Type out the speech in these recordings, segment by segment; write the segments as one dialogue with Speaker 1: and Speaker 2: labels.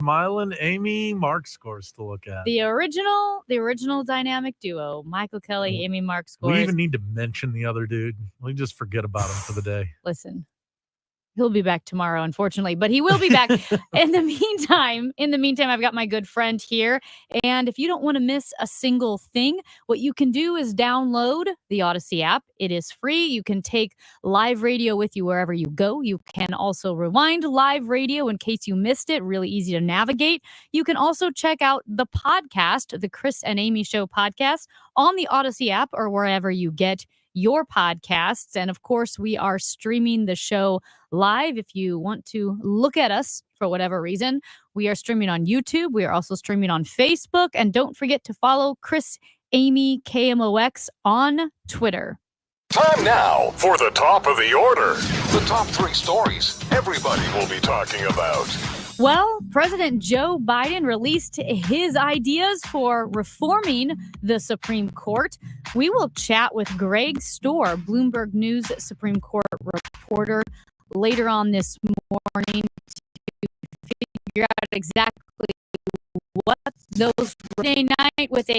Speaker 1: smiling Amy Mark scores to look at.
Speaker 2: The original dynamic duo, Michael Kelley, Amy Mark scores.
Speaker 1: We even need to mention the other dude. We just forget about him for the day.
Speaker 2: Listen, he'll be back tomorrow, unfortunately, but he will be back. In the meantime, I've got my good friend here. And if you don't want to miss a single thing, what you can do is download the Odyssey app. It is free. You can take live radio with you wherever you go. You can also rewind live radio in case you missed it. Really easy to navigate. You can also check out the podcast, the Chris and Amy Show podcast, on the Odyssey app or wherever you get your podcasts. And of course, we are streaming the show live. If you want to look at us for whatever reason, we are streaming on YouTube. We are also streaming on Facebook. And don't forget to follow Chris, Amy, KMOX on Twitter.
Speaker 3: Time now for the top of the order. The top 3 stories everybody will be talking about.
Speaker 2: Well, President Joe Biden released his ideas for reforming the Supreme Court. We will chat with Greg Storr, Bloomberg News Supreme Court reporter, later on this morning to figure out exactly what those Friday night with a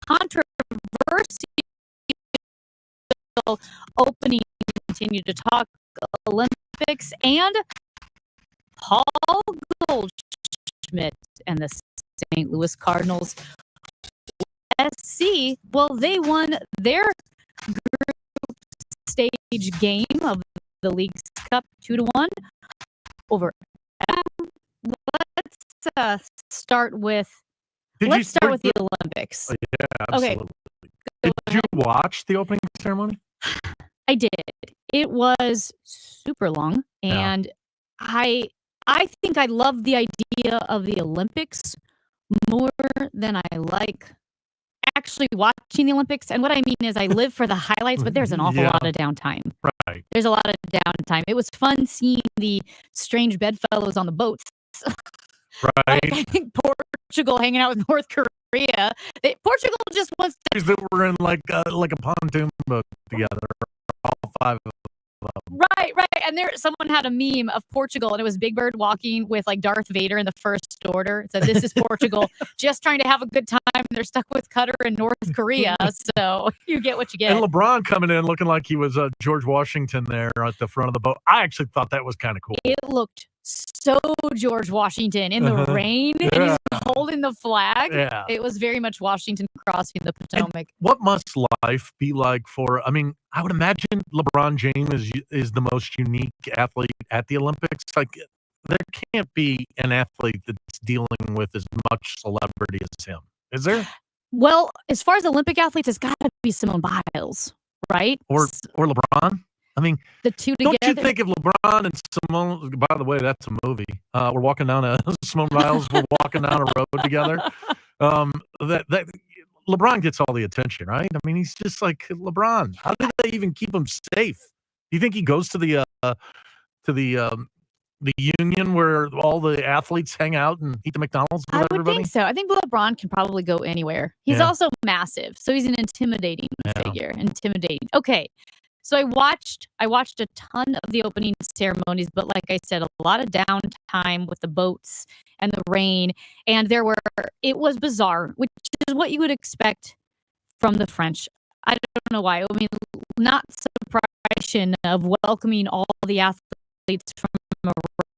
Speaker 2: controversial opening, continue to talk Olympics, and Paul Goldschmidt and the St. Louis Cardinals SC. Well, they won their group stage game of the League's Cup 2-1 over. Let's start with the Olympics.
Speaker 1: Oh, yeah, absolutely. Okay. Did you watch the opening ceremony?
Speaker 2: I did. It was super long, and I think I love the idea of the Olympics more than I like actually watching the Olympics. And what I mean is I live for the highlights, but there's an awful lot of downtime.
Speaker 1: Right.
Speaker 2: There's a lot of downtime. It was fun seeing the strange bedfellows on the boats.
Speaker 1: Right.
Speaker 2: Like, I think Portugal hanging out with North Korea. Portugal just wants to...
Speaker 1: that were in like a pontoon boat together, all 5 of them.
Speaker 2: Right. And someone had a meme of Portugal, and it was Big Bird walking with like Darth Vader in the First Order. It said, "This is Portugal, just trying to have a good time." They're stuck with Qatar and North Korea, so you get what you get.
Speaker 1: And LeBron coming in looking like he was George Washington there at the front of the boat. I actually thought that was kind of cool.
Speaker 2: It looked so George Washington in the rain, and he's holding the flag.
Speaker 1: Yeah.
Speaker 2: It was very much Washington crossing the Potomac.
Speaker 1: And what must life be like for? I mean, I would imagine LeBron James is the most unique athlete at the Olympics. Like, there can't be an athlete that's dealing with as much celebrity as him. Is there?
Speaker 2: Well, as far as Olympic athletes, it's got to be Simone Biles, right?
Speaker 1: Or LeBron? I mean,
Speaker 2: the two together.
Speaker 1: Don't you think of LeBron and Simone? By the way, that's a movie. We're walking down Simone Biles. We're walking down a road together. That LeBron gets all the attention, right? I mean, he's just like LeBron. How do they even keep him safe? Do you think he goes to the union where all the athletes hang out and eat the McDonald's with everybody?
Speaker 2: I would think so. I think LeBron can probably go anywhere. He's also massive, so he's an intimidating figure. Intimidating. Okay. So I watched a ton of the opening ceremonies, but like I said, a lot of downtime with the boats and the rain, and it was bizarre, which is what you would expect from the French. I don't know why. I mean, not surprising of welcoming all the athletes from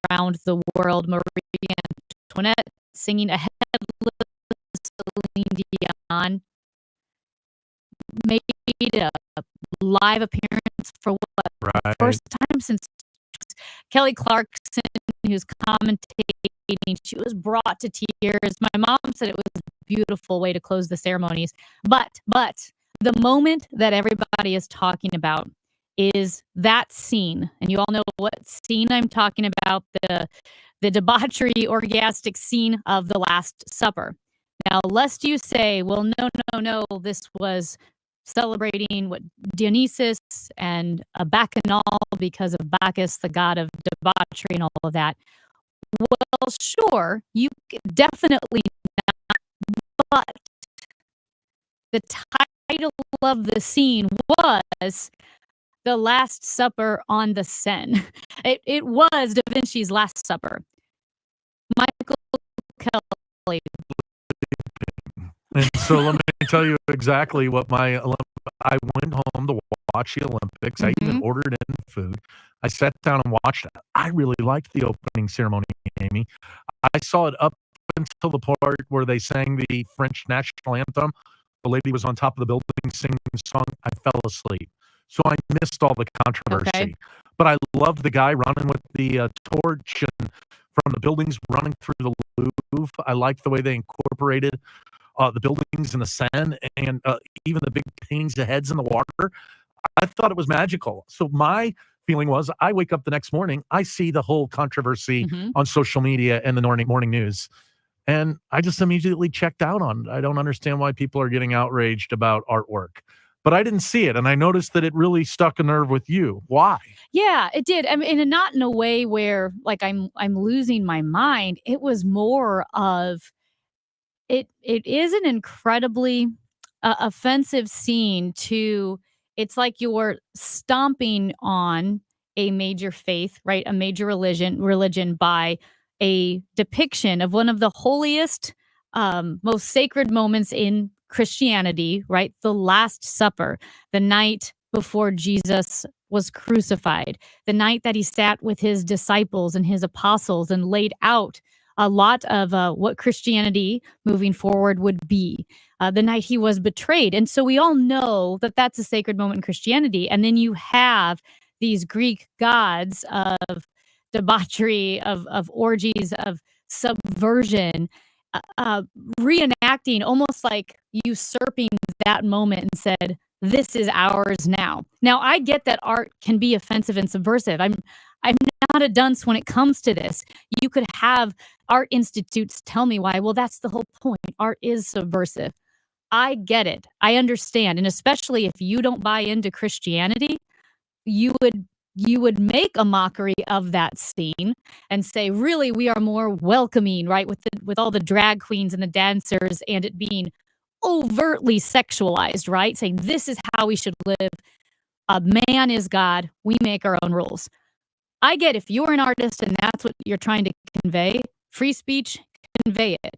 Speaker 2: around the world. Marie Antoinette singing a headless Celine Dion, made a live appearance for what?
Speaker 1: Right.
Speaker 2: First time since Kelly Clarkson, who's commentating, she was brought to tears. My mom said it was a beautiful way to close the ceremonies. But the moment that everybody is talking about is that scene. And you all know what scene I'm talking about, the debauchery, orgastic scene of the Last Supper. Now, lest you say, well, no, this was celebrating what Dionysus and a bacchanal because of Bacchus, the god of debauchery and all of that. Well, sure, you definitely not, but the title of the scene was The Last Supper on the Seine. It was Da Vinci's Last Supper. Michael Kelley.
Speaker 1: And so let me tell you exactly what I went home to watch the Olympics. I even
Speaker 2: Mhm.
Speaker 1: ordered in food. I sat down and watched it. I really liked the opening ceremony, Amy. I saw it up until the part where they sang the French national anthem. The lady was on top of the building singing the song. I fell asleep. So I missed all the
Speaker 2: Okay.
Speaker 1: controversy. But I loved the guy running with the torch and from the buildings running through the Louvre. I liked the way they incorporated the buildings in the Seine and even the big paintings of heads in the water. I thought it was magical. So my feeling was I wake up the next morning, I see the whole controversy
Speaker 2: Mhm.
Speaker 1: on social media and the morning news. And I just immediately checked out on it. I don't understand why people are getting outraged about artwork. But I didn't see it, and I noticed that it really stuck a nerve with you. Why?
Speaker 2: Yeah, it did. I mean, and not in a way where like I'm losing my mind. It was more of it is an incredibly offensive scene to it's like you're stomping on a major faith, right? A major religion by a depiction of one of the holiest, most sacred moments in Christianity, right? The Last Supper, the night before Jesus was crucified, the night that he sat with his disciples and his apostles and laid out a lot of what Christianity moving forward would be. The night he was betrayed. And so we all know that that's a sacred moment in Christianity. And then you have these Greek gods of debauchery, of orgies, of subversion, reenacting, almost like usurping that moment and said, this is ours now. Now, I get that art can be offensive and subversive. I'm not a dunce when it comes to this. You could have art institutes tell me why. Well, that's the whole point. Art is subversive. I get it. I understand. And especially if you don't buy into Christianity, you would make a mockery of that scene and say, really, we are more welcoming, right? With all the drag queens and the dancers and it being overtly sexualized, right? Saying this is how we should live. A man is God. We make our own rules. I get if you're an artist and that's what you're trying to convey, free speech, convey it.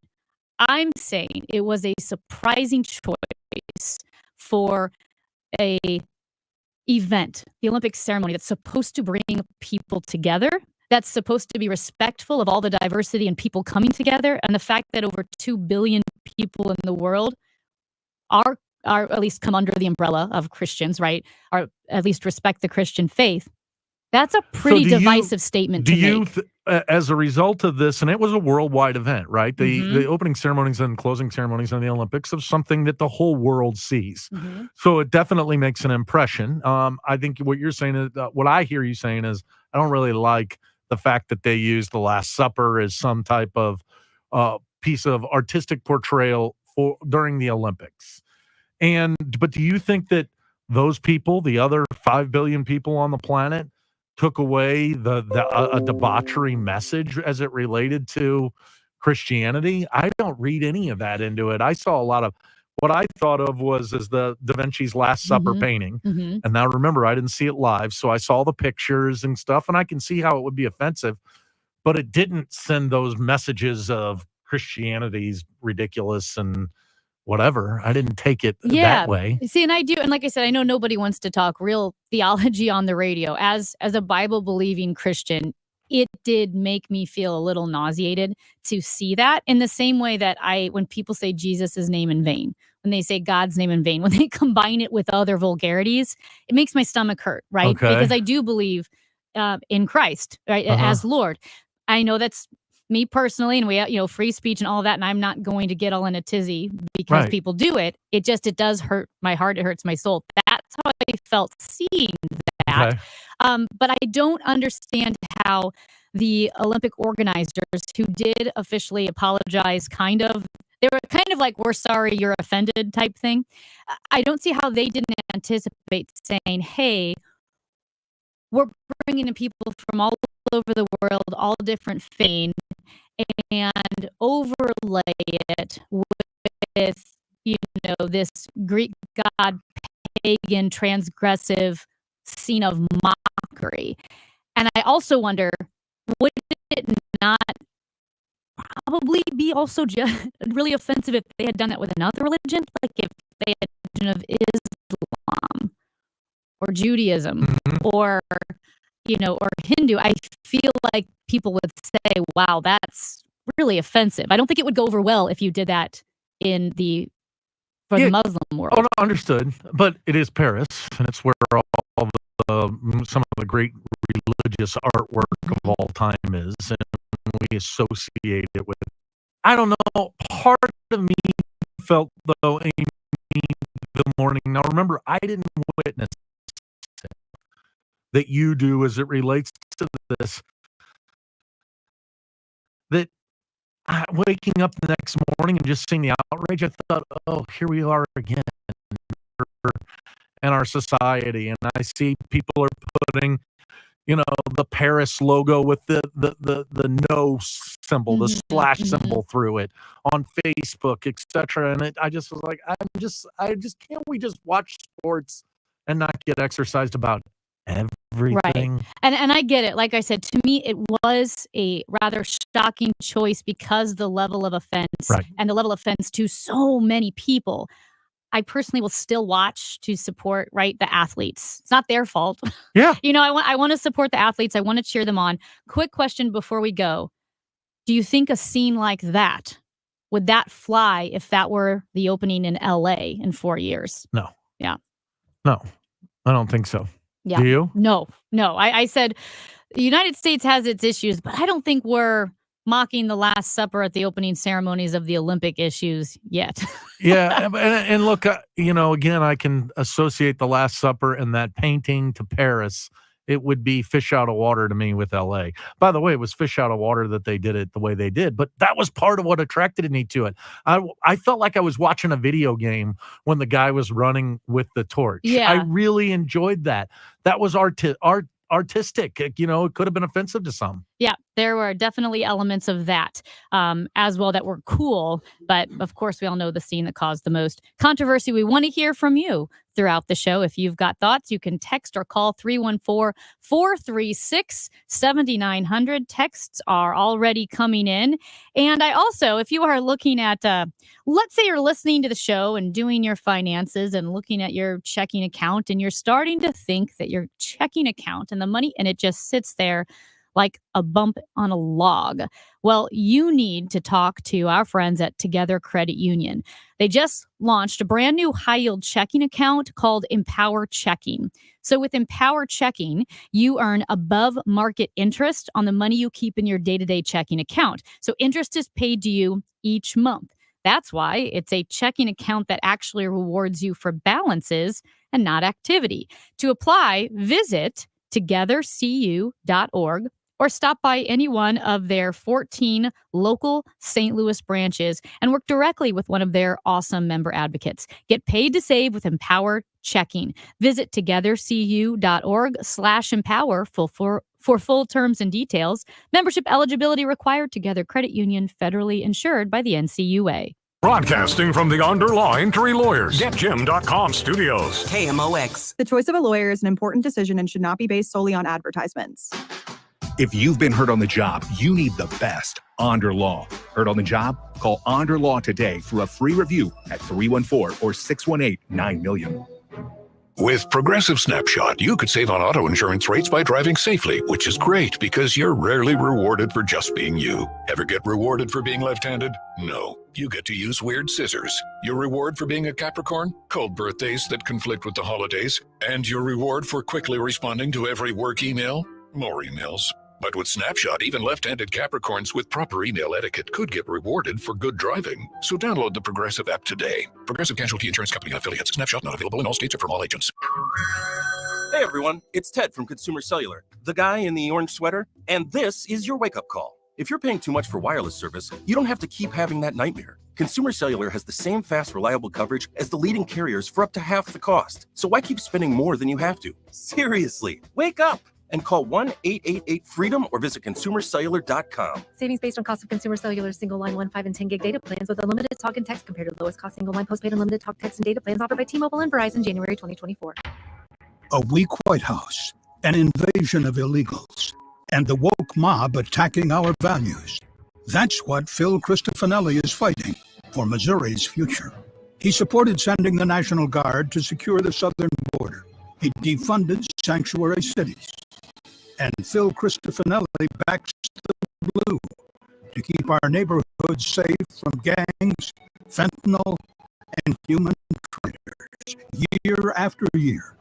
Speaker 2: I'm saying it was a surprising choice for a event, the Olympic ceremony that's supposed to bring people together, that's supposed to be respectful of all the diversity and people coming together, and the fact that over 2 billion people in the world are at least come under the umbrella of Christians, right? Or at least respect the Christian faith. That's a
Speaker 1: So
Speaker 2: pretty divisive statement
Speaker 1: do
Speaker 2: to
Speaker 1: you
Speaker 2: make.
Speaker 1: as a result of this, and it was a worldwide event, right? The
Speaker 2: Mhm.
Speaker 1: opening ceremonies and closing ceremonies in the Olympics of something that the whole world sees.
Speaker 2: Mhm.
Speaker 1: So it definitely makes an impression. I think what you're saying is what I hear you saying is I don't really like the fact that they use the Last Supper as some type of piece of artistic portrayal for during the Olympics. And but do you think that those people, the other 5 billion people on the planet, took away a debauchery message as it related to Christianity? I don't read any of that into it. I saw a lot of what I thought of was as the Da Vinci's Last Supper
Speaker 2: Mhm.
Speaker 1: painting.
Speaker 2: Mhm.
Speaker 1: And now remember, I didn't see it live, so I saw the pictures and stuff, and I can see how it would be offensive, but it didn't send those messages of Christianity's ridiculous and whatever. I didn't take it that
Speaker 2: Yeah.
Speaker 1: way.
Speaker 2: See, and I do, and like I said, I know nobody wants to talk real theology on the radio. As a Bible believing Christian, it did make me feel a little nauseated to see that in the same way that when people say Jesus' name in vain, when they say God's name in vain, when they combine it with other vulgarities, it makes my stomach hurt, right? Because
Speaker 1: Okay.
Speaker 2: I do believe in Christ, right,
Speaker 1: Uh-huh.
Speaker 2: as Lord. I know that's me personally, and we, free speech and all that, and I'm not going to get all in a tizzy because
Speaker 1: Right.
Speaker 2: people do it. It does hurt my heart. It hurts my soul. That's how I felt seeing that.
Speaker 1: Okay.
Speaker 2: But I don't understand how the Olympic organizers who did officially apologize, they were kind of like, we're sorry you're offended type thing. I don't see how they didn't anticipate saying, hey, we're bringing in people from all over the world, all different faiths, and overlay it with, this Greek god, pagan, transgressive scene of mockery. And I also wonder, would it not probably be also really offensive if they had done that with another religion, like if they had religion of Islam or Judaism or or Hindu. I feel like people would say, "Wow, that's really offensive." I don't think it would go over well if you did that for the Muslim world.
Speaker 1: Oh, no, understood. But it is Paris, and it's where all some of the great religious artwork of all time is, and we associate it with. I don't know. Part of me felt though, Amy, the morning. Now, remember, I didn't witness it, that you do as it relates to this. That waking up the next morning and just seeing the outrage, I thought, oh, here we are again in our society. And I see people are putting, the Paris logo with the no symbol, the slash symbol through it on Facebook, etc. And I just was like, can't we just watch sports and not get exercised about everything?
Speaker 2: Right. And I get it. Like I said, to me, it was a rather shocking choice because the level of offense and the level of offense to so many people. I personally will still watch to support, the athletes. It's not their fault.
Speaker 1: Yeah.
Speaker 2: I want to support the athletes. I want to cheer them on. Quick question before we go. Do you think a scene like that, would that fly if that were the opening in LA in 4 years?
Speaker 1: No.
Speaker 2: Yeah.
Speaker 1: No, I don't think so.
Speaker 2: Yeah.
Speaker 1: Do you?
Speaker 2: No. I said the United States has its issues, but I don't think we're mocking the Last Supper at the opening ceremonies of the Olympic issues yet.
Speaker 1: Yeah. And look, again, I can associate the Last Supper and that painting to Paris. It would be fish out of water to me with LA. By the way, it was fish out of water that they did it the way they did, but that was part of what attracted me to it. I felt like I was watching a video game when the guy was running with the torch.
Speaker 2: Yeah.
Speaker 1: I really enjoyed that. That was artistic. It could have been offensive to some.
Speaker 2: Yeah, there were definitely elements of that as well that were cool. But of course, we all know the scene that caused the most controversy. We want to hear from you throughout the show. If you've got thoughts, you can text or call 314-436-7900. Texts are already coming in. And I also, if you are looking at, let's say you're listening to the show and doing your finances and looking at your checking account, and you're starting to think that your checking account and the money, and it just sits there like a bump on a log. Well, you need to talk to our friends at Together Credit Union. They just launched a brand new high-yield checking account called Empower Checking. So with Empower Checking, you earn above-market interest on the money you keep in your day-to-day checking account. So interest is paid to you each month. That's why it's a checking account that actually rewards you for balances and not activity. To apply, visit togethercu.org or stop by any one of their 14 local St. Louis branches and work directly with one of their awesome member advocates. Get paid to save with Empower Checking. Visit togethercu.org/empower for full terms and details. Membership eligibility required. Together Credit Union, federally insured by the NCUA.
Speaker 3: Broadcasting from the Underline Three Lawyers, GetJim.com studios.
Speaker 4: KMOX. The choice of a lawyer is an important decision and should not be based solely on advertisements.
Speaker 5: If you've been hurt on the job, you need the best. Onder Law. Hurt on the job? Call Onder Law today for a free review at 314 or 618-9000000.
Speaker 3: With Progressive Snapshot, you could save on auto insurance rates by driving safely, which is great because you're rarely rewarded for just being you. Ever get rewarded for being left-handed? No. You get to use weird scissors. Your reward for being a Capricorn? Cold birthdays that conflict with the holidays. And your reward for quickly responding to every work email? More emails. But with Snapshot, even left-handed Capricorns with proper email etiquette could get rewarded for good driving. So download the Progressive app today. Progressive Casualty Insurance Company and affiliates. Snapshot not available in all states or from all agents.
Speaker 6: Hey everyone, it's Ted from Consumer Cellular, the guy in the orange sweater, and this is your wake-up call. If you're paying too much for wireless service, you don't have to keep having that nightmare. Consumer Cellular has the same fast, reliable coverage as the leading carriers for up to half the cost. So why keep spending more than you have to? Seriously, wake up! And call 1-888-FREEDOM or visit consumercellular.com.
Speaker 7: Savings based on cost of Consumer Cellular single line 1, 5, and 10 gig data plans with unlimited talk and text compared to the lowest cost single line postpaid unlimited talk, text, and data plans offered by T-Mobile and Verizon January 2024.
Speaker 8: A weak White House, an invasion of illegals, and the woke mob attacking our values. That's what Phil Cristofanelli is fighting for Missouri's future. He supported sending the National Guard to secure the southern border. He defunded sanctuary cities. And Phil Cristofanelli backs the blue to keep our neighborhoods safe from gangs, fentanyl, and human predators. Year after year,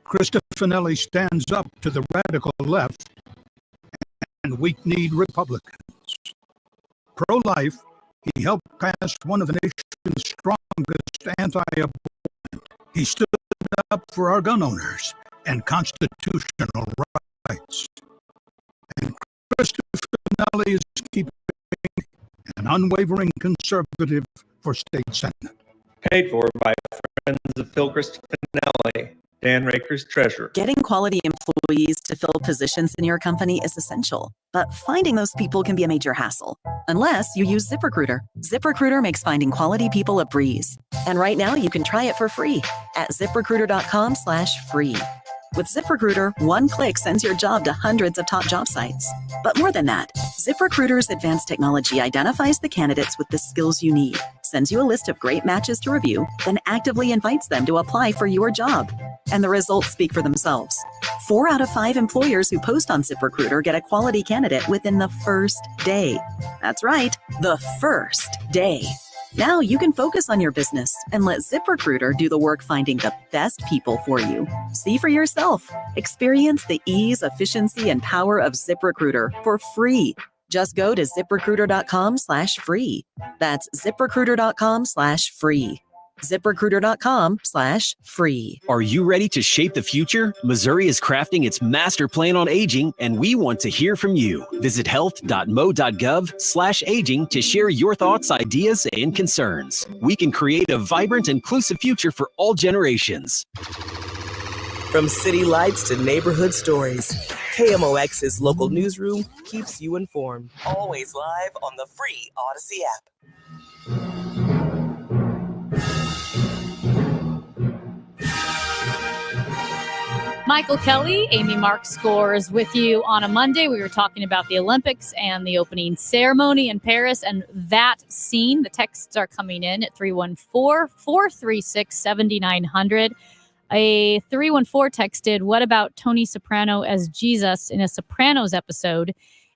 Speaker 8: Cristofanelli stands up to the radical left and weak-kneed Republicans. Pro-life, he helped pass one of the nation's strongest anti-abortion. He stood up for our gun owners and constitutional rights. And Cristofanelli is keeping an unwavering conservative for state senate.
Speaker 9: Paid for by friends of Phil Cristofanelli, Dan Raker's treasurer.
Speaker 10: Getting quality employees to fill positions in your company is essential, but finding those people can be a major hassle, unless you use ZipRecruiter. ZipRecruiter makes finding quality people a breeze. And right now you can try it for free at ZipRecruiter.com/free. With ZipRecruiter, one click sends your job to hundreds of top job sites. But more than that, ZipRecruiter's advanced technology identifies the candidates with the skills you need, sends you a list of great matches to review, then actively invites them to apply for your job. And the results speak for themselves. 4 out of 5 employers who post on ZipRecruiter get a quality candidate within the first day. That's right, the first day. Now you can focus on your business and let ZipRecruiter do the work finding the best people for you. See for yourself. Experience the ease, efficiency, and power of ZipRecruiter for free. Just go to ZipRecruiter.com/free. That's ZipRecruiter.com/free. ZipRecruiter.com/free.
Speaker 11: Are you ready to shape the future? Missouri is crafting its master plan on aging, and we want to hear from you. Visit health.mo.gov/aging to share your thoughts, ideas, and concerns. We can create a vibrant, inclusive future for all generations.
Speaker 12: From city lights to neighborhood stories, KMOX's local newsroom keeps you informed. Always live on the free Odyssey app.
Speaker 2: Michael Kelley, Amy Mark scores with you on a Monday. We were talking about the Olympics and the opening ceremony in Paris, and that scene. The texts are coming in at 314-436-7900. A 314 texted, "What about Tony Soprano as Jesus in a Sopranos episode?"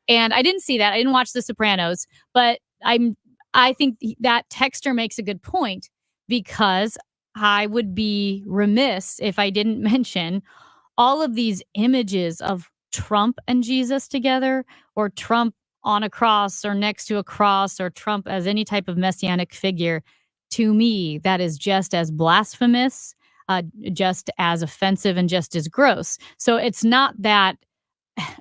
Speaker 2: And I didn't see that. I didn't watch The Sopranos, but I think that texter makes a good point, because I would be remiss if I didn't mention all of these images of Trump and Jesus together, or Trump on a cross or next to a cross, or Trump as any type of messianic figure. To me, that is just as blasphemous, just as offensive, and just as gross. So it's not that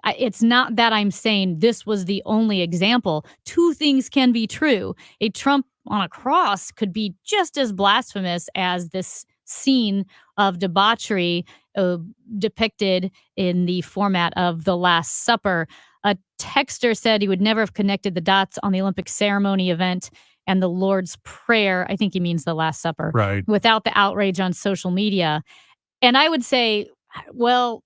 Speaker 2: I'm saying this was the only example. Two things can be true. A Trump on a cross could be just as blasphemous as this scene of debauchery depicted in the format of The Last Supper. A texter said he would never have connected the dots on the Olympic ceremony event and the Lord's Prayer. I think he means the Last Supper.
Speaker 1: Right. Without
Speaker 2: the outrage on social media. And I would say, well,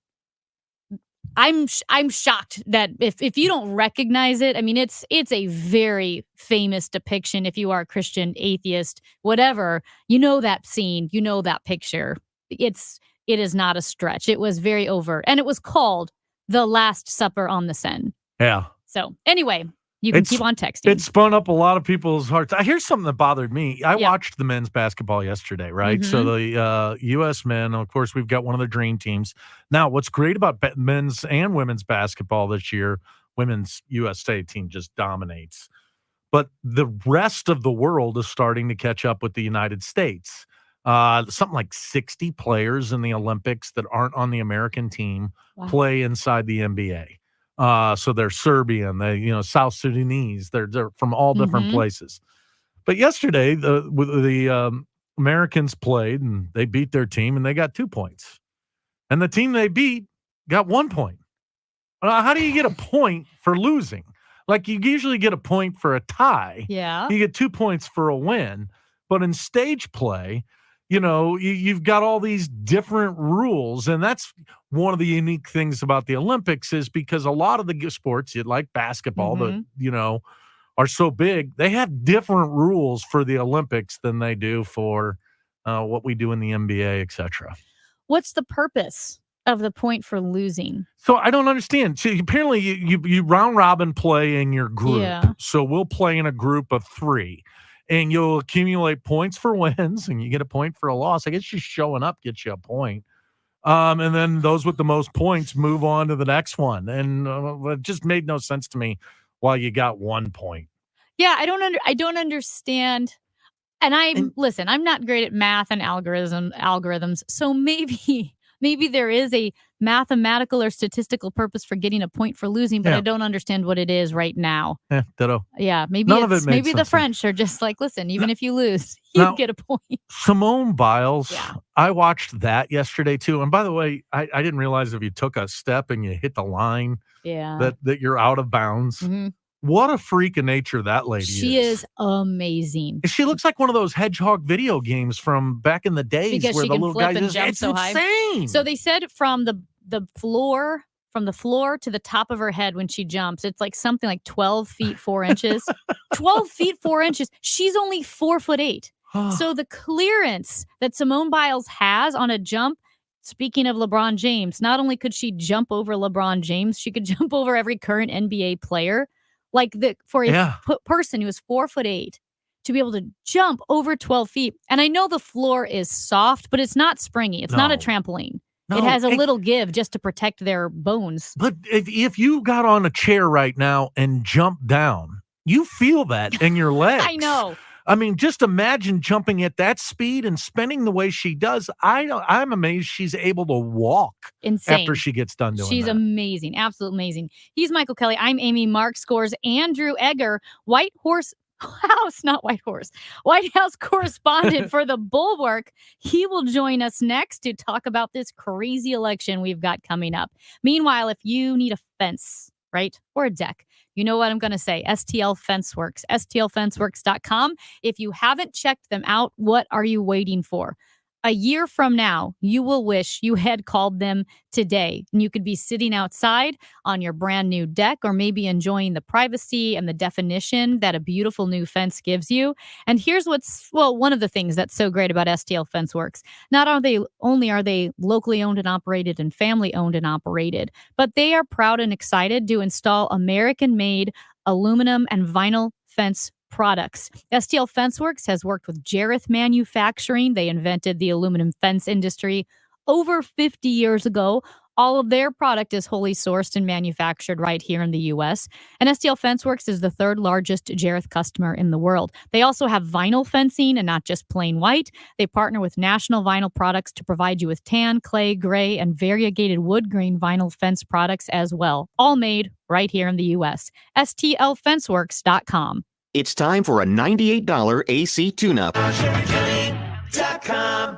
Speaker 2: I'm shocked that if you don't recognize it, I mean, it's a very famous depiction. If you are a Christian, atheist, whatever, you know that scene, you know that picture. It is not a stretch. It was very overt, and it was called The Last Supper on the Seine.
Speaker 1: Yeah.
Speaker 2: So anyway, you can keep on texting.
Speaker 1: It spun up a lot of people's hearts. Here's something that bothered me. I watched the men's basketball yesterday, right?
Speaker 2: Mm-hmm.
Speaker 1: So the U.S. men, of course, we've got one of the dream teams. Now, what's great about men's and women's basketball this year, women's USA team just dominates. But the rest of the world is starting to catch up with the United States. Something like 60 players in the Olympics that aren't on the American team play inside the NBA. So they're Serbian, South Sudanese. They're from all different places. But yesterday, the Americans played, and they beat their team, and they got 2 points. And the team they beat got 1 point. How do you get a point for losing? Like, you usually get a point for a tie.
Speaker 2: Yeah.
Speaker 1: You get 2 points for a win. But in stage play, you've got all these different rules, and that's one of the unique things about the Olympics, is because a lot of the sports, like basketball, that are so big. They have different rules for the Olympics than they do for what we do in the NBA, etc.
Speaker 2: What's the purpose of the point for losing?
Speaker 1: So I don't understand. See, apparently you round robin play in your group.
Speaker 2: Yeah.
Speaker 1: So we'll play in a group of 3, and you'll accumulate points for wins, and you get a point for a loss. I guess just showing up gets you a point. And then those with the most points move on to the next one. And it just made no sense to me why you got 1 point.
Speaker 2: Yeah, I don't understand. And listen, I'm not great at math and algorithms. So maybe there is a mathematical or statistical purpose for getting a point for losing, but I don't understand what it is right now.
Speaker 1: Ditto.
Speaker 2: Yeah, maybe the French are just like, listen, even if you lose, you get a point.
Speaker 1: Simone Biles, I watched that yesterday too. And by the way, I didn't realize if you took a step and you hit the line, that you're out of bounds.
Speaker 2: Mm-hmm.
Speaker 1: What a freak of nature that lady is.
Speaker 2: She is amazing.
Speaker 1: She looks like one of those hedgehog video games from back in the days
Speaker 2: because
Speaker 1: where
Speaker 2: she
Speaker 1: the
Speaker 2: can
Speaker 1: little
Speaker 2: flip
Speaker 1: guy
Speaker 2: and jump so high.
Speaker 1: Insane.
Speaker 2: So they said from the floor to the top of her head when she jumps, it's like something like 12 feet 4 inches. 12 feet 4 inches. She's only 4'8". So the clearance that Simone Biles has on a jump. Speaking of LeBron James, not only could she jump over LeBron James, she could jump over every current NBA player. Like for a person who is 4'8" to be able to jump over 12 feet. And I know the floor is soft, but it's not springy. It's not a trampoline. It has a little give just to protect their bones.
Speaker 1: But if you got on a chair right now and jumped down, you feel that in your legs.
Speaker 2: I know.
Speaker 1: I mean, just imagine jumping at that speed and spinning the way she does. I'm amazed she's able to walk after she gets done doing
Speaker 2: She's
Speaker 1: that.
Speaker 2: amazing. Absolutely amazing. He's Michael Kelley. I'm Amy Mark. Scores Andrew Egger, White House correspondent for the Bulwark. He will join us next to talk about this crazy election we've got coming up. Meanwhile, if you need a fence, right, or a deck, you know what I'm going to say. STL FenceWorks, stlfenceworks.com. If you haven't checked them out, what are you waiting for? A year from now, you will wish you had called them today, and you could be sitting outside on your brand new deck, or maybe enjoying the privacy and the definition that a beautiful new fence gives you. And here's one of the things that's so great about STL FenceWorks. Not only are they locally owned and operated and family owned and operated, but they are proud and excited to install American-made aluminum and vinyl fence products. STL FenceWorks has worked with Jareth Manufacturing. They invented the aluminum fence industry over 50 years ago. All of their product is wholly sourced and manufactured right here in the U.S. And STL FenceWorks is the third largest Jareth customer in the world. They also have vinyl fencing and not just plain white. They partner with National Vinyl Products to provide you with tan, clay, gray, and variegated wood grain vinyl fence products as well. All made right here in the U.S. STLFenceWorks.com.
Speaker 13: It's time for a $98 AC tune-up.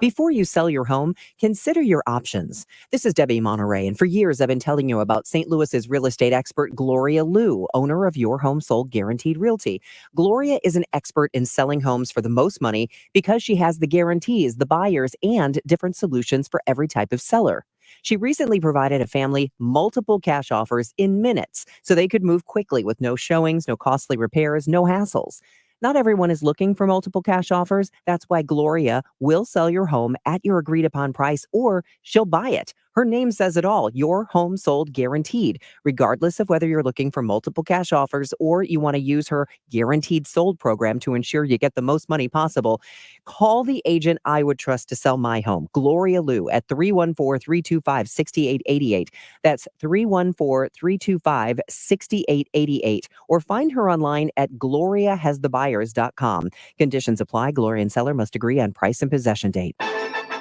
Speaker 14: Before you sell your home, consider your options. This is Debbie Monterey, and for years I've been telling you about St. Louis's real estate expert Gloria Liu, owner of Your Home Sold Guaranteed Realty. Gloria is an expert in selling homes for the most money because she has the guarantees, the buyers, and different solutions for every type of seller. She recently provided a family multiple cash offers in minutes so they could move quickly with no showings, no costly repairs, no hassles. Not everyone is looking for multiple cash offers. That's why Gloria will sell your home at your agreed upon price, or she'll buy it. Her name says it all. Your Home Sold Guaranteed. Regardless of whether you're looking for multiple cash offers or you want to use her Guaranteed Sold program to ensure you get the most money possible, call the agent I would trust to sell my home, Gloria Liu, at 314-325-6888. That's 314-325-6888. Or find her online at gloriahasthebuyers.com. Conditions apply. Gloria and seller must agree on price and possession date.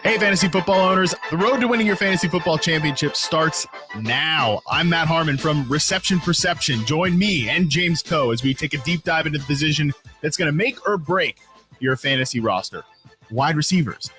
Speaker 15: Hey, fantasy football owners. The road to winning your fantasy football championship starts now. I'm Matt Harmon from Reception Perception. Join me and James Coe as we take a deep dive into the position that's going to make or break your fantasy roster. Wide receivers.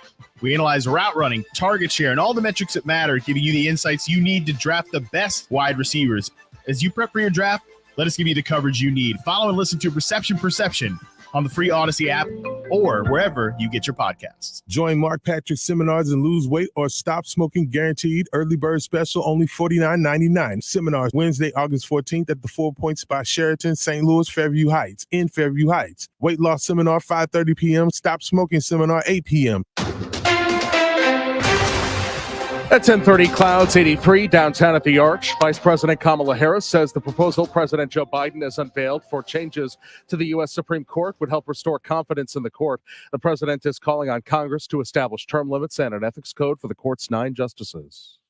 Speaker 15: We analyze route running, target share, and all the metrics that matter, giving you the insights you need to draft the best wide receivers. As you prep for your draft, let us give you the coverage you need. Follow and listen to Reception Perception on the free Odyssey app or wherever you get your podcasts.
Speaker 16: Join Mark Patrick's seminars and lose weight or stop smoking guaranteed. Early bird special, only $49.99. Seminars Wednesday, August 14th at the 4 Points by Sheraton, St. Louis, Fairview Heights, in Fairview Heights. Weight loss seminar, 5:30 p.m. Stop smoking seminar, 8 p.m.
Speaker 17: At 10:30, clouds 83 downtown at the Arch. Vice President Kamala Harris says the proposal President Joe Biden has unveiled for changes to the U.S. Supreme Court would help restore confidence in the court. The president is calling on Congress to establish term limits and an ethics code for the court's 9 justices.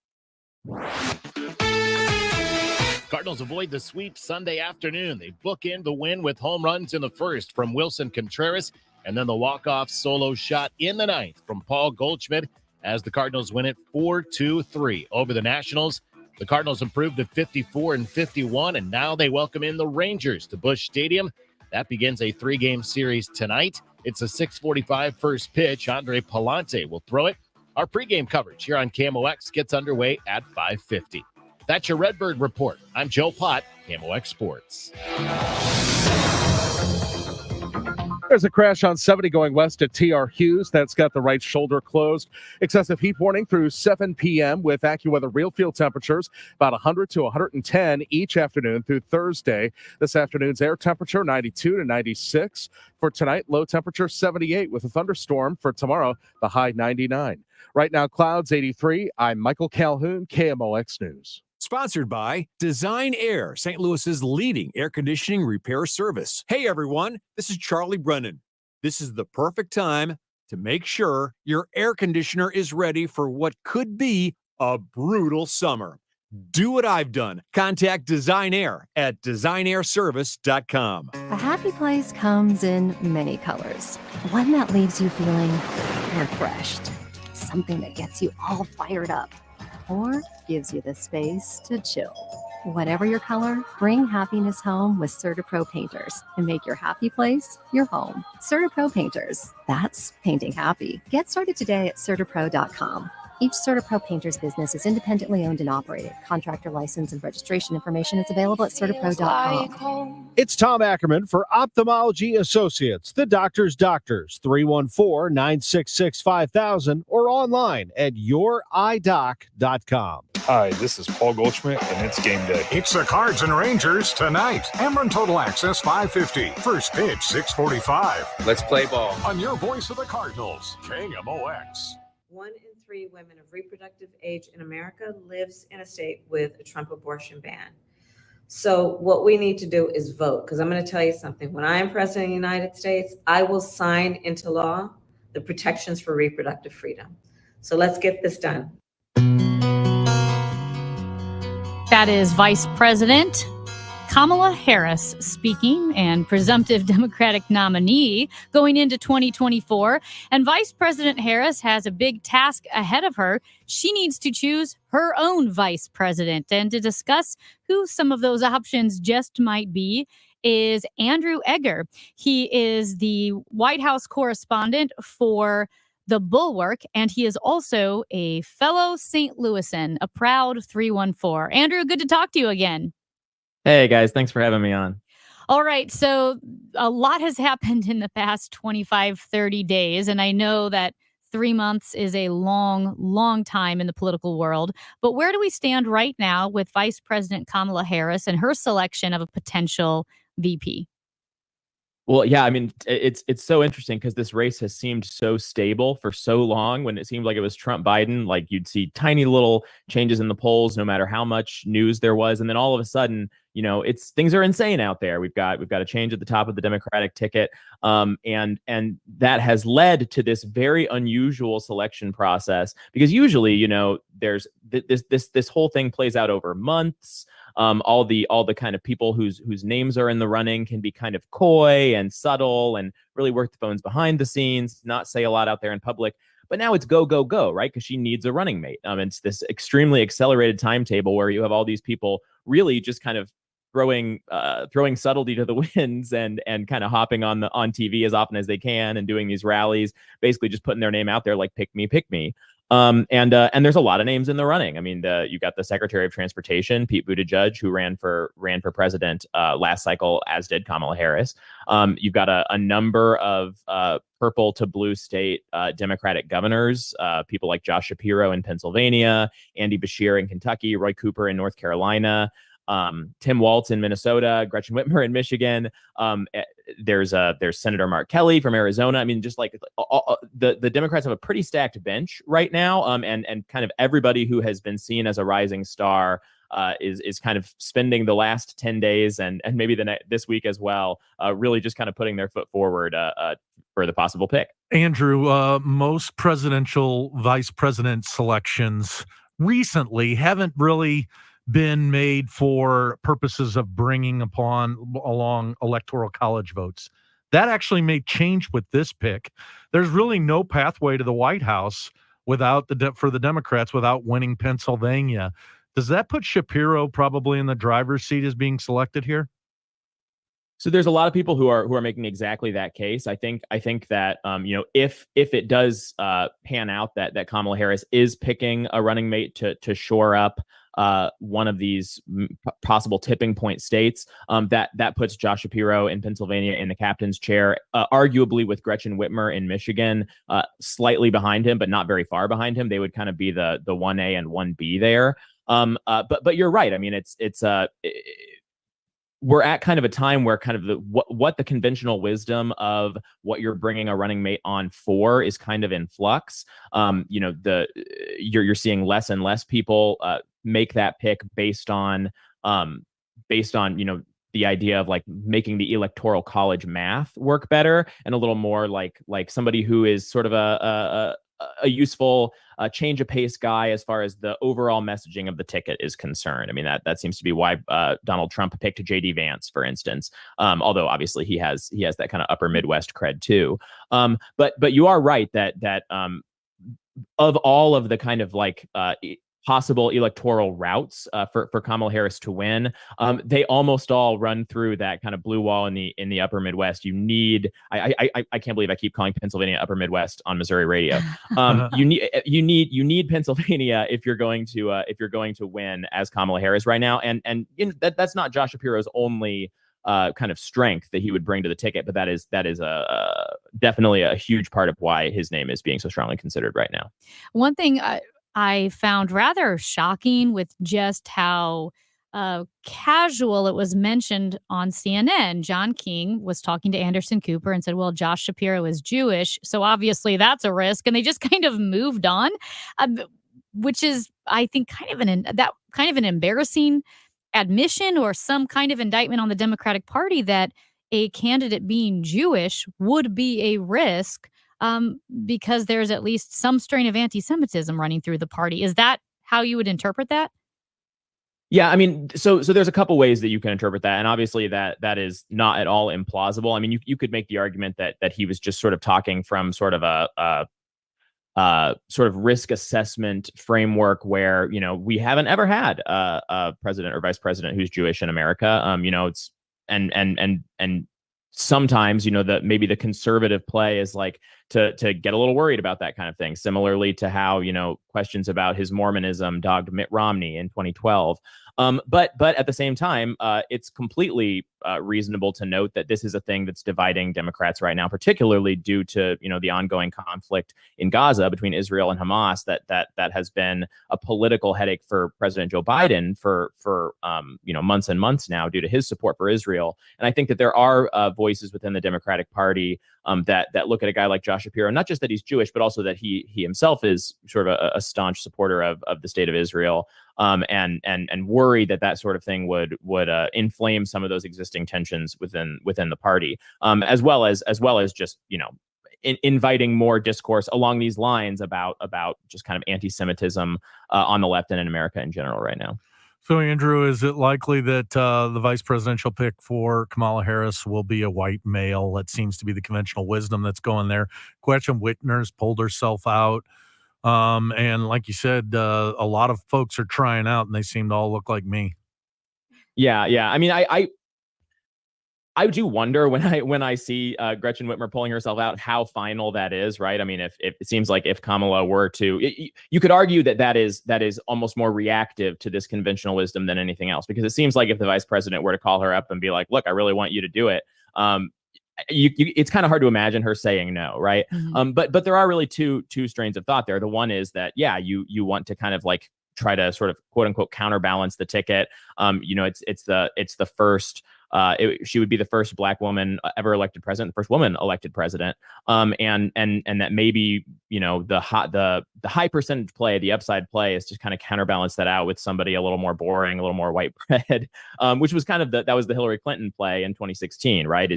Speaker 18: Cardinals avoid the sweep Sunday afternoon. They bookend the win with home runs in the first from Wilson Contreras, and then the walk-off solo shot in the ninth from Paul Goldschmidt as the Cardinals win it 4-2-3 over the Nationals. The Cardinals improved to 54-51, and now they welcome in the Rangers to Busch Stadium. That begins a 3-game series tonight. It's a 6:45 first pitch. Andre Palante will throw it. Our pregame coverage here on KMOX gets underway at 5:50. That's your Redbird Report. I'm Joe Pott, KMOX Sports.
Speaker 17: There's a crash on 70 going west at TR Hughes. That's got the right shoulder closed. Excessive heat warning through 7 p.m. with AccuWeather real field temperatures about 100 to 110 each afternoon through Thursday. This afternoon's air temperature 92 to 96. For tonight, low temperature 78 with a thunderstorm. For tomorrow, the high 99. Right now, clouds 83. I'm Michael Calhoun, KMOX News.
Speaker 19: Sponsored by Design Air, St. Louis's leading air conditioning repair service. Hey everyone, this is Charlie Brennan. This is the perfect time to make sure your air conditioner is ready for what could be a brutal summer. Do what I've done. Contact Design Air at designairservice.com.
Speaker 20: A happy place comes in many colors. One that leaves you feeling refreshed. Something that gets you all fired up. Or gives you the space to chill. Whatever your color, bring happiness home with CertaPro Painters and make your happy place your home. CertaPro Painters, that's painting happy. Get started today at CertaPro.com. Each CertaPro Painters business is independently owned and operated. Contractor license and registration information is available at CertaPro.com.
Speaker 21: It's Tom Ackerman for Ophthalmology Associates, the doctor's doctors, 314-966-5000 or online at youridoc.com.
Speaker 22: Hi, this is Paul Goldschmidt, and it's game day.
Speaker 3: It's the Cards and Rangers tonight. Ameren Total Access 550. First pitch 6:45.
Speaker 9: Let's play ball.
Speaker 3: On your voice of the Cardinals, KMOX.
Speaker 23: 1 in 3 women of reproductive age in America lives in a state with a Trump abortion ban. So what we need to do is vote, because I'm going to tell you something. When I am president of the United States, I will sign into law the protections for reproductive freedom. So let's get this done.
Speaker 2: That is Vice President Kamala Harris speaking, and presumptive Democratic nominee going into 2024. And Vice President Harris has a big task ahead of her. She needs to choose her own vice president. And to discuss who some of those options just might be is Andrew Egger. He is the White House correspondent for The Bulwark, and he is also a fellow St. Louisan, a proud 314. Andrew, good to talk to you again.
Speaker 24: Hey, guys. Thanks for having me on.
Speaker 2: All right. So a lot has happened in the past 25, 30 days. And I know that 3 months is a long, long time in the political world. But where do we stand right now with Vice President Kamala Harris and her selection of a potential VP?
Speaker 24: Well, yeah, I mean, it's so interesting because this race has seemed so stable for so long. When it seemed like it was Trump Biden, like you'd see tiny little changes in the polls, no matter how much news there was. And then all of a sudden, you know, things are insane out there. We've got a change at the top of the Democratic ticket. And that has led to this very unusual selection process, because usually, you know, there's this whole thing plays out over months. All the kind of people whose names are in the running can be kind of coy and subtle and really work the phones behind the scenes, not say a lot out there in public. But now it's go, go, go, right? Because she needs a running mate. It's this extremely accelerated timetable where you have all these people really just kind of throwing subtlety to the winds and kind of hopping on TV as often as they can and doing these rallies, basically just putting their name out there like pick me, pick me. And there's a lot of names in the running. I mean, you got the Secretary of Transportation, Pete Buttigieg, who ran for president last cycle, as did Kamala Harris. You've got a number of purple to blue state Democratic governors, people like Josh Shapiro in Pennsylvania, Andy Beshear in Kentucky, Roy Cooper in North Carolina, Tim Walz in Minnesota, Gretchen Whitmer in Michigan. There's Senator Mark Kelley from Arizona. I mean, just like the Democrats have a pretty stacked bench right now. And kind of everybody who has been seen as a rising star is kind of spending the last 10 days and maybe this week as well, really just kind of putting their foot forward for the possible pick.
Speaker 1: Andrew, most presidential vice president selections recently haven't really been made for purposes of bringing along electoral college votes. That actually may change with this pick. There's really no pathway to the White House for the Democrats without winning Pennsylvania. Does that put Shapiro probably in the driver's seat as being selected here?
Speaker 24: So there's a lot of people who are making exactly that case. I think that if it does pan out that Kamala Harris is picking a running mate to shore up one of these possible tipping point states, that puts Josh Shapiro in Pennsylvania in the captain's chair, arguably with Gretchen Whitmer in Michigan slightly behind him, but not very far behind him. They would kind of be the 1A and 1B there. But you're right. I mean, we're at kind of a time where kind of what the conventional wisdom of what you're bringing a running mate on for is kind of in flux. You're seeing less and less people make that pick based on the idea of like making the electoral college math work better, and a little more like somebody who is sort of a useful change of pace guy as far as the overall messaging of the ticket is concerned. I mean, that seems to be why Donald Trump picked J.D. Vance, for instance. Although obviously he has that kind of upper Midwest cred too. But you are right that of all of the kind of like possible electoral routes for Kamala Harris to win, they almost all run through that kind of blue wall in the upper Midwest. You need, I can't believe I keep calling Pennsylvania upper Midwest on Missouri radio. You need Pennsylvania if you're going to win as Kamala Harris right now. And that's not Josh Shapiro's only kind of strength that he would bring to the ticket, but that is definitely a huge part of why his name is being so strongly considered right now.
Speaker 2: One thing I found rather shocking with just how casual it was mentioned on CNN. John King was talking to Anderson Cooper and said, well, Josh Shapiro is Jewish, so obviously that's a risk. And they just kind of moved on, which is, I think, kind of an embarrassing admission or some kind of indictment on the Democratic Party that a candidate being Jewish would be a risk. Because there's at least some strain of anti-Semitism running through the party. Is that how you would interpret that?
Speaker 24: Yeah, I mean, so there's a couple ways that you can interpret that, and obviously that is not at all implausible. I mean, you could make the argument that he was just sort of talking from sort of a sort of risk assessment framework where we haven't ever had a president or vice president who's Jewish in America. It's and sometimes that maybe the conservative play is like to get a little worried about that kind of thing, similarly to how questions about his Mormonism dogged Mitt Romney in 2012. But at the same time, it's completely reasonable to note that this is a thing that's dividing Democrats right now, particularly due to the ongoing conflict in Gaza between Israel and Hamas. That has been a political headache for President Joe Biden for months and months now, due to his support for Israel. And I think that there are voices within the Democratic Party that look at a guy like Josh Shapiro, not just that he's Jewish, but also that he himself is sort of a staunch supporter of the state of Israel, and worry that sort of thing would inflame some of those existing tensions within the party, as well as just inviting more discourse along these lines about just kind of anti-Semitism on the left and in America in general right now.
Speaker 1: So, Andrew, is it likely that the vice presidential pick for Kamala Harris will be a white male? That seems to be the conventional wisdom that's going there. Gretchen Whitmer's pulled herself out. And like you said, a lot of folks are trying out, and they seem to all look like me.
Speaker 24: Yeah. I mean, I I do wonder when I see Gretchen Whitmer pulling herself out, how final that is, right? I mean, if it seems like if Kamala were to, you could argue that is almost more reactive to this conventional wisdom than anything else, because it seems like if the vice president were to call her up and be like, look, I really want you to do it. It's kind of hard to imagine her saying no, right?
Speaker 2: Mhm.
Speaker 24: But there are really two strains of thought there. The one is that, yeah, you want to kind of like try to sort of quote unquote counterbalance the ticket. It's the first. She would be the first Black woman ever elected president, the first woman elected president, and that maybe the high percentage play, the upside play, is to kind of counterbalance that out with somebody a little more boring, a little more white bread, which was kind of that was the Hillary Clinton play in 2016, right?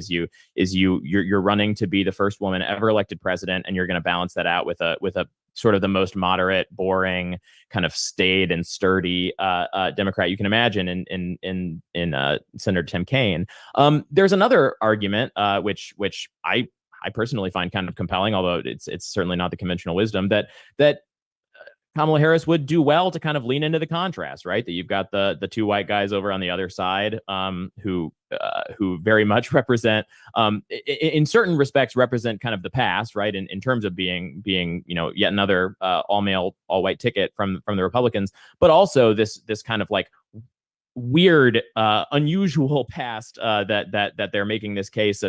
Speaker 24: You're running to be the first woman ever elected president, and you're going to balance that out with a sort of the most moderate, boring, kind of staid and sturdy Democrat you can imagine in Senator Tim Kaine. There's another argument, which I personally find kind of compelling, although it's certainly not the conventional wisdom, that Kamala Harris would do well to kind of lean into the contrast, right? That you've got the two white guys over on the other side, who very much represent, in certain respects, represent kind of the past, right? In terms of being yet another all male, all white ticket from the Republicans, but also this kind of like weird, unusual past that they're making this case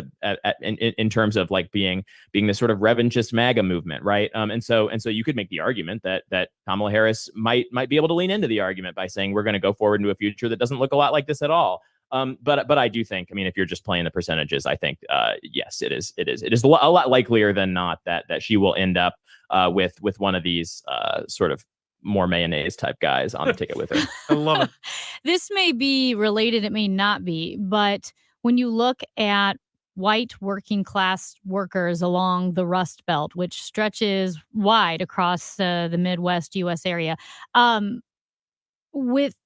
Speaker 24: in terms of like being this sort of revanchist MAGA movement, right? And so you could make the argument that Kamala Harris might be able to lean into the argument by saying we're going to go forward into a future that doesn't look a lot like this at all. But I do think, I mean, if you're just playing the percentages, I think yes, it is a lot likelier than not that she will end up with one of these sort of more mayonnaise type guys on the ticket with her.
Speaker 1: I love it.
Speaker 2: This may be related, it may not be, but when you look at white working class workers along the Rust Belt, which stretches wide across the Midwest U.S. area, with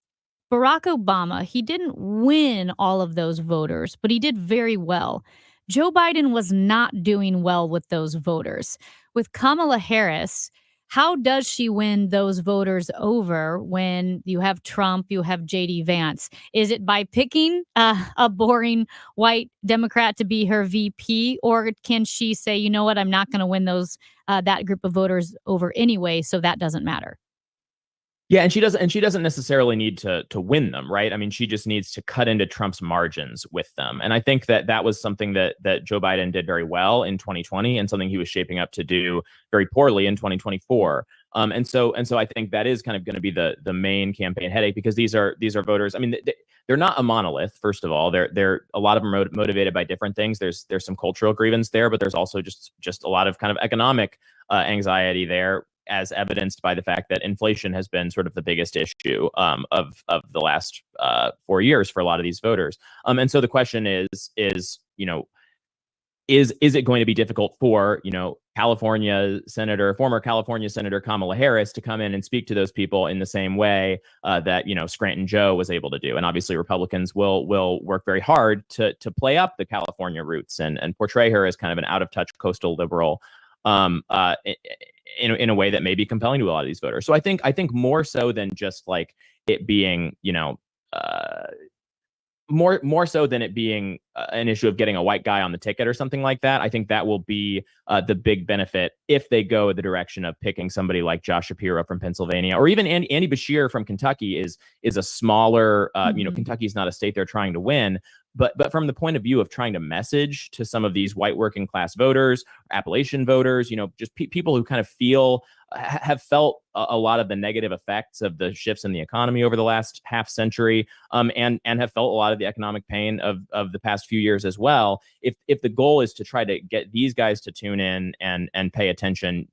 Speaker 2: Barack Obama, he didn't win all of those voters, but he did very well. Joe Biden was not doing well with those voters. With Kamala Harris, how does she win those voters over when you have Trump, you have J.D. Vance? Is it by picking a boring white Democrat to be her VP, or can she say, you know what, I'm not going to win that group of voters over anyway, so that doesn't matter?
Speaker 24: Yeah, and she doesn't necessarily need to win them, right? I mean, she just needs to cut into Trump's margins with them. And I think that was something that Joe Biden did very well in 2020, and something he was shaping up to do very poorly in 2024. And so I think that is kind of going to be the main campaign headache, because these are voters. I mean, they're not a monolith. First of all, they're a lot of them are motivated by different things. There's some cultural grievance there, but there's also just a lot of kind of economic anxiety there, as evidenced by the fact that inflation has been sort of the biggest issue of the last 4 years for a lot of these voters. And so the question is it going to be difficult for former California Senator Kamala Harris to come in and speak to those people in the same way that Scranton Joe was able to do? And obviously Republicans will work very hard to play up the California roots and portray her as kind of an out of touch coastal liberal, in a way that may be compelling to a lot of these voters. So I think more so than just like it being, more so than it being an issue of getting a white guy on the ticket or something like that, I think that will be the big benefit if they go the direction of picking somebody like Josh Shapiro from Pennsylvania, or even Andy Beshear from Kentucky is a smaller, Kentucky's not a state they're trying to win. But from the point of view of trying to message to some of these white working class voters, Appalachian voters, just people who kind of have felt a lot of the negative effects of the shifts in the economy over the last half century, and have felt a lot of the economic pain of the past few years as well. If the goal is to try to get these guys to tune in and pay attention,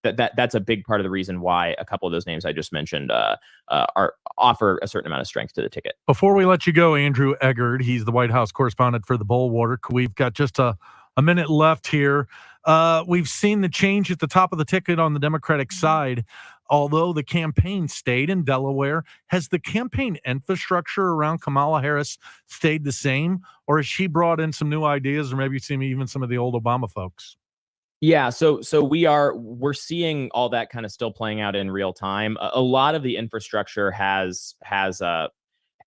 Speaker 24: that's a big part of the reason why a couple of those names I just mentioned offer a certain amount of strength to the ticket.
Speaker 1: Before we let you go, Andrew Eggert, he's the White House correspondent for the Bulwark. We've got just a minute left here. We've seen the change at the top of the ticket on the Democratic side. Although the campaign stayed in Delaware, has the campaign infrastructure around Kamala Harris stayed the same, or has she brought in some new ideas, or maybe even some of the old Obama folks?
Speaker 24: Yeah, so we're seeing all that kind of still playing out in real time. A lot of the infrastructure has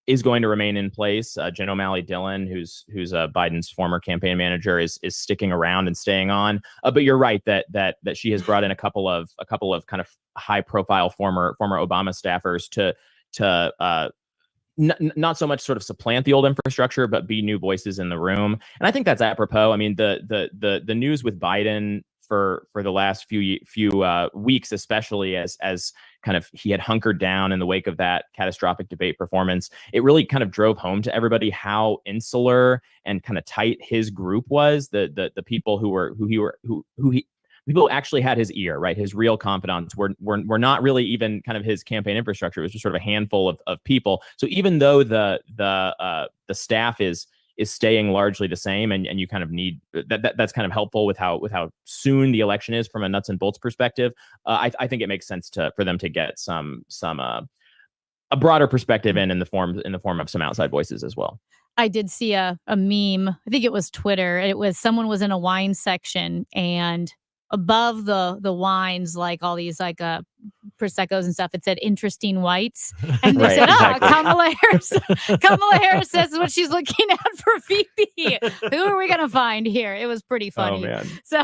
Speaker 24: is going to remain in place. Jen O'Malley Dillon, who's Biden's former campaign manager, is sticking around and staying on. But you're right that she has brought in a couple of kind of high profile former Obama staffers to not so much sort of supplant the old infrastructure, but be new voices in the room. And I think that's apropos. I mean, the news with Biden for the last few weeks, especially as kind of he had hunkered down in the wake of that catastrophic debate performance, it really kind of drove home to everybody how insular and kind of tight his group was. The people people who actually had his ear, right? His real confidants were not really even kind of his campaign infrastructure. It was just sort of a handful of people. So even though the staff is staying largely the same, and you kind of need that's kind of helpful with how soon the election is from a nuts and bolts perspective. I think it makes sense for them to get a broader perspective in the form of some outside voices as well.
Speaker 2: I did see a meme. I think it was Twitter. It was someone was in a wine section, and above the wines, like all these like Prosecco's and stuff, it said interesting whites. And they said, exactly. Kamala Harris says what she's looking at for VP. Who are we going to find here? It was pretty funny.
Speaker 24: Oh, man.
Speaker 2: So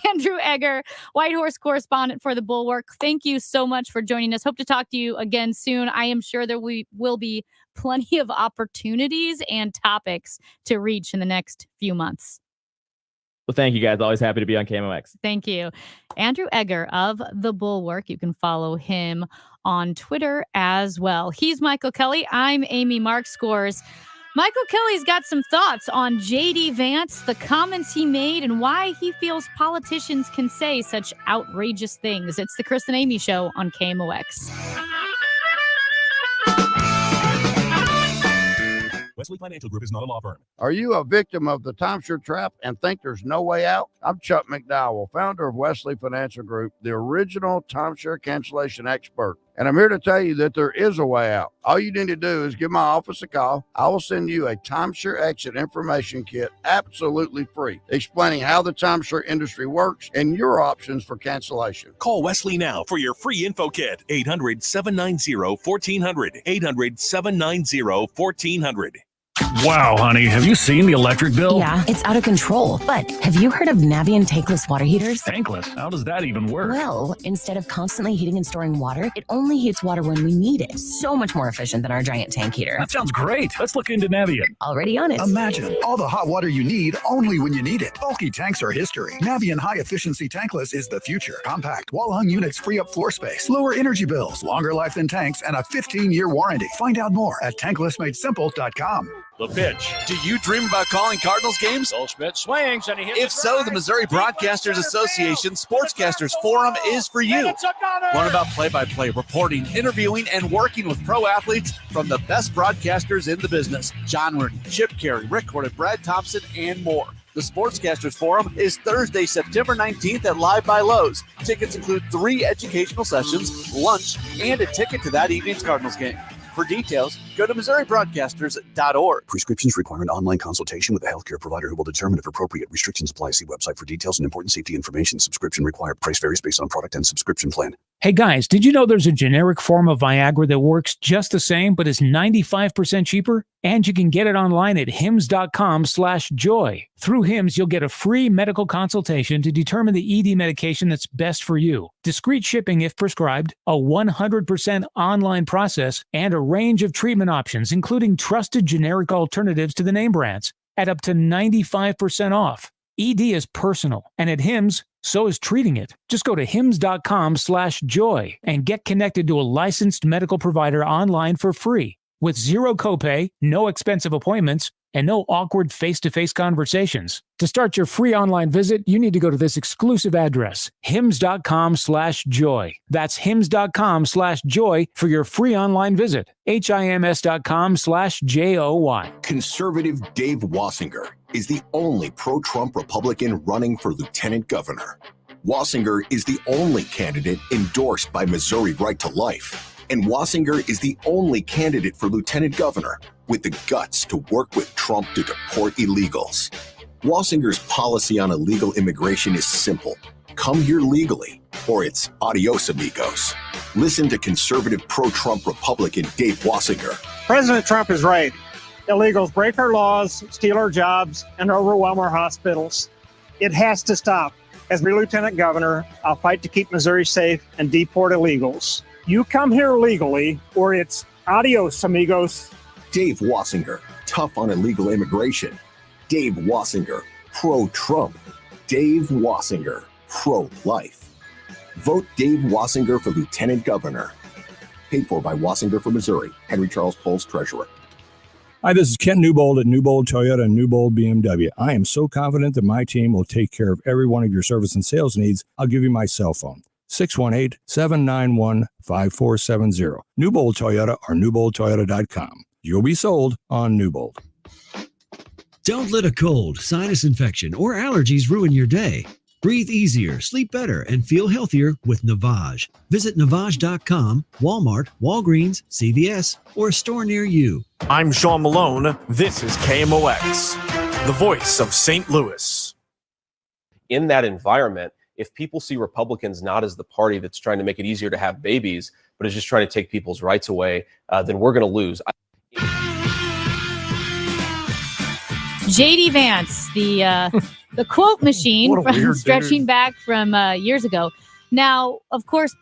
Speaker 2: Andrew Egger, White Horse correspondent for The Bulwark, thank you so much for joining us. Hope to talk to you again soon. I am sure there will be plenty of opportunities and topics to reach in the next few months.
Speaker 24: Well, thank you guys. Always happy to be on KMOX.
Speaker 2: Thank you. Andrew Egger of The Bulwark. You can follow him on Twitter as well. He's Michael Kelley. I'm Amy Markscores. Michael Kelley's got some thoughts on J.D. Vance, the comments he made, and why he feels politicians can say such outrageous things. It's the Chris and Amy Show on KMOX.
Speaker 4: Wesley Financial Group is not a law firm.
Speaker 5: Are you a victim of the timeshare trap and think there's no way out? I'm Chuck McDowell, founder of Wesley Financial Group, the original timeshare cancellation expert. And I'm here to tell you that there is a way out. All you need to do is give my office a call. I will send you a timeshare exit information kit absolutely free, explaining how the timeshare industry works and your options for cancellation.
Speaker 4: Call Wesley now for your free info kit. 800-790-1400. 800-790-1400.
Speaker 6: Wow, honey, have you seen the electric bill?
Speaker 7: Yeah, it's out of control. But have you heard of Navien tankless water heaters?
Speaker 6: Tankless? How does that even work?
Speaker 7: Well, instead of constantly heating and storing water, it only heats water when we need it. So much more efficient than our giant tank heater.
Speaker 6: That sounds great. Let's look into Navien.
Speaker 7: Already on it.
Speaker 25: Imagine all the hot water you need only when you need it. Bulky tanks are history. Navien high-efficiency tankless is the future. Compact, wall-hung units free up floor space, lower energy bills, longer life than tanks, and a 15-year warranty. Find out more at tanklessmadesimple.com.
Speaker 4: The pitch.
Speaker 26: Do you dream about calling Cardinals games?
Speaker 18: Goldschmidt swings and he hits.
Speaker 26: If so, the Missouri Broadcasters Association Sportscasters Forum is for you. Learn about play-by-play, reporting, interviewing, and working with pro athletes from the best broadcasters in the business. John Rooney, Chip Carey, Rick Horton, Brad Thompson, and more. The Sportscasters Forum is Thursday, September 19th at Live by Lowe's. Tickets include 3 educational sessions, lunch, and a ticket to that evening's Cardinals game. For details, go to MissouriBroadcasters.org.
Speaker 27: Prescriptions require an online consultation with a healthcare provider who will determine if appropriate. Restrictions apply. See website for details and important safety information. Subscription required. Price varies based on product and subscription plan.
Speaker 28: Hey guys, did you know there's a generic form of Viagra that works just the same but is 95% cheaper? And you can get it online at hims.com/joy. Through Hims, you'll get a free medical consultation to determine the ED medication that's best for you. Discreet shipping if prescribed, a 100% online process, and a range of treatment options, including trusted generic alternatives to the name brands, at up to 95% off. ED is personal, and at Hims, so is treating it. Just go to hims.com/joy and get connected to a licensed medical provider online for free, with zero copay, no expensive appointments, and no awkward face-to-face conversations. To start your free online visit, you need to go to this exclusive address, hims.com/joy. That's hims.com/joy for your free online visit. HIMS.com/JOY.
Speaker 29: Conservative Dave Wassinger is the only pro-Trump Republican running for lieutenant governor. Wassinger is the only candidate endorsed by Missouri Right to Life. And Wassinger is the only candidate for lieutenant governor with the guts to work with Trump to deport illegals. Wassinger's policy on illegal immigration is simple. Come here legally, or it's adios amigos. Listen to conservative pro-Trump Republican Dave Wassinger.
Speaker 8: President Trump is right. Illegals break our laws, steal our jobs, and overwhelm our hospitals. It has to stop. As my lieutenant governor, I'll fight to keep Missouri safe and deport illegals. You come here legally, or it's adios, amigos.
Speaker 29: Dave Wassinger, tough on illegal immigration. Dave Wassinger, pro-Trump. Dave Wassinger, pro-life. Vote Dave Wassinger for lieutenant governor. Paid for by Wassinger for Missouri. Henry Charles Poles, treasurer.
Speaker 10: Hi, this is Ken Newbold at Newbold Toyota and Newbold BMW. I am so confident that my team will take care of every one of your service and sales needs. I'll give you my cell phone, 618-791-5470. Newbold Toyota or newboldtoyota.com. You'll be sold on Newbold.
Speaker 11: Don't let a cold, sinus infection, or allergies ruin your day. Breathe easier, sleep better, and feel healthier with Navage. Visit Navage.com, Walmart, Walgreens, CVS, or a store near you.
Speaker 12: I'm Sean Malone. This is KMOX, the voice of St. Louis.
Speaker 13: In that environment, if people see Republicans not as the party that's trying to make it easier to have babies, but is just trying to take people's rights away, then we're going to lose.
Speaker 2: JD Vance, the quote machine from stretching back from years ago. Now, of course,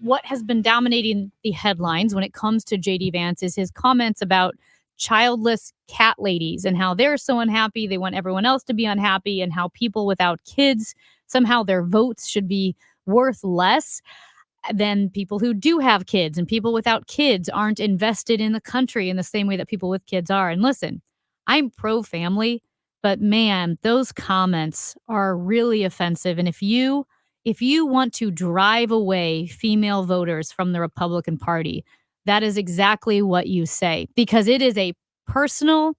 Speaker 2: what has been dominating the headlines when it comes to JD Vance is his comments about childless cat ladies and how they're so unhappy. They want everyone else to be unhappy, and how people without kids, somehow their votes should be worth less than people who do have kids, and people without kids aren't invested in the country in the same way that people with kids are. And listen, I'm pro-family, but man, those comments are really offensive. And if you want to drive away female voters from the Republican Party, that is exactly what you say, because it is a personal,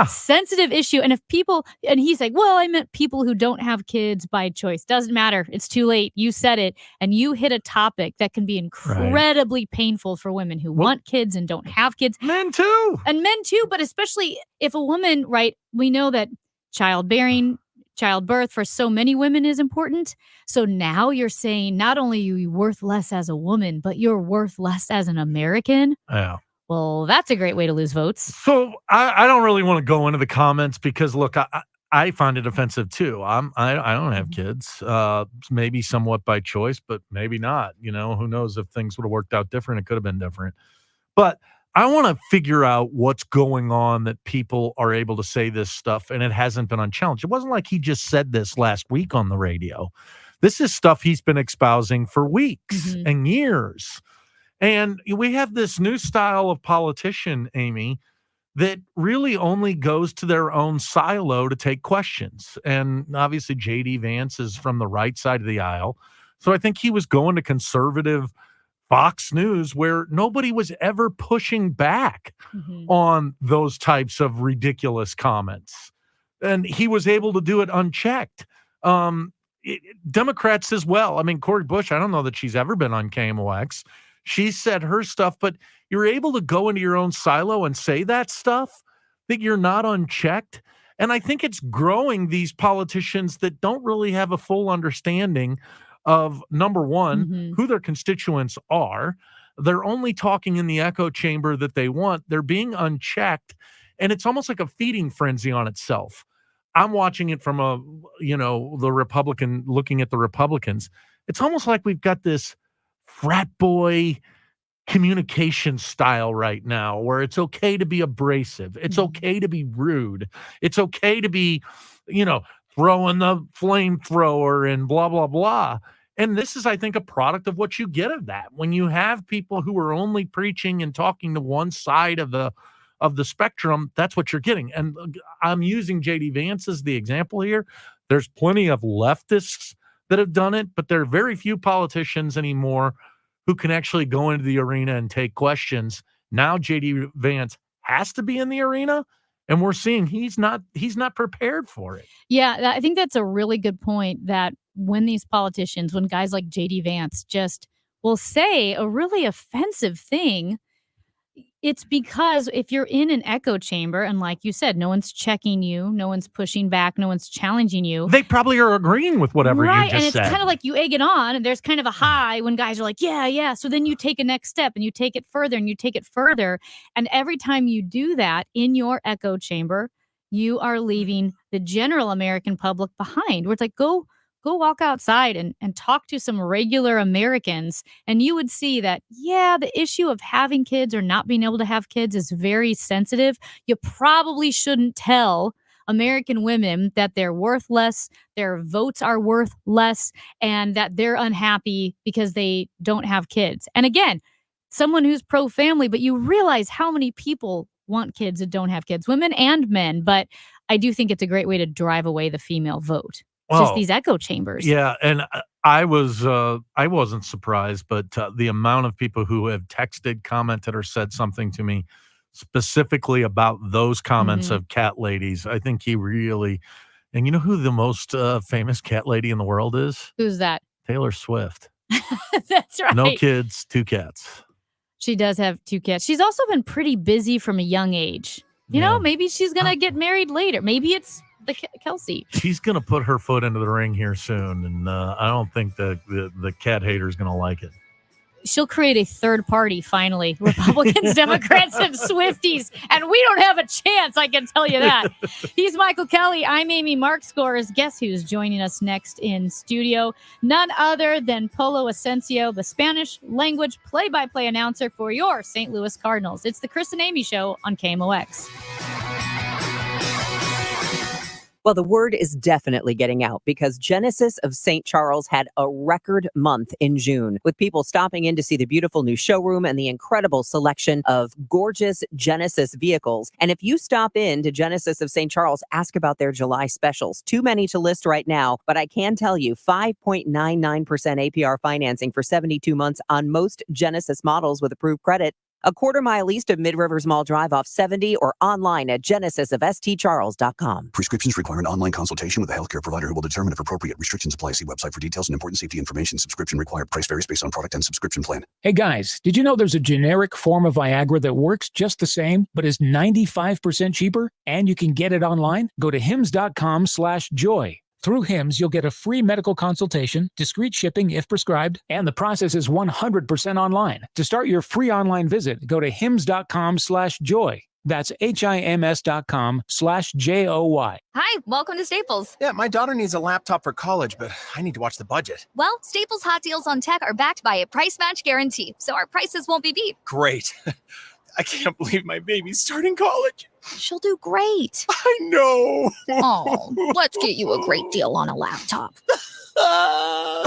Speaker 2: sensitive issue. And if people, and he's like, well, I meant people who don't have kids by choice. Doesn't matter. It's too late. You said it, and you hit a topic that can be incredibly painful for women who want kids and don't have kids.
Speaker 1: Men too.
Speaker 2: And men too, but especially if a woman, right, we know that childbirth for so many women is important. So now you're saying not only are you worth less as a woman, but you're worth less as an American.
Speaker 1: Yeah.
Speaker 2: Well, that's a great way to lose votes.
Speaker 1: So I don't really want to go into the comments because, look, I find it offensive too. I don't have kids, maybe somewhat by choice, but maybe not. You know, who knows if things would have worked out different? It could have been different. But I want to figure out what's going on that people are able to say this stuff and it hasn't been unchallenged. It wasn't like he just said this last week on the radio. This is stuff he's been espousing for weeks and years. And we have this new style of politician, Amy, that really only goes to their own silo to take questions. And obviously JD Vance is from the right side of the aisle. So I think he was going to conservative Fox News where nobody was ever pushing back on those types of ridiculous comments. And he was able to do it unchecked. Democrats as well. I mean, Cori Bush, I don't know that she's ever been on KMOX. She said her stuff, but you're able to go into your own silo and say that stuff, that you're not unchecked. And I think it's growing these politicians that don't really have a full understanding of, number one, who their constituents are. They're only talking in the echo chamber that they want. They're being unchecked. And it's almost like a feeding frenzy on itself. I'm watching it from the Republican, looking at the Republicans. It's almost like we've got this frat boy communication style right now where it's okay to be abrasive. It's okay to be rude. It's okay to be, throwing the flamethrower and blah, blah, blah. And this is, I think, a product of what you get of that. When you have people who are only preaching and talking to one side of the spectrum, that's what you're getting. And I'm using JD Vance as the example here. There's plenty of leftists that have done it, but there are very few politicians anymore who can actually go into the arena and take questions. Now JD Vance has to be in the arena, and we're seeing he's not prepared for it.
Speaker 2: Yeah, I think that's a really good point, that when these politicians, when guys like JD Vance just will say a really offensive thing, It's because if you're in an echo chamber and like you said, no one's checking you, no one's pushing back, no one's challenging you.
Speaker 1: They probably are agreeing with whatever you
Speaker 2: Right,
Speaker 1: just
Speaker 2: and it's
Speaker 1: said.
Speaker 2: kind of like you egg it on, and there's kind of a high when guys are like, yeah, yeah. So then you take a next step, and you take it further, and you take it further. And every time you do that in your echo chamber, you are leaving the general American public behind. Where it's like, go walk outside and talk to some regular Americans, and you would see that, yeah, the issue of having kids or not being able to have kids is very sensitive. You probably shouldn't tell American women that they're worth less, their votes are worth less, and that they're unhappy because they don't have kids. And again, someone who's pro-family, but you realize how many people want kids that don't have kids, women and men. But I do think it's a great way to drive away the female vote. Just these echo chambers.
Speaker 1: Yeah, and I wasn't surprised, but the amount of people who have texted, commented, or said something to me specifically about those comments of cat ladies, I think he really, and you know who the most famous cat lady in the world is?
Speaker 2: Who's that?
Speaker 1: Taylor Swift.
Speaker 2: That's right.
Speaker 1: No kids, 2 cats.
Speaker 2: She does have 2 cats. She's also been pretty busy from a young age. You know, maybe she's going to get married later. Maybe it's the Kelsey.
Speaker 1: She's going to put her foot into the ring here soon, and I don't think the cat hater is going to like it.
Speaker 2: She'll create a third party, finally. Republicans, Democrats, and Swifties. And we don't have a chance, I can tell you that. He's Michael Kelley. I'm Amy Mark Scores. Guess who's joining us next in studio? None other than Polo Asensio, the Spanish language play-by-play announcer for your St. Louis Cardinals. It's the Chris and Amy Show on KMOX.
Speaker 9: Well, the word is definitely getting out because Genesis of St. Charles had a record month in June, with people stopping in to see the beautiful new showroom and the incredible selection of gorgeous Genesis vehicles. And if you stop in to Genesis of St. Charles, ask about their July specials. Too many to list right now, but I can tell you 5.99% APR financing for 72 months on most Genesis models with approved credit. A quarter-mile east of Mid-Rivers Mall Drive off 70 or online at genesisofstcharles.com.
Speaker 27: Prescriptions require an online consultation with a healthcare provider who will determine if appropriate. Restrictions apply. See website for details and important safety information. Subscription required. Price varies based on product and subscription plan.
Speaker 28: Hey guys, did you know there's a generic form of Viagra that works just the same, but is 95% cheaper? And you can get it online? Go to hims.com/joy. Through HIMS, you'll get a free medical consultation, discreet shipping if prescribed, and the process is 100% online. To start your free online visit, go to hims.com/joy. That's HIMS.com/JOY.
Speaker 14: Hi, welcome to Staples.
Speaker 12: Yeah, my daughter needs a laptop for college, but I need to watch the budget.
Speaker 14: Well, Staples hot deals on tech are backed by a price match guarantee, so our prices won't be beat.
Speaker 12: Great. I can't believe my baby's starting college.
Speaker 14: She'll do great.
Speaker 12: I know.
Speaker 14: Oh, let's get you a great deal on a laptop.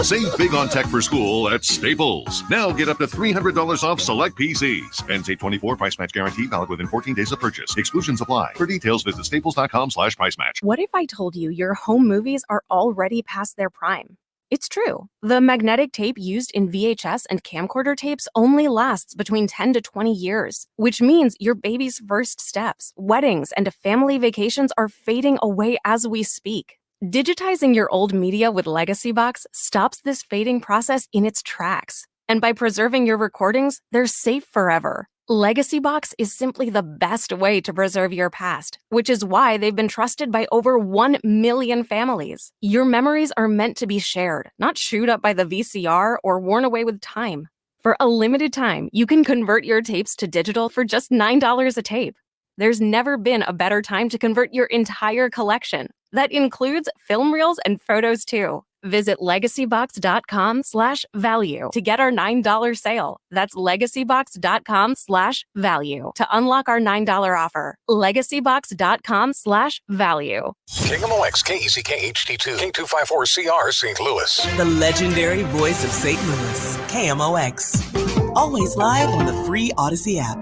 Speaker 3: Save big on tech for school at Staples. Now get up to $300 off select PCs. And save 24 price match guarantee valid within 14 days of purchase. Exclusions apply. For details, visit staples.com/price match.
Speaker 15: What if I told you your home movies are already past their prime? It's true. The magnetic tape used in VHS and camcorder tapes only lasts between 10 to 20 years, which means your baby's first steps, weddings, and family vacations are fading away as we speak. Digitizing your old media with Legacy Box stops this fading process in its tracks. And by preserving your recordings, they're safe forever. Legacy Box is simply the best way to preserve your past, which is why they've been trusted by over 1 million families. Your memories are meant to be shared, not chewed up by the VCR or worn away with time. For a limited time, you can convert your tapes to digital for just $9 a tape. There's never been a better time to convert your entire collection. That includes film reels and photos too. Visit legacybox.com/value to get our $9 sale. That's legacybox.com/value to unlock our $9 offer. Legacybox.com/value.
Speaker 27: KMOX, KECK HD2, K254CR, St. Louis.
Speaker 16: The legendary voice of St. Louis, KMOX. Always live on the free Odyssey app.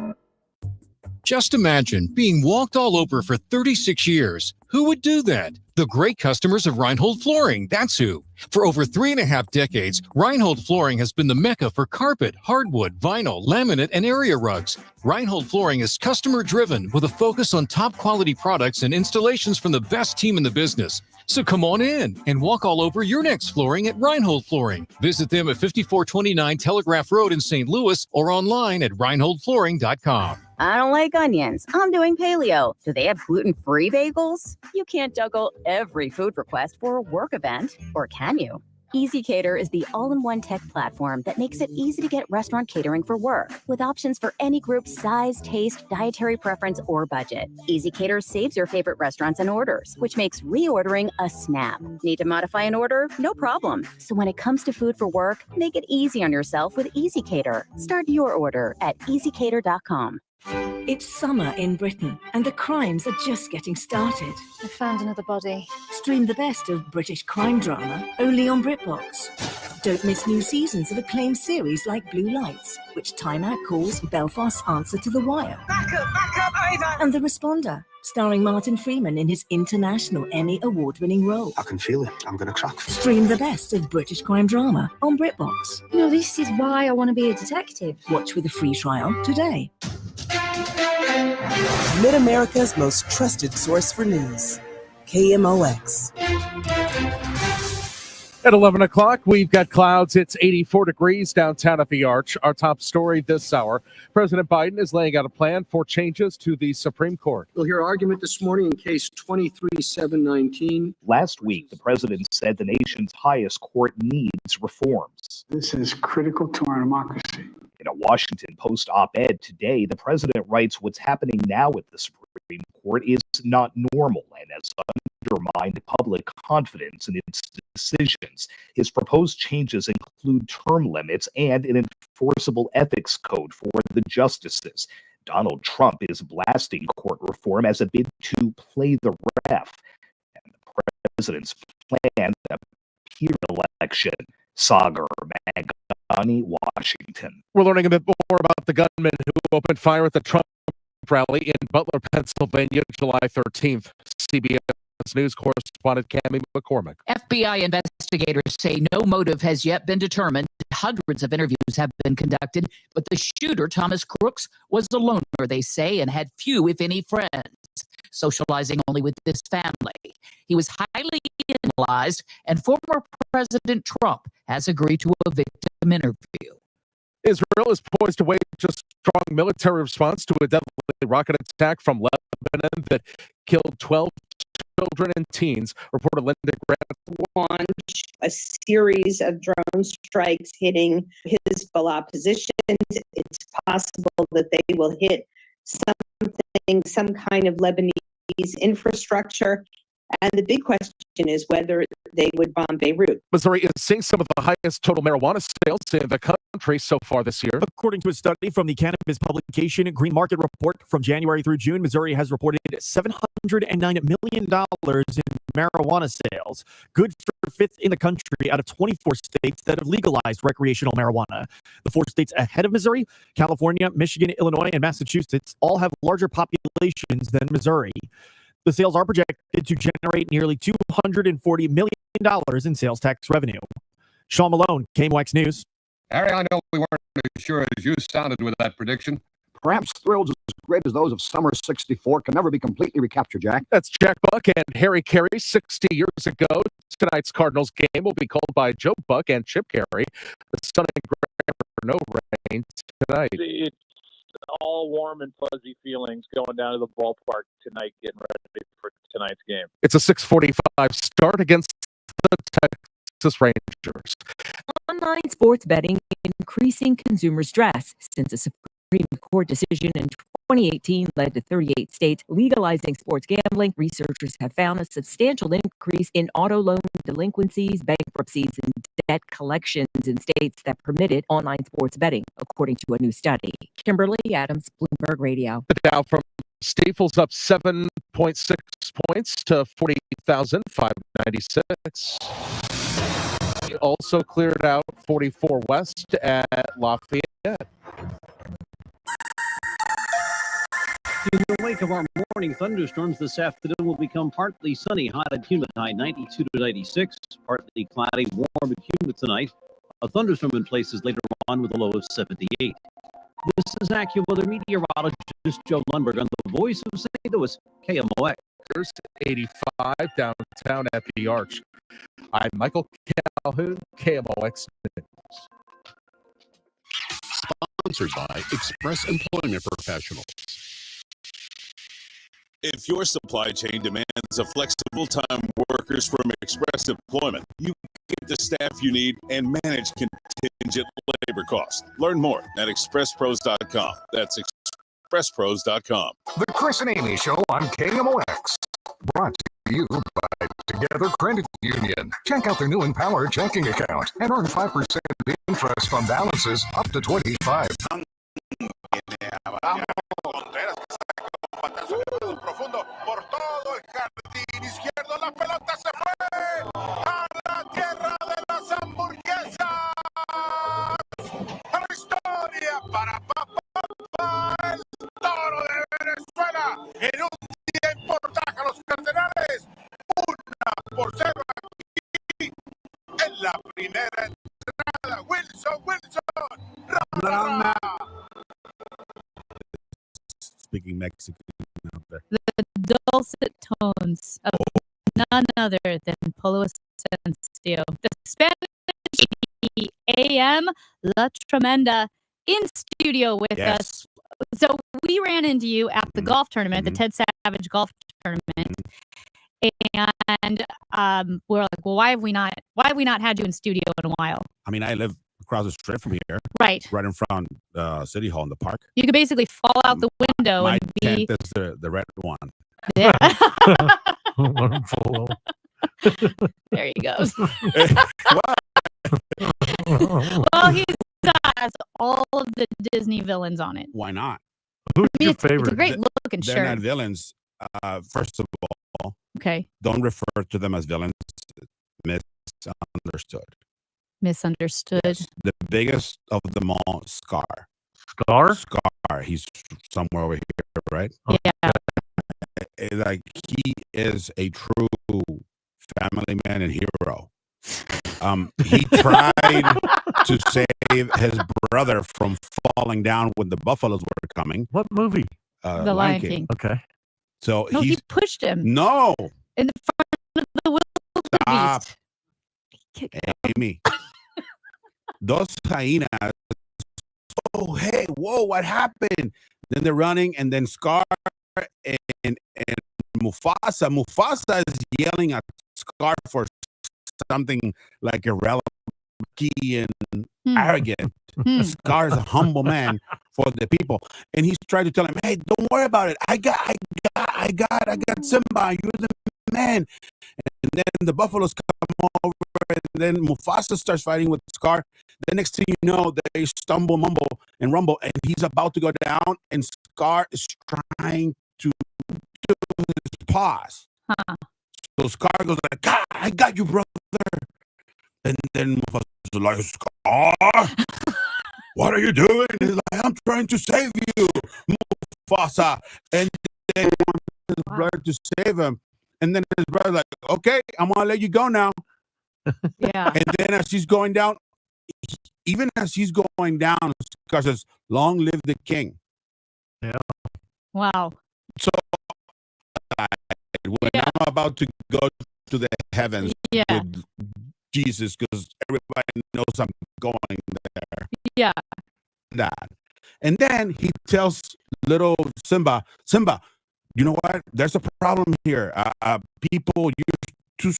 Speaker 17: Just imagine being walked all over for 36 years. Who would do that? The great customers of Reinhold Flooring, that's who. For over 3.5 decades, Reinhold Flooring has been the mecca for carpet, hardwood, vinyl, laminate, and area rugs. Reinhold Flooring is customer-driven with a focus on top-quality products and installations from the best team in the business. So come on in and walk all over your next flooring at Reinhold Flooring. Visit them at 5429 Telegraph Road in St. Louis or online at reinholdflooring.com.
Speaker 5: I don't like onions. I'm doing paleo. Do they have gluten-free bagels? You can't juggle every food request for a work event, or can you? EasyCater is the all-in-one tech platform that makes it easy to get restaurant catering for work, with options for any group size, taste, dietary preference, or budget. EasyCater saves your favorite restaurants and orders, which makes reordering a snap. Need to modify an order? No problem. So when it comes to food for work, make it easy on yourself with EasyCater. Start your order at easycater.com.
Speaker 6: It's summer in Britain, and the crimes are just getting started.
Speaker 14: I found another body.
Speaker 6: Stream the best of British crime drama only on BritBox. Don't miss new seasons of acclaimed series like Blue Lights, which Time Out calls Belfast's answer to The Wire. Back up, over! And The Responder, starring Martin Freeman in his international Emmy award-winning role.
Speaker 27: I can feel it. I'm going to crack.
Speaker 6: Stream the best of British crime drama on BritBox.
Speaker 14: No, this is why I want to be a detective.
Speaker 6: Watch with a free trial today.
Speaker 16: Mid-America's most trusted source for news. KMOX.
Speaker 12: At 11 o'clock, we've got clouds. It's 84 degrees downtown at the Arch. Our top story this hour, President Biden is laying out a plan for changes to the Supreme Court.
Speaker 7: We'll hear argument this morning in case 23719.
Speaker 19: Last week, the president said the nation's highest court needs reforms.
Speaker 7: This is critical to our democracy.
Speaker 19: In a Washington Post op-ed today, the president writes what's happening now at the Supreme Court is not normal and has undermined public confidence in its decisions. His proposed changes include term limits and an enforceable ethics code for the justices. Donald Trump is blasting court reform as a bid to play the ref. And the president's planned peer election. Sagar Magani, Washington.
Speaker 12: We're learning a bit more about the gunman who opened fire at the Trump rally in Butler, Pennsylvania, July 13th. CBS News correspondent Cammie McCormick.
Speaker 20: FBI investigators say no motive has yet been determined. Hundreds of interviews have been conducted, but the shooter, Thomas Crooks, was a loner, they say, and had few, if any, friends, socializing only with his family. He was highly analyzed, and former President Trump has agreed to a victim interview.
Speaker 12: Israel is poised to wage a strong military response to a deadly rocket attack from Lebanon that killed 12 children and teens, reported Linda Grant.
Speaker 21: Launch a series of drone strikes hitting Hezbollah positions. It's possible that they will hit some kind of Lebanese infrastructure. And the big question is whether they would bomb Beirut.
Speaker 12: Missouri is seeing some of the highest total marijuana sales in the country so far this year.
Speaker 22: According to a study from the cannabis publication Green Market Report from January through June, Missouri has reported $709 million in marijuana sales, good for fifth in the country out of 24 states that have legalized recreational marijuana. The 4 states ahead of Missouri, California, Michigan, Illinois, and Massachusetts, all have larger populations than Missouri. The sales are projected to generate nearly $240 million in sales tax revenue. Sean Malone, KMOX News.
Speaker 23: Harry, I know we weren't as sure as you sounded with that prediction.
Speaker 27: Perhaps thrills as great as those of summer '64 can never be completely recaptured, Jack.
Speaker 12: That's Jack Buck and Harry Carey 60 years ago. Tonight's Cardinals game will be called by Joe Buck and Chip Carey. The sun and no rain tonight.
Speaker 24: It's all warm and fuzzy feelings going down to the ballpark tonight, getting ready for tonight's game.
Speaker 12: It's a 6:45 start against the Texas Rangers.
Speaker 30: Online sports betting increasing consumer stress since a Supreme Court decision in 2018 led to 38 states legalizing sports gambling. Researchers have found a substantial increase in auto loan delinquencies, bankruptcies, and debt collections in states that permitted online sports betting, according to a new study. Kimberly Adams, Bloomberg Radio.
Speaker 12: The Dow from Staples up 7.6 points to 40,596. Also cleared out 44 West at Lafayette.
Speaker 31: In the wake of our morning thunderstorms this afternoon will become partly sunny, hot and humid, high 92 to 96, partly cloudy, warm and humid tonight. A thunderstorm in places later on with a low of 78. This is AccuWeather meteorologist Joe Lundberg on the voice of St. Louis, KMOX.
Speaker 12: There's 85 downtown at the Arch. I'm Michael Calhoun, KMOX News.
Speaker 3: Sponsored by Express Employment Professionals.
Speaker 1: If your supply chain demands a flexible time workers from Express Employment, you get the staff you need and manage contingent labor costs. Learn more at expresspros.com. That's expresspros.com.
Speaker 3: The Chris and Amy Show on KMOX. Brought to you by Together Credit Union. Check out their new Empower checking account and earn 5% interest on balances up to 25.
Speaker 2: Profundo por todo el jardín izquierdo, la pelota se fue a la tierra de las hamburguesas. A la historia para papá, el Toro de Venezuela en un tiempo taja los Cardenales 1-0 aquí en la primera entrada. Wilson, Rama.
Speaker 4: Speaking Mexican out there.
Speaker 8: The dulcet tones of none other than Polo Asensio, the Spanish AM La Tremenda, in studio with us. So we ran into you at the golf tournament, the Ted Savage golf tournament, and we're like, well, why have we not had you in studio in a while?
Speaker 4: I mean, I live across the street from here,
Speaker 8: right
Speaker 4: in front of City Hall in the park.
Speaker 8: You could basically fall out the window
Speaker 4: My
Speaker 8: and be.
Speaker 4: tent is the red one.
Speaker 8: Yeah.
Speaker 4: Wonderful.
Speaker 8: There he goes. Well, he has all of the Disney villains on it.
Speaker 4: Why not?
Speaker 8: Who's your favorite? It's a great looking
Speaker 4: They're
Speaker 8: shirt.
Speaker 4: not villains. First of all,
Speaker 8: Okay.
Speaker 4: don't refer to them as villains. Misunderstood.
Speaker 8: Misunderstood.
Speaker 4: The biggest of them all, Scar. Scar. He's somewhere over here, right?
Speaker 8: Yeah.
Speaker 4: Like he is a true family man and hero. He tried to save his brother from falling down when the buffaloes were coming.
Speaker 22: What movie?
Speaker 8: The Lion King.
Speaker 22: Okay.
Speaker 4: So
Speaker 8: No, he pushed him.
Speaker 4: No.
Speaker 8: In the front of the
Speaker 4: Stop.
Speaker 8: wildebeest.
Speaker 4: Amy. Those hyenas. Oh, hey, whoa, what happened? Then they're running, and then Scar and Mufasa. Mufasa is yelling at Scar for something like irrelevant and arrogant. Scar is a humble man for the people, and he's trying to tell him, "Hey, don't worry about it. I got Simba. You're the man." And then the buffaloes come over, and then Mufasa starts fighting with Scar. The next thing you know, they stumble, mumble, and rumble, and he's about to go down, and Scar is trying to do his paws. So Scar goes like, "God, I got you, brother." And then Mufasa's like, "Scar, what are you doing?" He's like, "I'm trying to save you, Mufasa." And then he wants his brother to save him. And then his brother's like, "Okay, I'm going to let you go now."
Speaker 8: Yeah.
Speaker 4: And then as he's going down, even as he's going down, Scar says, "Long live the king."
Speaker 22: Yeah.
Speaker 8: Wow.
Speaker 4: So when I'm about to go to the heavens with Jesus, because everybody knows I'm going there.
Speaker 8: Yeah.
Speaker 4: That. And then he tells little Simba, you know what? There's a problem here. People, you're too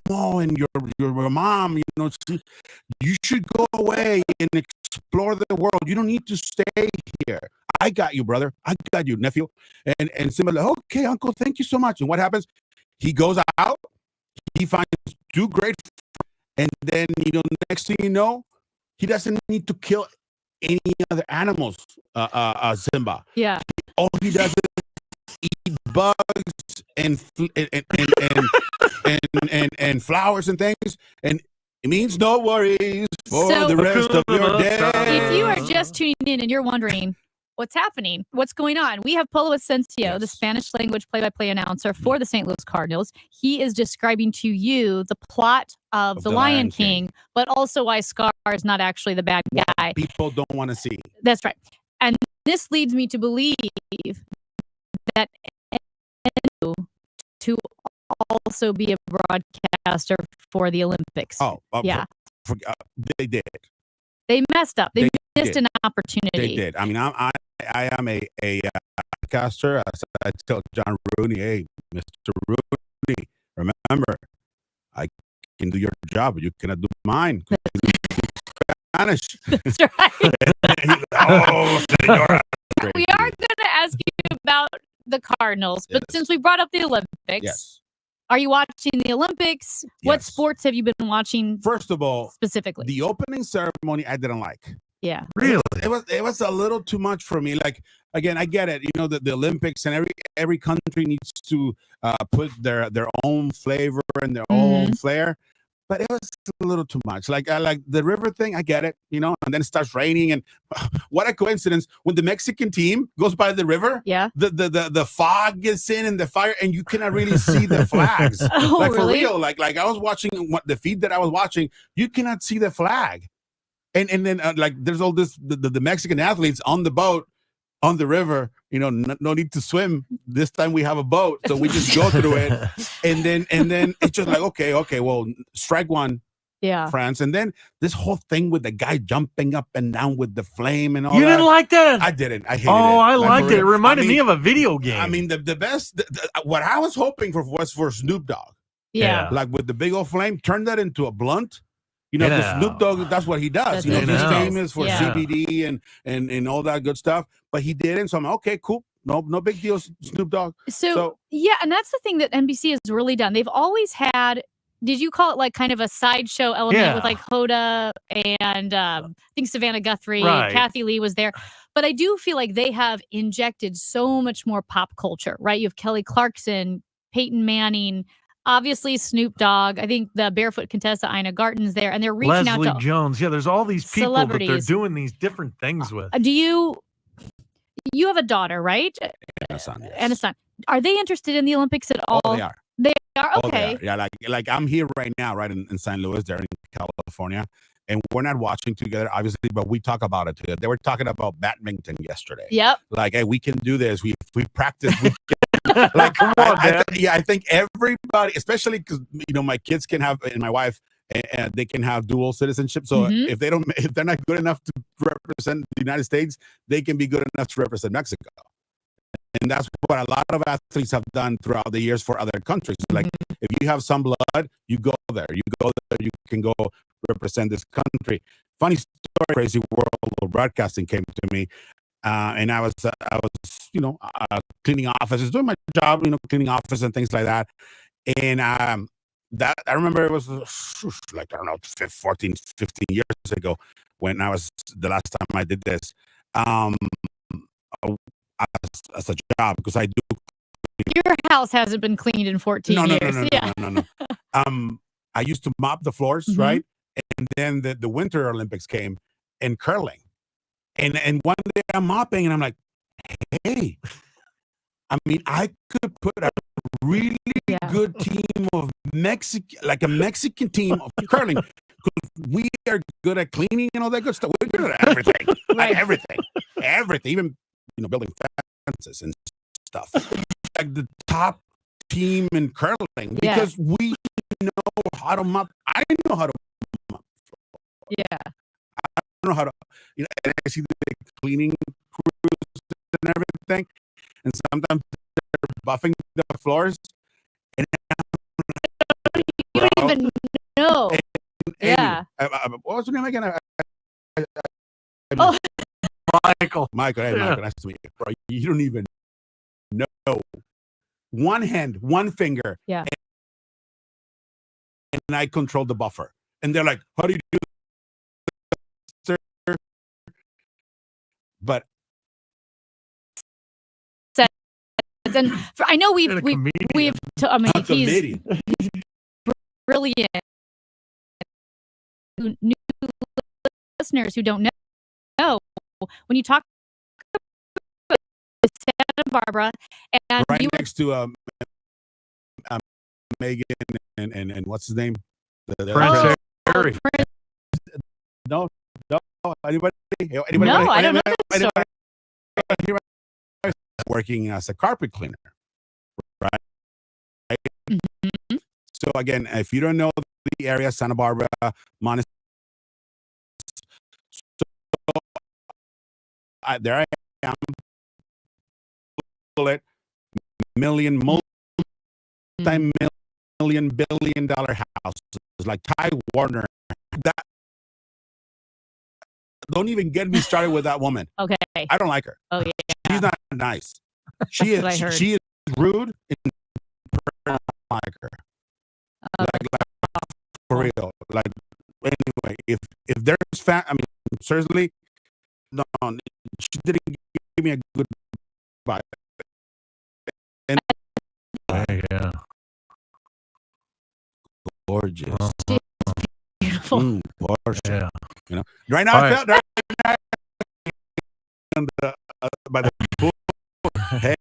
Speaker 4: small, and your mom, you should go away and explore the world. You don't need to stay here. I got you, brother. I got you, nephew. And Simba like, "Okay, uncle, thank you so much." And what happens? He goes out. He finds two great, and then next thing you know, he doesn't need to kill any other animals. Simba.
Speaker 8: Yeah.
Speaker 4: All he does is eat bugs and flowers and things, and it means no worries for the rest of your day.
Speaker 8: If you are just tuning in and you're wondering what's happening, what's going on, we have Polo Asensio, the Spanish language play-by-play announcer for the St. Louis Cardinals. He is describing to you the plot of The Lion King, but also why Scar is not actually the bad guy.
Speaker 4: People don't want to see.
Speaker 8: That's right. And this leads me to believe that to also be a broadcaster for the Olympics. Yeah.
Speaker 4: They did.
Speaker 8: They messed up. They missed
Speaker 4: did.
Speaker 8: an opportunity.
Speaker 4: They did. I mean, I am a podcaster. I tell John Rooney, hey, Mr. Rooney, remember, I can do your job, but you cannot do mine. Spanish.
Speaker 8: That's right.
Speaker 4: Oh, senora.
Speaker 8: We are going to ask you about the Cardinals, but since we brought up the Olympics,
Speaker 4: Yes.
Speaker 8: Are you watching the Olympics? What
Speaker 4: Yes.
Speaker 8: sports have you been watching?
Speaker 4: First of all,
Speaker 8: specifically,
Speaker 4: the opening ceremony I didn't like.
Speaker 8: Yeah.
Speaker 4: Really? It was a little too much for me. Like, again, I get it. You know, the Olympics and every country needs to put their own flavor and their own flair. But it was a little too much. Like the river thing, I get it, you know, and then it starts raining. And what a coincidence. When the Mexican team goes by the river, the fog gets in and the fire, and you cannot really see the flags.
Speaker 8: Oh,
Speaker 4: for
Speaker 8: really?
Speaker 4: real. Like I was watching the feed that I was watching, you cannot see the flag. And then like there's all this the Mexican athletes on the boat on the river, you know, no need to swim. This time we have a boat, so we just go through it, and then it's just like okay, well, strike one, France, and then this whole thing with the guy jumping up and down with the flame and all.
Speaker 9: You
Speaker 4: that.
Speaker 9: didn't like that?
Speaker 4: I didn't. I hated it.
Speaker 9: I
Speaker 4: Like,
Speaker 9: liked
Speaker 4: for
Speaker 9: it. It
Speaker 4: real.
Speaker 9: reminded me of a video game.
Speaker 4: I mean, the best. What I was hoping for was for Snoop Dogg.
Speaker 8: Yeah.
Speaker 4: Like with the big old flame, turn that into a blunt. You know,
Speaker 9: Yeah.
Speaker 4: the Snoop Dogg, that's what he does.
Speaker 8: That's
Speaker 4: You know,
Speaker 8: what
Speaker 4: he's
Speaker 8: he does.
Speaker 4: famous for
Speaker 8: Yeah.
Speaker 4: CBD and all that good stuff. But he didn't. So I'm like, okay, cool. No big deal, Snoop Dogg.
Speaker 8: So yeah, and that's the thing that NBC has really done. They've always had. Did you call it like kind of a sideshow element with like Hoda and I think Savannah Guthrie,
Speaker 9: Right.
Speaker 8: Kathy Lee was there. But I do feel like they have injected so much more pop culture, right? You have Kelly Clarkson, Peyton Manning, obviously Snoop Dogg. I think the barefoot Contessa Ina Garten's there, and they're reaching
Speaker 9: Leslie
Speaker 8: out to
Speaker 9: Jones. Yeah, there's all these people that they're
Speaker 8: celebrities.
Speaker 9: doing these different things with.
Speaker 8: Do you have a daughter, right?
Speaker 4: And a son, yes.
Speaker 8: And a son. Are they interested in the Olympics at all?
Speaker 4: Oh, they are.
Speaker 8: They are?
Speaker 4: Oh, they
Speaker 8: Okay.
Speaker 4: are. Yeah, like I'm here right now, right in St. Louis, they're in California, and we're not watching together, obviously, but we talk about it together. They were talking about badminton yesterday.
Speaker 8: Yep.
Speaker 4: Like, hey, we can do this. We practice. We can. Like, come on, I think everybody, especially because you know my kids can have and my wife, and they can have dual citizenship. So if they're not good enough to represent the United States, they can be good enough to represent Mexico. And that's what a lot of athletes have done throughout the years for other countries. Like, if you have some blood, you go there. You go there. You can go represent this country. Funny story, crazy world of broadcasting came to me, and I was, you know, cleaning offices, doing my job, you know, cleaning offices and things like that. And that I remember it was like, I don't know, 14, 15 years ago when I was the last time I did this. As a job, because I do.
Speaker 8: Your house hasn't been cleaned in 14 years.
Speaker 4: No. I used to mop the floors, right? And then the Winter Olympics came and curling. And one day I'm mopping and I'm like, hey, I mean, I could put a really good team of a Mexican team of curling. Because we are good at cleaning and all that good stuff. We're good at everything. Like everything. Even, you know, building fences and stuff. Like the top team in curling because we know how to mop. I know how to mop.
Speaker 8: Yeah.
Speaker 4: I don't know how to, you know, and I see the cleaning crews and everything. And sometimes they're buffing the floors. And
Speaker 8: you don't even know.
Speaker 4: What was her name again?
Speaker 9: Michael.
Speaker 4: Hey, Michael, nice to meet you. Bro, you don't even know. One hand, one finger.
Speaker 8: Yeah.
Speaker 4: And I control the buffer. And they're like, how do you do this, sir? But
Speaker 8: and I know I mean, he's brilliant. New listeners who don't know, when you talk about Santa Barbara and
Speaker 4: right
Speaker 8: you
Speaker 4: next to Megan and what's his name?
Speaker 9: Prince Harry.
Speaker 4: No, anybody?
Speaker 8: No, I don't know this story.
Speaker 4: Working as a carpet cleaner, right? So again, if you don't know the area, Santa Barbara, Montecito, there I am. Bullet, multi-million, billion-dollar house, like Ty Warner. That don't even get me started with that woman.
Speaker 8: Okay.
Speaker 4: I don't like her.
Speaker 8: Oh yeah.
Speaker 4: She's not nice. She
Speaker 8: That's what I heard.
Speaker 4: she is rude. And I don't like her. Like for real. Like anyway, if there's I mean, seriously, no, she didn't give me a good vibe. And
Speaker 9: yeah,
Speaker 4: gorgeous,
Speaker 8: beautiful,
Speaker 4: gorgeous.
Speaker 9: Yeah.
Speaker 4: You know, right now I felt right by the pool. Hey,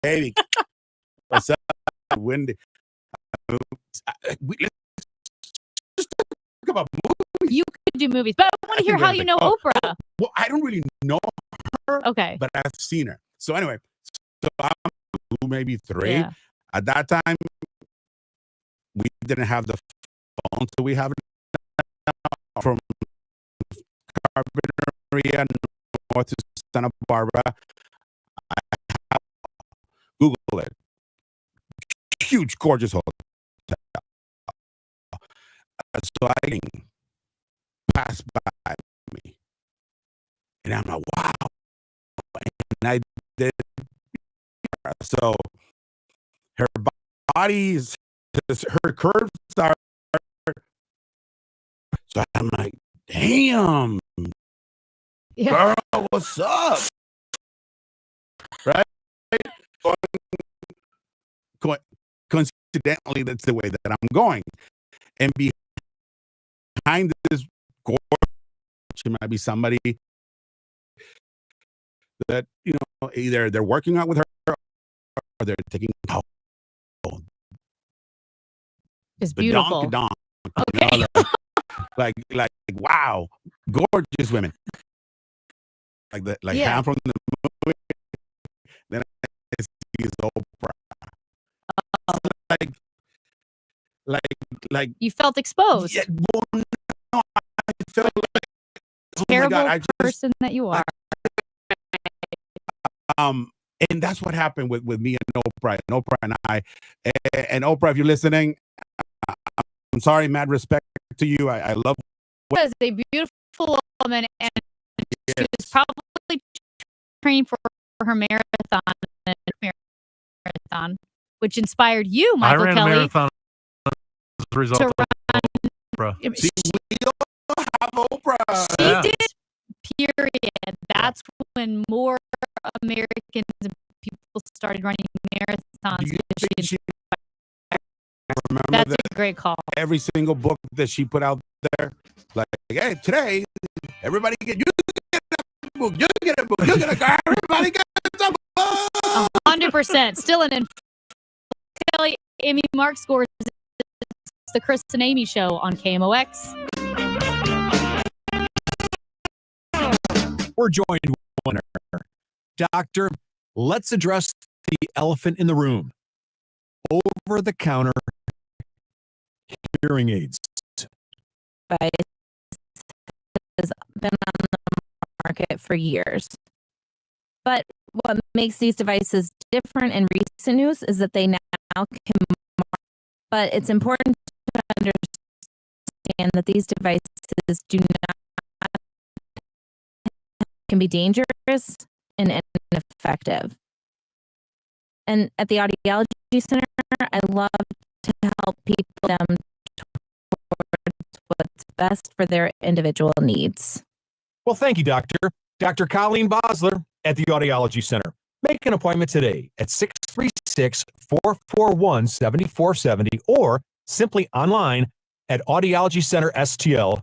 Speaker 4: baby, what's up, Wendy? Let's just talk about movies.
Speaker 8: You could do movies, but I want to hear how you know Oprah.
Speaker 4: Well, I don't really know her.
Speaker 8: Okay.
Speaker 4: But I've seen her. So anyway, so I'm maybe 3.
Speaker 8: Yeah.
Speaker 4: At that time, we didn't have the phones that we have now from Carpinteria north to Santa Barbara. Google it. Huge, gorgeous hotel. So I passed by me, and I'm like, wow. And I did. So her body's, her curves are. So I'm like, damn, girl, what's up? Right? Coincidentally, that's the way that I'm going. And behind this gorge, might be somebody that, you know, either they're working out with her or they're taking out.
Speaker 8: It's beautiful.
Speaker 4: Donk,
Speaker 8: okay.
Speaker 4: You know, like wow, gorgeous women. Like
Speaker 8: Yeah.
Speaker 4: I'm from the movie. Then I see his Oprah. Like
Speaker 8: you felt exposed.
Speaker 4: Yeah, well, no, I felt like
Speaker 8: terrible
Speaker 4: oh my God,
Speaker 8: person that you are.
Speaker 4: And that's what happened with me and Oprah and I. And Oprah, if you're listening, I'm sorry, mad respect to you. I love.
Speaker 8: She was a beautiful woman, and she was probably training for her marathon, which inspired you, Michael
Speaker 9: I ran
Speaker 8: Kelley,
Speaker 9: a marathon as a result
Speaker 8: to
Speaker 9: of Oprah.
Speaker 4: See, we all have Oprah.
Speaker 8: She did. Period. That's when more Americans and people started running marathons. That's a great call.
Speaker 4: Every single book that she put out there, like, hey, today, everybody get you get a book, you get a book, you get a car, everybody get a book.
Speaker 8: 100%. Still an Kelley, Amy Mark scores. It's the Chris and Amy show on KMOX.
Speaker 22: We're joined with one doctor. Let's address the elephant in the room. Over-the-counter hearing aids.
Speaker 5: Device has been on the market for years. But what makes these devices different in recent news is that they now can mark. But it's important to understand that these devices can be dangerous and ineffective. And at the Audiology Center, I love to help people them towards what's best for their individual needs.
Speaker 22: Well, thank you, Doctor. Dr. Colleen Bosler at the Audiology Center. Make an appointment today at 636-441-7470 or simply online at audiologycenterstl.com.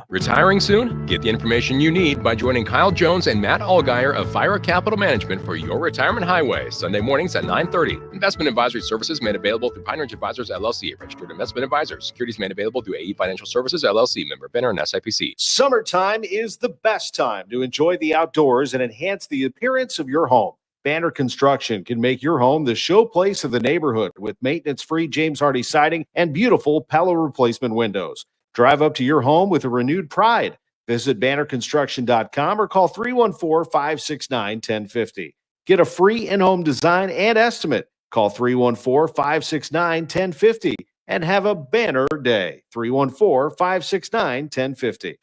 Speaker 10: Retiring soon? Get the information you need by joining Kyle Jones and Matt Allgeier of Fire Capital Management for your retirement highway, Sunday mornings at 9:30. Investment advisory services made available through Pine Ridge Advisors, LLC, registered investment advisors. Securities made available through AE Financial Services, LLC, member FINRA and SIPC.
Speaker 11: Summertime is the best time to enjoy the outdoors and enhance the appearance of your home.
Speaker 12: Banner Construction can make your home the showplace of the neighborhood with maintenance-free James Hardy siding and beautiful Pella replacement windows. Drive up to your home with a renewed pride. Visit bannerconstruction.com or call 314-569-1050. Get a free in-home design and estimate. Call 314-569-1050 and have a banner day. 314-569-1050.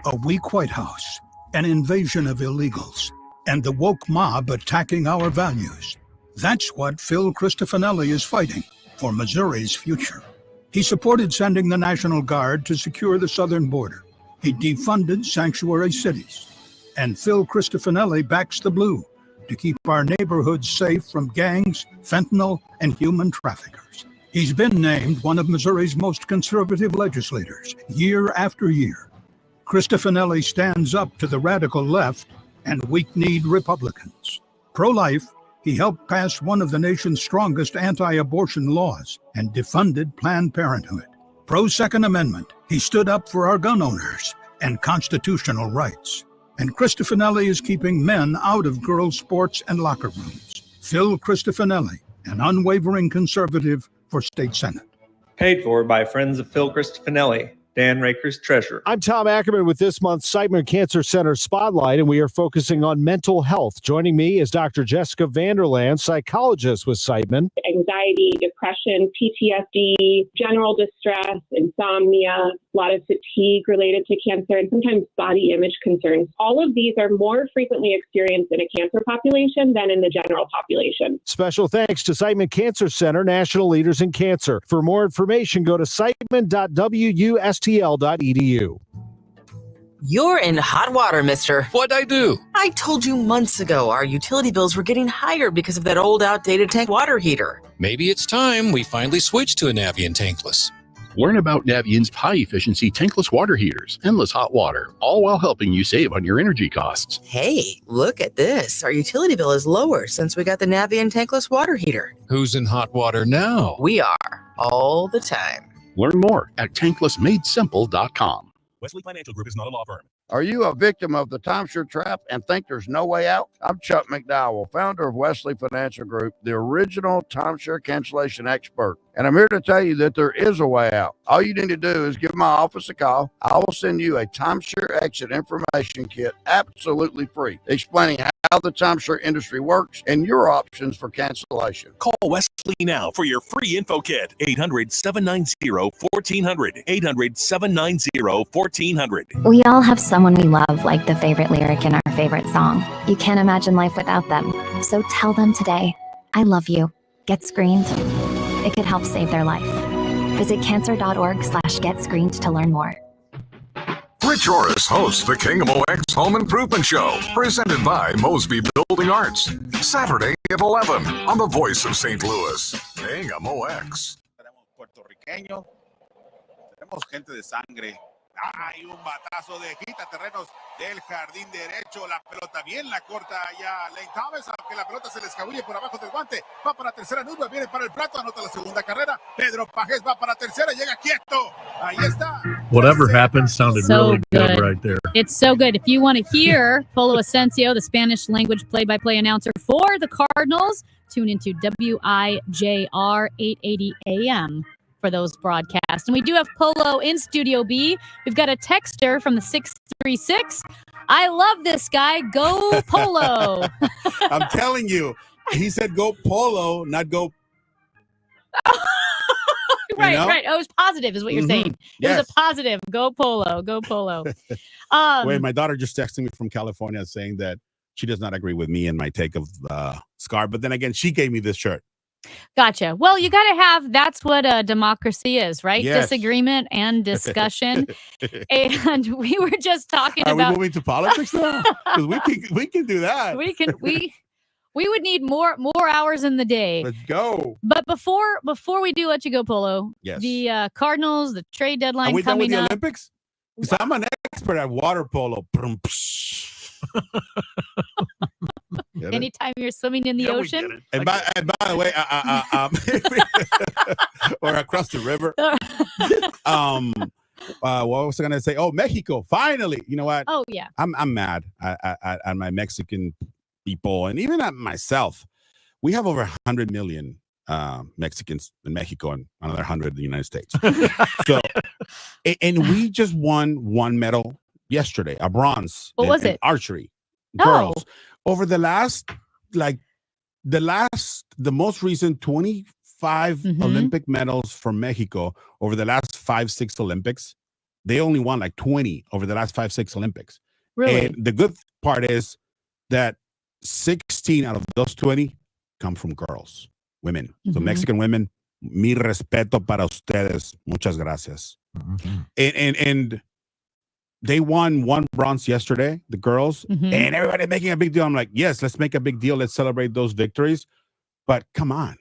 Speaker 6: A weak White House, an invasion of illegals, and the woke mob attacking our values. That's what Phil Cristofanelli is fighting for Missouri's future. He supported sending the National Guard to secure the southern border. He defunded sanctuary cities. And Phil Cristofanelli backs the blue to keep our neighborhoods safe from gangs, fentanyl, and human traffickers. He's been named one of Missouri's most conservative legislators year after year. Cristofanelli stands up to the radical left and weak-kneed Republicans. Pro-life, he helped pass one of the nation's strongest anti-abortion laws and defunded Planned Parenthood. Pro-Second Amendment, he stood up for our gun owners and constitutional rights. And Cristofanelli is keeping men out of girls' sports and locker rooms. Phil Cristofanelli, an unwavering conservative for state senate.
Speaker 11: Paid for by friends of Phil Cristofanelli, Dan Raker's treasurer.
Speaker 12: I'm Tom Ackerman with this month's Seidman Cancer Center Spotlight, and we are focusing on mental health. Joining me is Dr. Jessica Vanderland, psychologist with Seidman.
Speaker 13: Anxiety, depression, PTSD, general distress, insomnia, a lot of fatigue related to cancer, and sometimes body image concerns. All of these are more frequently experienced in a cancer population than in the general population.
Speaker 12: Special thanks to Seidman Cancer Center, national leaders in cancer. For more information, go to seidman.wustl.edu.
Speaker 16: You're in hot water, mister.
Speaker 14: What'd I do?
Speaker 16: I told you months ago our utility bills were getting higher because of that old outdated tank water heater.
Speaker 14: Maybe it's time we finally switch to a Navien tankless.
Speaker 15: Learn about Navien's high-efficiency tankless water heaters, endless hot water, all while helping you save on your energy costs.
Speaker 16: Hey, look at this. Our utility bill is lower since we got the Navien tankless water heater.
Speaker 14: Who's in hot water now?
Speaker 16: We are, all the time.
Speaker 15: Learn more at tanklessmadesimple.com.
Speaker 17: Wesley Financial Group is not a law firm.
Speaker 18: Are you a victim of the timeshare trap and think there's no way out? I'm Chuck McDowell, founder of Wesley Financial Group, the original timeshare cancellation expert. And I'm here to tell you that there is a way out. All you need to do is give my office a call. I will send you a timeshare exit information kit absolutely free, explaining how the timeshare industry works and your options for cancellation.
Speaker 25: Call Wesley now for your free info kit. 800-790-1400. 800-790-1400.
Speaker 26: We all have someone we love, like the favorite lyric in our favorite song. You can't imagine life without them. So tell them today, I love you. Get screened. It could help save their life. Visit cancer.org/getscreened to learn more.
Speaker 3: Rich Orris hosts the KMOX Home Improvement Show, presented by Mosby Building Arts. Saturday at 11 on the Voice of St. Louis, KMOX.
Speaker 4: Puertorriqueño, tenemos gente de sangre.
Speaker 2: Hay un batazo de quitaterrenos del jardín derecho. La pelota bien la corta allá Lane Thomas, aunque la pelota se le escabulle por abajo del guante. Va para tercera, Nubia viene para el plato, anota la segunda carrera. Pedro Pajés va para tercera, llega quieto. Ahí está.
Speaker 9: Whatever happened sounded
Speaker 8: So
Speaker 9: really good right there.
Speaker 8: It's so good. If you want to hear Polo Asensio, the Spanish language play-by-play announcer for the Cardinals, tune into WIJR 880 AM for those broadcasts. And we do have Polo in Studio B. We've got a texter from the 636. I love this guy. Go Polo.
Speaker 4: I'm telling you, he said go Polo, not go.
Speaker 8: Right,
Speaker 4: You know?
Speaker 8: right. Oh, it was positive is what you're saying. It was a positive. Go Polo. Go Polo.
Speaker 4: Wait, my daughter just texted me from California saying that she does not agree with me and my take of Scar. But then again, she gave me this shirt.
Speaker 8: Gotcha. Well, you got to have, that's what a democracy is, right?
Speaker 4: Yes.
Speaker 8: Disagreement and discussion. And we were just talking
Speaker 4: Are
Speaker 8: about.
Speaker 4: we moving to politics now? Because we can do that.
Speaker 8: We would need more hours in the day.
Speaker 4: Let's go.
Speaker 8: But before we do let you go, Polo,
Speaker 4: Yes.
Speaker 8: the Cardinals, the trade deadline
Speaker 4: Are we done with
Speaker 8: coming
Speaker 4: the
Speaker 8: up.
Speaker 4: Olympics? Because I'm an expert at water polo. Get it?
Speaker 8: Anytime you're swimming in the ocean.
Speaker 4: And by the way, or across the river. What was I gonna say? Oh, Mexico! Finally, you know what?
Speaker 8: Oh yeah.
Speaker 4: I'm mad at my Mexican, people, and even myself, we have over 100 million Mexicans in Mexico and another 100 in the United States. So, and we just won one medal yesterday, a bronze.
Speaker 8: What was it?
Speaker 4: Archery.
Speaker 8: Oh.
Speaker 4: Girls. Over the last, the most recent 25 Olympic medals for Mexico over the last 5-6 Olympics, they only won like 20 over the last 5-6 Olympics.
Speaker 8: Really?
Speaker 4: And the good part is that 16 out of those 20 come from girls, women. So Mexican women, mi respeto para ustedes. Muchas gracias. And they won one bronze yesterday, the girls, and everybody making a big deal. I'm like, yes, let's make a big deal. Let's celebrate those victories. But come on.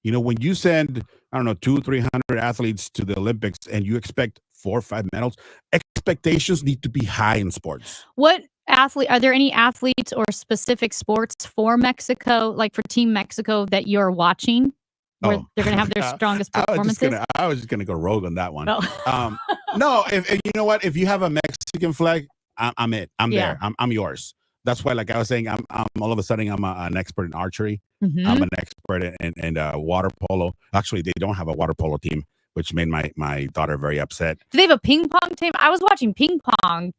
Speaker 4: You know, when you send, I don't know, 200-300 athletes to the Olympics and you expect 4 or 5 medals, expectations need to be high in sports.
Speaker 8: What athlete, are there any athletes or specific sports for Mexico, like for Team Mexico, that you're watching? Where they're going to have their strongest performances?
Speaker 4: I was just going to go rogue on that one.
Speaker 8: Oh.
Speaker 4: No, if you know what? If you have a Mexican flag, I'm it. I'm there. I'm yours. That's why, like I was saying, I'm all of a sudden I'm an expert in archery. I'm an expert in water polo. Actually, they don't have a water polo team, which made my daughter very upset.
Speaker 8: Do they have a ping pong team? I was watching ping pong.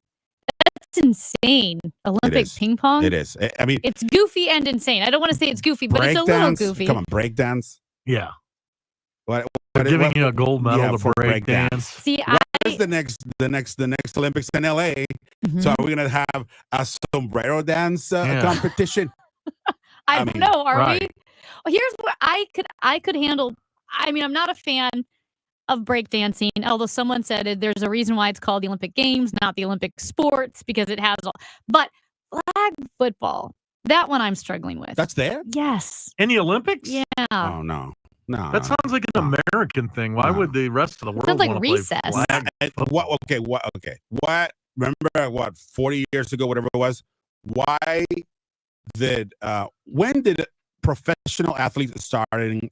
Speaker 8: That's insane. Olympic ping pong?
Speaker 4: It is. I mean,
Speaker 8: it's goofy and insane. I don't want to say it's goofy, but it's a little goofy.
Speaker 4: Come on, break dance.
Speaker 9: Yeah.
Speaker 4: What
Speaker 9: giving you a gold medal to break dance.
Speaker 8: See,
Speaker 4: is the next Olympics in LA? So are we gonna have a sombrero dance competition?
Speaker 8: I don't know. Are we? Well, here's what I could handle. I mean, I'm not a fan of breakdancing, although someone said there's a reason why it's called the Olympic Games, not the Olympic sports, because it has all. But flag football, that one I'm struggling with.
Speaker 4: That's there?
Speaker 8: Yes.
Speaker 9: In the Olympics?
Speaker 8: Yeah.
Speaker 4: Oh no. No,
Speaker 9: that sounds like an American thing. Why would the rest of the world
Speaker 8: sounds like
Speaker 9: want to
Speaker 8: recess.
Speaker 9: play flag football?
Speaker 4: What? Remember 40 years ago, whatever it was? Why did when did professional athletes starting?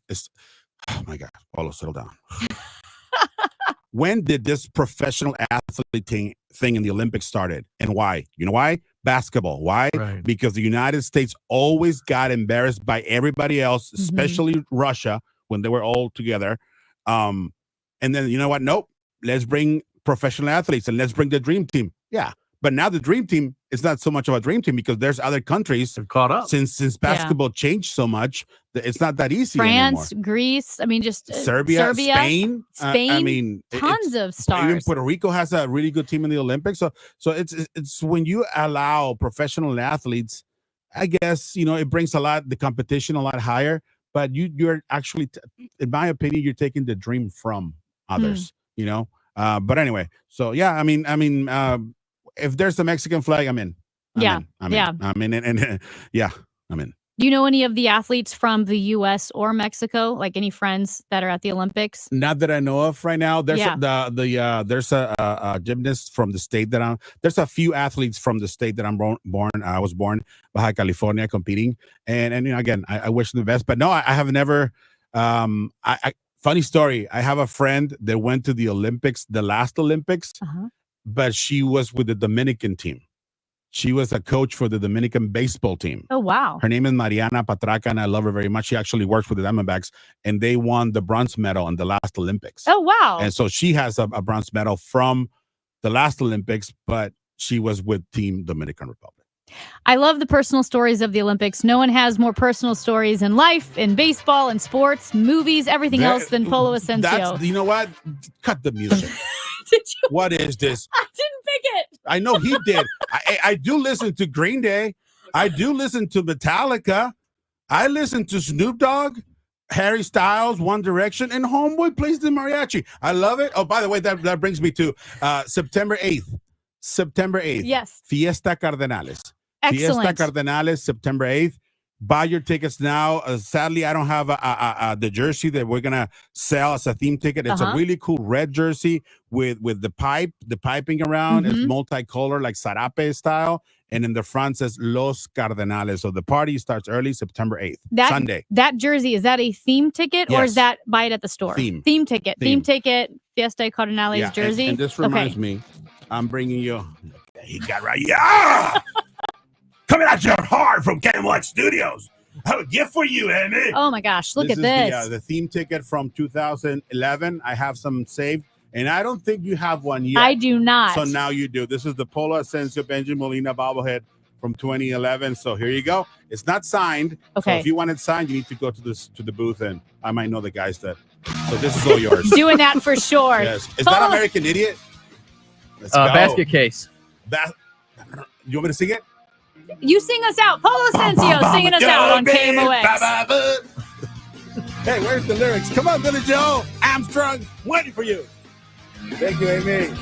Speaker 4: Oh my God, Paulo, settle down. When did this professional athlete thing in the Olympics started, and why? You know why? Basketball. Why?
Speaker 9: Right.
Speaker 4: Because the United States always got embarrassed by everybody else, especially Russia, when they were all together. And then, you know what? Nope. Let's bring professional athletes and let's bring the dream team. Yeah. But now the dream team is not so much of a dream team because there's other countries
Speaker 9: caught up
Speaker 4: since basketball changed so much. It's not that easy
Speaker 8: France,
Speaker 4: anymore.
Speaker 8: Greece. I mean, just
Speaker 4: Serbia, Spain.
Speaker 8: I
Speaker 4: mean,
Speaker 8: tons of stars.
Speaker 4: Even Puerto Rico has a really good team in the Olympics. So it's when you allow professional athletes, I guess, you know, it brings the competition a lot higher. But you're actually, in my opinion, you're taking the dream from others. You know. But anyway, so yeah, I mean. If there's a Mexican flag, I'm in. I'm in.
Speaker 8: Do you know any of the athletes from the U.S. or Mexico? Like any friends that are at the Olympics?
Speaker 4: Not that I know of right now. There's there's a gymnast from the state that there's a few athletes from the state that I'm born. I was born Baja California competing, and you know, again, I wish them the best. But no, I have never. Funny story. I have a friend that went to the Olympics, the last Olympics. But she was with the Dominican team. She was a coach for the Dominican baseball team.
Speaker 8: Oh, wow.
Speaker 4: Her name is Mariana Patraca, and I love her very much. She actually works with the Diamondbacks, and they won the bronze medal in the last Olympics.
Speaker 8: Oh, wow.
Speaker 4: And so she has a bronze medal from the last Olympics, but she was with Team Dominican Republic.
Speaker 8: I love the personal stories of the Olympics. No one has more personal stories in life, in baseball, in sports, movies, everything else than Polo Asensio.
Speaker 4: You know what? Cut the music.
Speaker 8: Did you?
Speaker 4: What is this?
Speaker 8: I didn't pick it.
Speaker 4: I know he did. I do listen to Green Day. I do listen to Metallica. I listen to Snoop Dogg, Harry Styles, One Direction, and Homeboy plays the mariachi. I love it. Oh, by the way, that brings me to September 8th. September 8th.
Speaker 8: Yes.
Speaker 4: Fiesta Cardenales.
Speaker 8: Excellent.
Speaker 4: Fiesta Cardenales, September 8th. Buy your tickets now. Sadly, I don't have the jersey that we're gonna sell as a theme ticket. It's a really cool red jersey with the piping around. It's multicolor, like Sarape style, and in the front says Los Cardenales. So the party starts early, September 8th, Sunday.
Speaker 8: That jersey, is that a theme ticket or is that buy it at the store?
Speaker 4: Theme
Speaker 8: ticket. Theme ticket. Fiesta Cardenales jersey.
Speaker 4: And this reminds me, I'm bringing you. He got right. Yeah.
Speaker 7: Coming at you hard from KMOX Studios. I have a gift for you, Amy.
Speaker 8: Oh my gosh, look at
Speaker 4: is
Speaker 8: this.
Speaker 4: The theme ticket from 2011. I have some saved, and I don't think you have one yet.
Speaker 8: I do not.
Speaker 4: So now you do. This is the Polo Asensio Benjamin Molina bobblehead from 2011. So here you go. It's not signed.
Speaker 8: Okay.
Speaker 4: So if you want it signed, you need to go to the booth, and I might know the guys that. So this is all yours.
Speaker 8: Doing that for sure.
Speaker 4: Yes. Is that American Idiot? Let's go.
Speaker 19: Basket case.
Speaker 4: You want me to sing it?
Speaker 8: You sing us out. Polo Asensio singing us out on KMOX.
Speaker 4: Hey, where's the lyrics? Come on, Billy Joe. Armstrong, waiting for you. Thank you, Amy.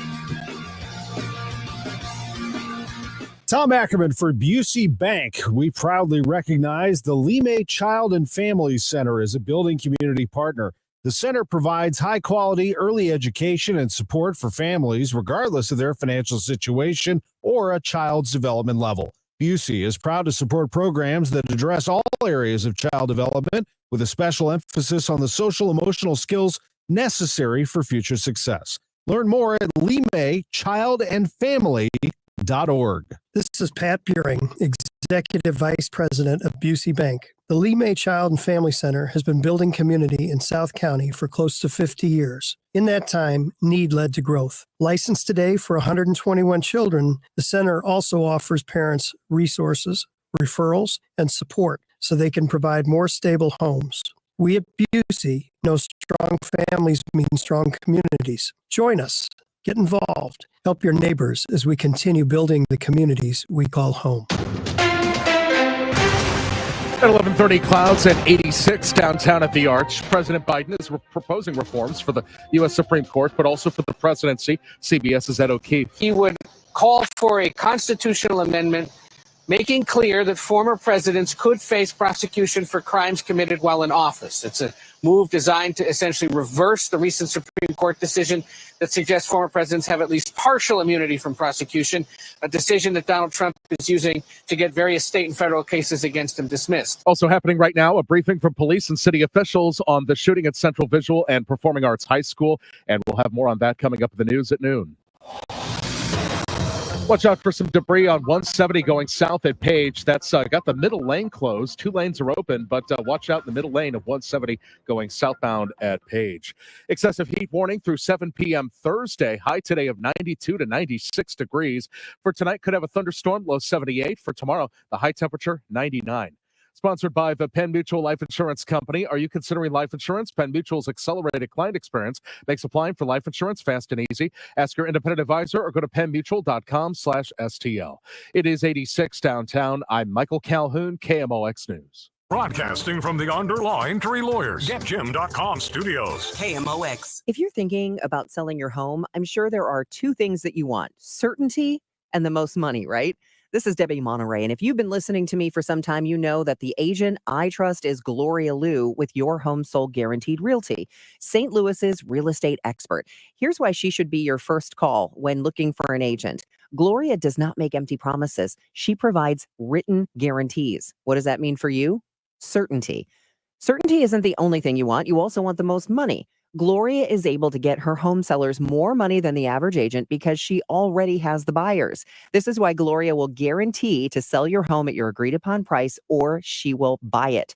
Speaker 20: Tom Ackerman for Busey Bank. We proudly recognize the Lime Child and Family Center as a building community partner. The center provides high-quality early education and support for families regardless of their financial situation or a child's development level. Busey is proud to support programs that address all areas of child development with a special emphasis on the social-emotional skills necessary for future success. Learn more at limechildandfamily.org.
Speaker 21: This is Pat Buring, Executive Vice President of Busey Bank. The Lime Child and Family Center has been building community in South County for close to 50 years. In that time, need led to growth. Licensed today for 121 children, the center also offers parents resources, referrals, and support so they can provide more stable homes. We at Busey know strong families mean strong communities. Join us. Get involved. Help your neighbors as we continue building the communities we call home.
Speaker 23: At 11:30, clouds at 86 downtown at the Arch. President Biden is proposing reforms for the U.S. Supreme Court, but also for the presidency. CBS's Ed O'Keefe.
Speaker 24: He would call for a constitutional amendment making clear that former presidents could face prosecution for crimes committed while in office. It's a move designed to essentially reverse the recent Supreme Court decision that suggests former presidents have at least partial immunity from prosecution, a decision that Donald Trump is using to get various state and federal cases against him dismissed.
Speaker 23: Also happening right now, a briefing from police and city officials on the shooting at Central Visual and Performing Arts High School, and we'll have more on that coming up in the news at noon. Watch out for some debris on 170 going south at Page. That's got the middle lane closed. 2 lanes are open, but watch out in the middle lane of 170 going southbound at Page. Excessive heat warning through 7 p.m. Thursday. High today of 92 to 96 degrees. For tonight, could have a thunderstorm, low 78. For tomorrow, the high temperature, 99. Sponsored by the Penn Mutual Life Insurance Company. Are you considering life insurance? Penn Mutual's accelerated client experience makes applying for life insurance fast and easy. Ask your independent advisor or go to pennmutual.com/STL. It is 86 downtown. I'm Michael Calhoun, KMOX News.
Speaker 3: Broadcasting from the Underlaw Injury Lawyers, GetJim.com studios.
Speaker 27: KMOX. If you're thinking about selling your home, I'm sure there are 2 things that you want: certainty and the most money, right? This is Debbie Monterey, and if you've been listening to me for some time, you know that the agent I trust is Gloria Liu with Your Home Sold Guaranteed Realty, St. Louis's real estate expert. Here's why she should be your first call when looking for an agent. Gloria does not make empty promises. She provides written guarantees. What does that mean for you? Certainty. Certainty isn't the only thing you want. You also want the most money. Gloria is able to get her home sellers more money than the average agent because she already has the buyers. This is why Gloria will guarantee to sell your home at your agreed upon price, or she will buy it.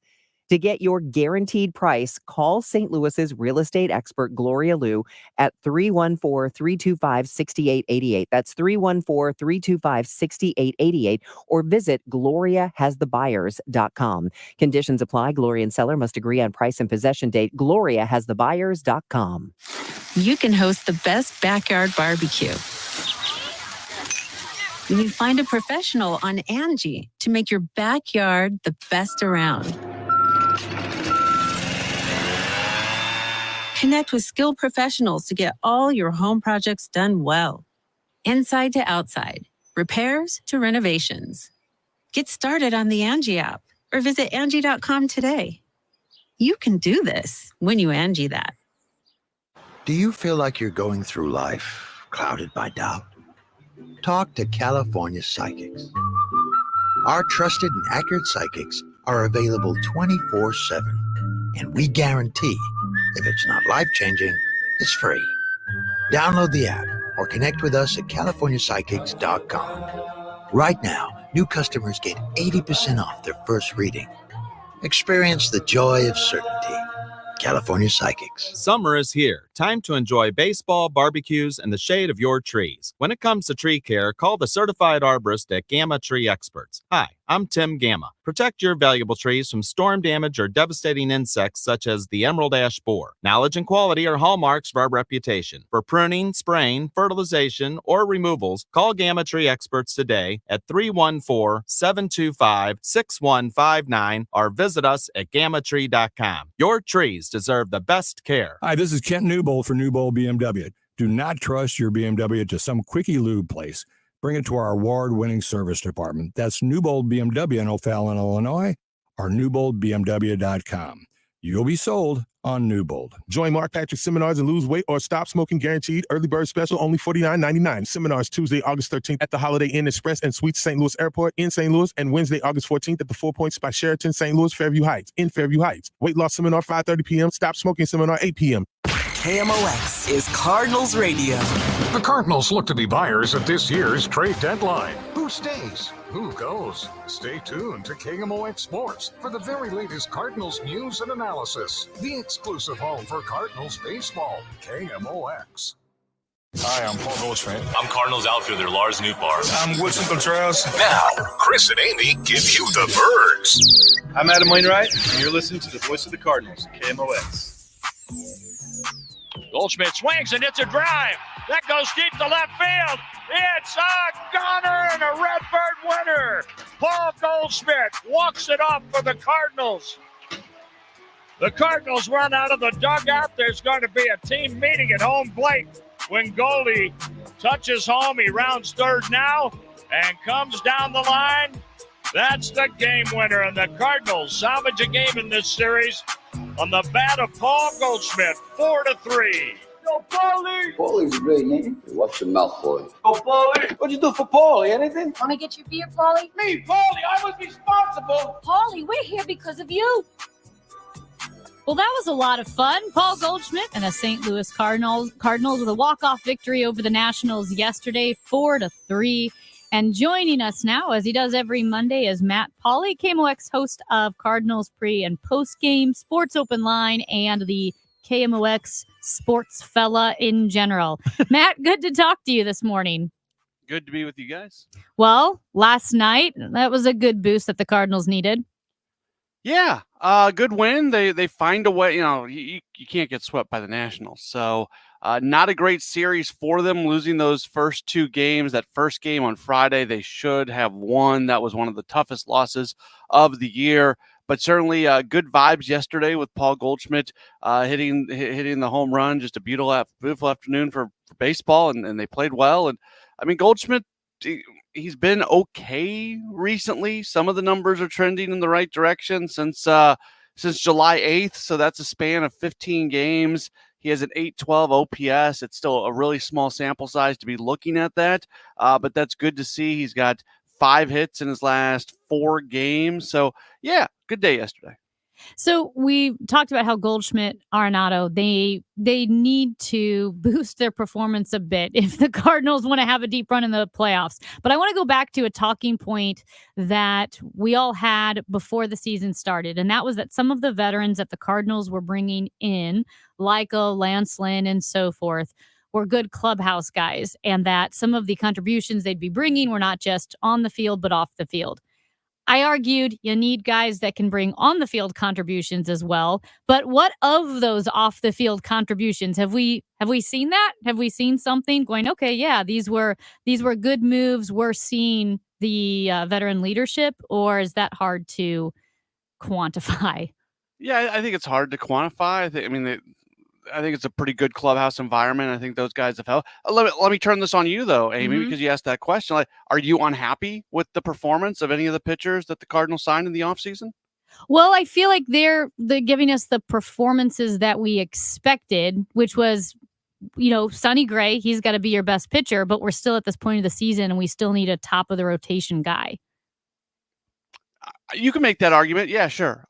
Speaker 27: To get your guaranteed price, call St. Louis's real estate expert, Gloria Liu, at 314-325-6888. That's 314-325-6888, or visit GloriaHasTheBuyers.com. Conditions apply. Gloria and seller must agree on price and possession date. GloriaHasTheBuyers.com.
Speaker 28: You can host the best backyard barbecue. You find a professional on Angie to make your backyard the best around. Connect with skilled professionals to get all your home projects done well. Inside to outside, repairs to renovations. Get started on the Angie app or visit Angie.com today. You can do this when you Angie that.
Speaker 29: Do you feel like you're going through life clouded by doubt? Talk to California Psychics. Our trusted and accurate psychics are available 24/7, and we guarantee if it's not life-changing, it's free. Download the app or connect with us at CaliforniaPsychics.com. Right now, new customers get 80% off their first reading. Experience the joy of certainty. California Psychics.
Speaker 1: Summer is here. Time to enjoy baseball, barbecues, and the shade of your trees. When it comes to tree care, call the certified arborist at Gamma Tree Experts. Hi, I'm Tim Gamma. Protect your valuable trees from storm damage or devastating insects such as the emerald ash borer. Knowledge and quality are hallmarks of our reputation. For pruning, spraying, fertilization, or removals, call Gamma Tree Experts today at 314-725-6159 or visit us at gammatree.com. Your trees deserve the best care.
Speaker 5: Hi, this is Kent Newbold for Newbold BMW. Do not trust your BMW to some quickie lube place. Bring it to our award-winning service department. That's Newbold BMW in O'Fallon, Illinois, or newboldbmw.com. You'll be sold on Newbold.
Speaker 6: Join Mark Patrick seminars and lose weight or stop smoking guaranteed. Early bird special, only $49.99. Seminars Tuesday, August 13th at the Holiday Inn Express and Suites St. Louis Airport in St. Louis, and Wednesday, August 14th at the 4 Points by Sheraton St. Louis Fairview Heights in Fairview Heights. Weight loss seminar 5:30 p.m. Stop smoking seminar 8 p.m.
Speaker 16: KMOX is Cardinals Radio.
Speaker 3: The Cardinals look to be buyers at this year's trade deadline. Who stays? Who goes? Stay tuned to KMOX Sports for the very latest Cardinals news and analysis. The exclusive home for Cardinals baseball, KMOX.
Speaker 17: Hi, I'm Paul Goldschmidt. I'm Cardinals outfielder Lars Nootbaar. I'm Woodson Contreras.
Speaker 3: Now, Chris and Amy give you the birds.
Speaker 10: I'm Adam Wainwright, and you're listening to the voice of the Cardinals, KMOX.
Speaker 11: Goldschmidt swings and it's a drive. That goes deep to left field. It's a goner and a Redbird winner. Paul Goldschmidt walks it off for the Cardinals. The Cardinals run out of the dugout. There's going to be a team meeting at home plate when Goldie touches home. He rounds third now and comes down the line. That's the game winner, and the Cardinals salvage a game in this series on the bat of Paul Goldschmidt, 4-3.
Speaker 12: Go, Paulie! Paulie's a great name. What's your mouth, Paulie?
Speaker 11: Go, Paulie. What'd you do for Paulie? Anything?
Speaker 13: Want to get your beer, Paulie?
Speaker 11: Me, Paulie. I was responsible.
Speaker 13: Paulie, we're here because of you.
Speaker 8: Well, that was a lot of fun. Paul Goldschmidt and the St. Louis Cardinals with a walk-off victory over the Nationals yesterday, 4-3. And joining us now, as he does every Monday, is Matt Pauley, KMOX host of Cardinals pre- and post-game, Sports Open Line, and the KMOX sports fella in general. Matt, good to talk to you this morning.
Speaker 10: Good to be with you guys.
Speaker 8: Well, last night, that was a good boost that the Cardinals needed.
Speaker 10: Yeah, good win. They find a way. You know, you can't get swept by the Nationals. So not a great series for them, losing those first two games. That first game on Friday, they should have won. That was one of the toughest losses of the year. But certainly good vibes yesterday with Paul Goldschmidt hitting the home run. Just a beautiful afternoon for baseball, and they played well. And I mean, Goldschmidt, he's been okay recently. Some of the numbers are trending in the right direction since July 8th. So that's a span of 15 games. He has an 812 OPS. It's still a really small sample size to be looking at that, but that's good to see. He's got 5 hits in his last 4 games. So, yeah, good day yesterday.
Speaker 8: So we talked about how Goldschmidt, Arenado, they need to boost their performance a bit if the Cardinals want to have a deep run in the playoffs. But I want to go back to a talking point that we all had before the season started, and that was that some of the veterans that the Cardinals were bringing in, like Lance Lynn and so forth, were good clubhouse guys, and that some of the contributions they'd be bringing were not just on the field but off the field. I argued you need guys that can bring on the field contributions as well. But what of those off the field contributions? Have we seen that? Have we seen something going, okay, yeah, these were good moves. We're seeing the veteran leadership, or is that hard to quantify?
Speaker 10: Yeah, I think it's hard to quantify. I think it's a pretty good clubhouse environment. I think those guys have helped. Let me turn this on you, though, Amy, because you asked that question. Like, are you unhappy with the performance of any of the pitchers that the Cardinals signed in the offseason?
Speaker 8: Well, I feel like they're giving us the performances that we expected, which was, Sonny Gray. He's got to be your best pitcher, but we're still at this point of the season, and we still need a top of the rotation guy.
Speaker 10: You can make that argument. Yeah, sure.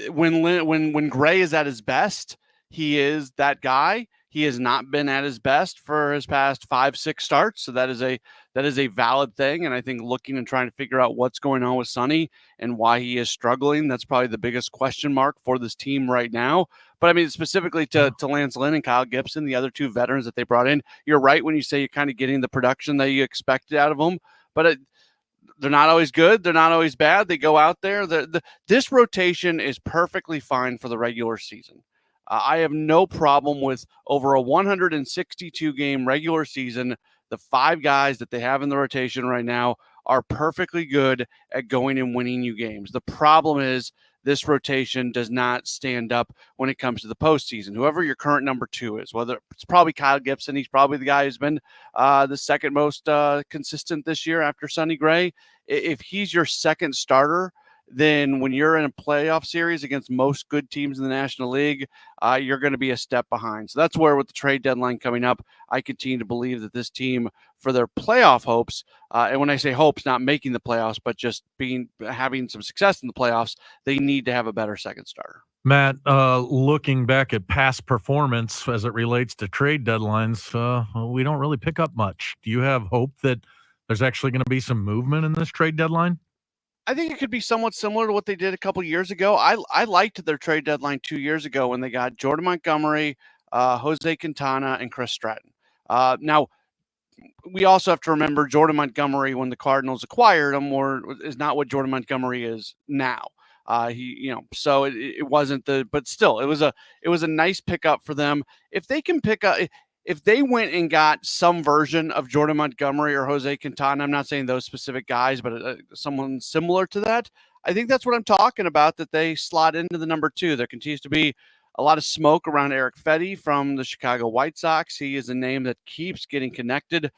Speaker 10: When Gray is at his best, he is that guy. He has not been at his best for his past 5-6 starts, so that is a valid thing. And I think looking and trying to figure out what's going on with Sonny and why he is struggling, that's probably the biggest question mark for this team right now. But I mean, specifically to Lance Lynn and Kyle Gibson, the other two veterans that they brought in, you're right when you say you're kind of getting the production that you expected out of them. But they're not always good. They're not always bad. They go out there. This rotation is perfectly fine for the regular season. I have no problem with over a 162-game regular season. The 5 guys that they have in the rotation right now are perfectly good at going and winning you games. The problem is this rotation does not stand up when it comes to the postseason. Whoever your current number 2 is, whether it's probably Kyle Gibson, he's probably the guy who's been the second most consistent this year after Sonny Gray. If he's your second starter, then when you're in a playoff series against most good teams in the National League, you're going to be a step behind. So that's where with the trade deadline coming up, I continue to believe that this team, for their playoff hopes, and when I say hopes, not making the playoffs, but just having some success in the playoffs, they need to have a better second starter.
Speaker 2: Matt, looking back at past performance as it relates to trade deadlines, we don't really pick up much. Do you have hope that there's actually going to be some movement in this trade deadline?
Speaker 10: I think it could be somewhat similar to what they did a couple years ago. I liked their trade deadline 2 years ago when they got Jordan Montgomery, Jose Quintana, and Chris Stratton. Now, we also have to remember Jordan Montgomery, when the Cardinals acquired him, is not what Jordan Montgomery is now. So it wasn't but still, it was a nice pickup for them. If they can if they went and got some version of Jordan Montgomery or Jose Quintana, I'm not saying those specific guys, but someone similar to that, I think that's what I'm talking about, that they slot into the number 2. There continues to be a lot of smoke around Eric Fetty from the Chicago White Sox. He is a name that keeps getting connected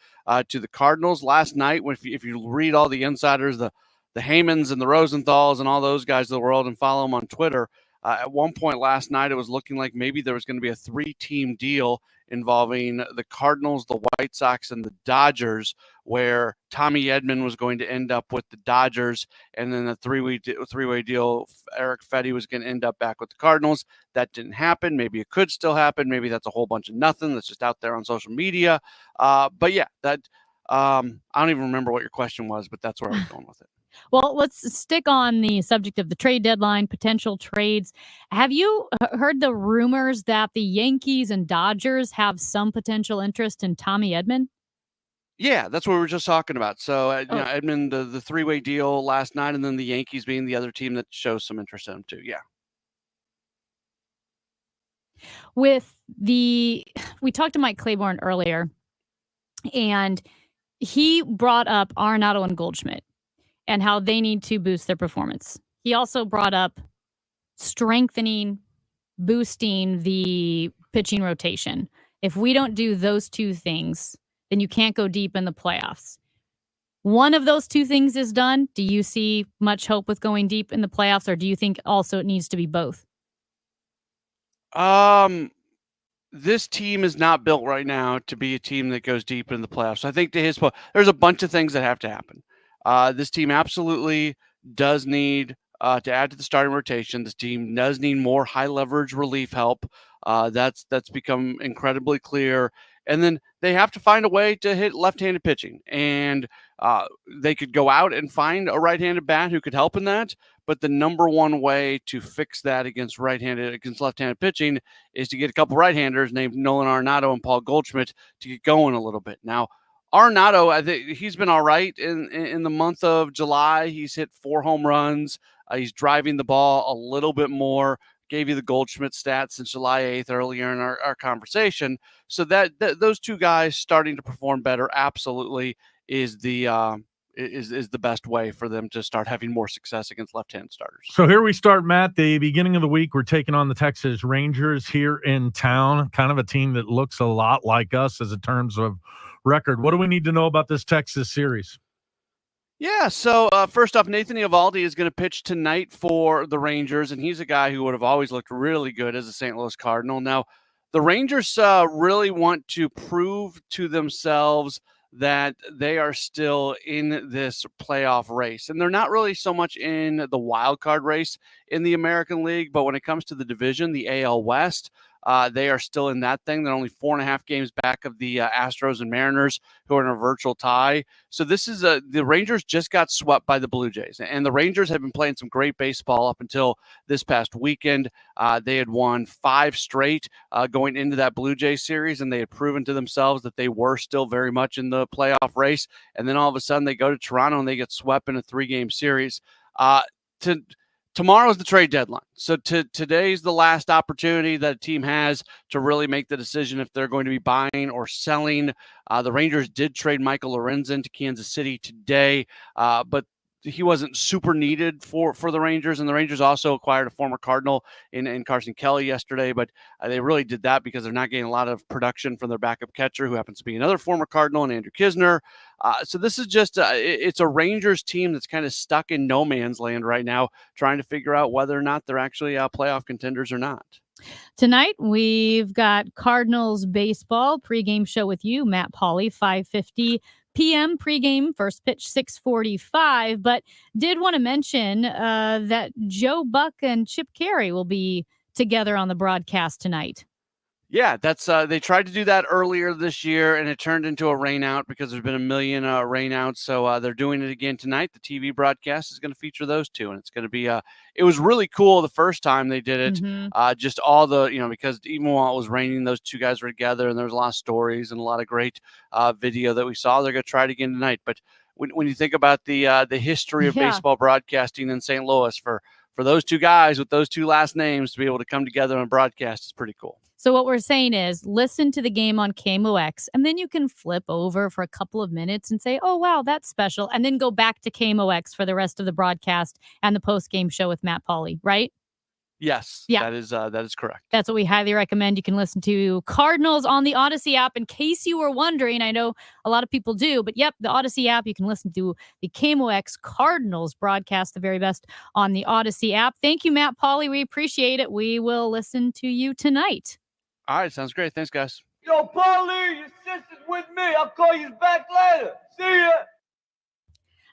Speaker 10: to the Cardinals. Last night, if you read all the insiders, the Heymans and the Rosenthals and all those guys of the world and follow them on Twitter, at one point last night, it was looking like maybe there was going to be a 3-team deal involving the Cardinals, the White Sox, and the Dodgers, where Tommy Edman was going to end up with the Dodgers, and then the three-way deal, Eric Fetty was going to end up back with the Cardinals. That didn't happen. Maybe it could still happen. Maybe that's a whole bunch of nothing that's just out there on social media. But yeah, I don't even remember what your question was, but that's where I was going with it.
Speaker 8: Well, let's stick on the subject of the trade deadline, potential trades. Have you heard the rumors that the Yankees and Dodgers have some potential interest in Tommy Edman?
Speaker 10: Yeah, that's what we were just talking about. So, Edman, the 3-way deal last night, and then the Yankees being the other team that shows some interest in him too. Yeah.
Speaker 8: We talked to Mike Claiborne earlier, and he brought up Arenado and Goldschmidt and how they need to boost their performance. He also brought up boosting the pitching rotation. If we don't do those 2 things, then you can't go deep in the playoffs. One of those 2 things is done. Do you see much hope with going deep in the playoffs, or do you think also it needs to be both?
Speaker 10: This team is not built right now to be a team that goes deep in the playoffs. I think to his point, there's a bunch of things that have to happen. This team absolutely does need to add to the starting rotation. This team does need more high leverage relief help. That's become incredibly clear. And then they have to find a way to hit left-handed pitching. And they could go out and find a right-handed bat who could help in that. But the number one way to fix that against left-handed pitching is to get a couple right-handers named Nolan Arenado and Paul Goldschmidt to get going a little bit. Now, Arenado, I think he's been all right in the month of July. He's hit 4 home runs. He's driving the ball a little bit more. Gave you the Goldschmidt stats since July 8th earlier in our conversation. So that those 2 guys starting to perform better absolutely is the best way for them to start having more success against left-hand starters.
Speaker 2: So here we start, Matt. The beginning of the week, we're taking on the Texas Rangers here in town, kind of a team that looks a lot like us as in terms of record. What do we need to know about this Texas series?
Speaker 10: Yeah, so first off, Nathan Eovaldi is going to pitch tonight for the Rangers, and he's a guy who would have always looked really good as a St. Louis Cardinal. Now, the Rangers really want to prove to themselves that they are still in this playoff race. And they're not really so much in the wild card race in the American League, but when it comes to the division, the AL West, They are still in that thing. They're only 4.5 games back of the Astros and Mariners, who are in a virtual tie. So this is the Rangers just got swept by the Blue Jays, and the Rangers have been playing some great baseball up until this past weekend. They had won 5 straight going into that Blue Jays series, and they had proven to themselves that they were still very much in the playoff race. And then all of a sudden they go to Toronto and they get swept in a 3-game series. Tomorrow's the trade deadline. So today's the last opportunity that a team has to really make the decision if they're going to be buying or selling. The Rangers did trade Michael Lorenzen to Kansas City today, but he wasn't super needed for the Rangers. And the Rangers also acquired a former Cardinal in Carson Kelly yesterday, but they really did that because they're not getting a lot of production from their backup catcher, who happens to be another former Cardinal, and Andrew Kisner. So this is just it's a Rangers team that's kind of stuck in no man's land right now, trying to figure out whether or not they're actually playoff contenders or not.
Speaker 8: Tonight, we've got Cardinals baseball pregame show with you, Matt Pauley, 5:50 p.m. pregame, first pitch 6:45. But did want to mention that Joe Buck and Chip Carey will be together on the broadcast tonight.
Speaker 10: Yeah, that's they tried to do that earlier this year, and it turned into a rainout because there's been a million rainouts. So they're doing it again tonight. The TV broadcast is going to feature those two, and it's going to be it was really cool the first time they did it.
Speaker 8: Mm-hmm.
Speaker 10: Just all the, because even while it was raining, those two guys were together, and there was a lot of stories and a lot of great video that we saw. They're going to try it again tonight. But when you think about the history of baseball broadcasting in St. Louis, for those two guys with those two last names to be able to come together and broadcast is pretty cool.
Speaker 8: So what we're saying is listen to the game on KMOX, and then you can flip over for a couple of minutes and say, oh, wow, that's special. And then go back to KMOX for the rest of the broadcast and the post-game show with Matt Pauley, right?
Speaker 10: Yes,
Speaker 8: yeah.
Speaker 10: That is correct.
Speaker 8: That's what we highly recommend. You can listen to Cardinals on the Odyssey app. In case you were wondering, I know a lot of people do, but yep, the Odyssey app, you can listen to the KMOX Cardinals broadcast, the very best on the Odyssey app. Thank you, Matt Pauley. We appreciate it. We will listen to you tonight.
Speaker 10: All right, sounds great. Thanks, guys.
Speaker 7: Yo, Paulie, your sister's with me. I'll call you back later. See ya.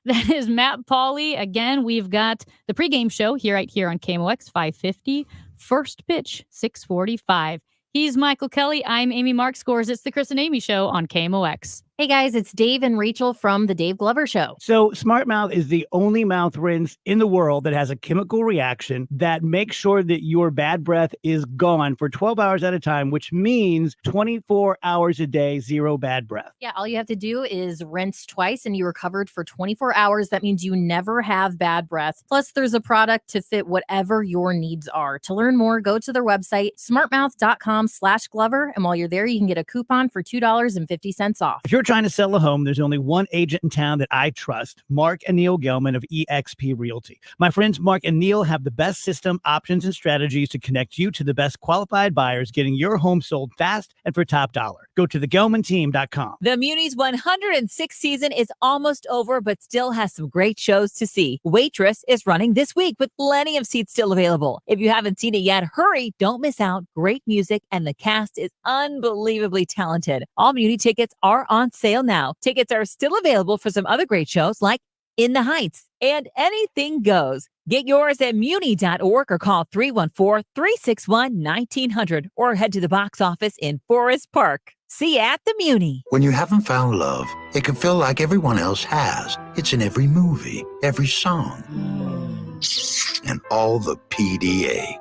Speaker 8: That is Matt Pauley. Again, we've got the pregame show right here on KMOX 550. First pitch, 6:45. He's Michael Kelley. I'm Amy Markscores. It's the Chris and Amy Show on KMOX.
Speaker 9: Hey guys, it's Dave and Rachel from The Dave Glover Show.
Speaker 14: So Smart Mouth is the only mouth rinse in the world that has a chemical reaction that makes sure that your bad breath is gone for 12 hours at a time, which means 24 hours a day, zero bad breath.
Speaker 9: Yeah, all you have to do is rinse twice and you are covered for 24 hours. That means you never have bad breath. Plus, there's a product to fit whatever your needs are. To learn more, go to their website, smartmouth.com/Glover. And while you're there, you can get a coupon for $2.50 off.
Speaker 14: If you're trying to sell a home, there's only one agent in town that I trust, Mark and Neil Gelman of eXp Realty. My friends Mark and Neil have the best system, options, and strategies to connect you to the best qualified buyers, getting your home sold fast and for top dollar. Go to thegelmanteam.com.
Speaker 15: The Muni's 106th season is almost over, but still has some great shows to see. Waitress is running this week with plenty of seats still available. If you haven't seen it yet, hurry, don't miss out. Great music, and the cast is unbelievably talented. All Muni tickets are on sale now. Tickets are still available for some other great shows like In the Heights and Anything Goes. Get yours at muni.org or call 314-361-1900 or head to the box office in Forest Park. See you at the Muni.
Speaker 29: When you haven't found love, it can feel like everyone else has. It's in every movie, every song, and all the PDA.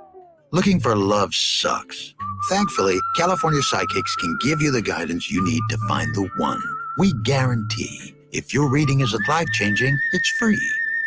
Speaker 29: Looking for love sucks. Thankfully, California Psychics can give you the guidance you need to find the one. We guarantee if your reading isn't life-changing, it's free.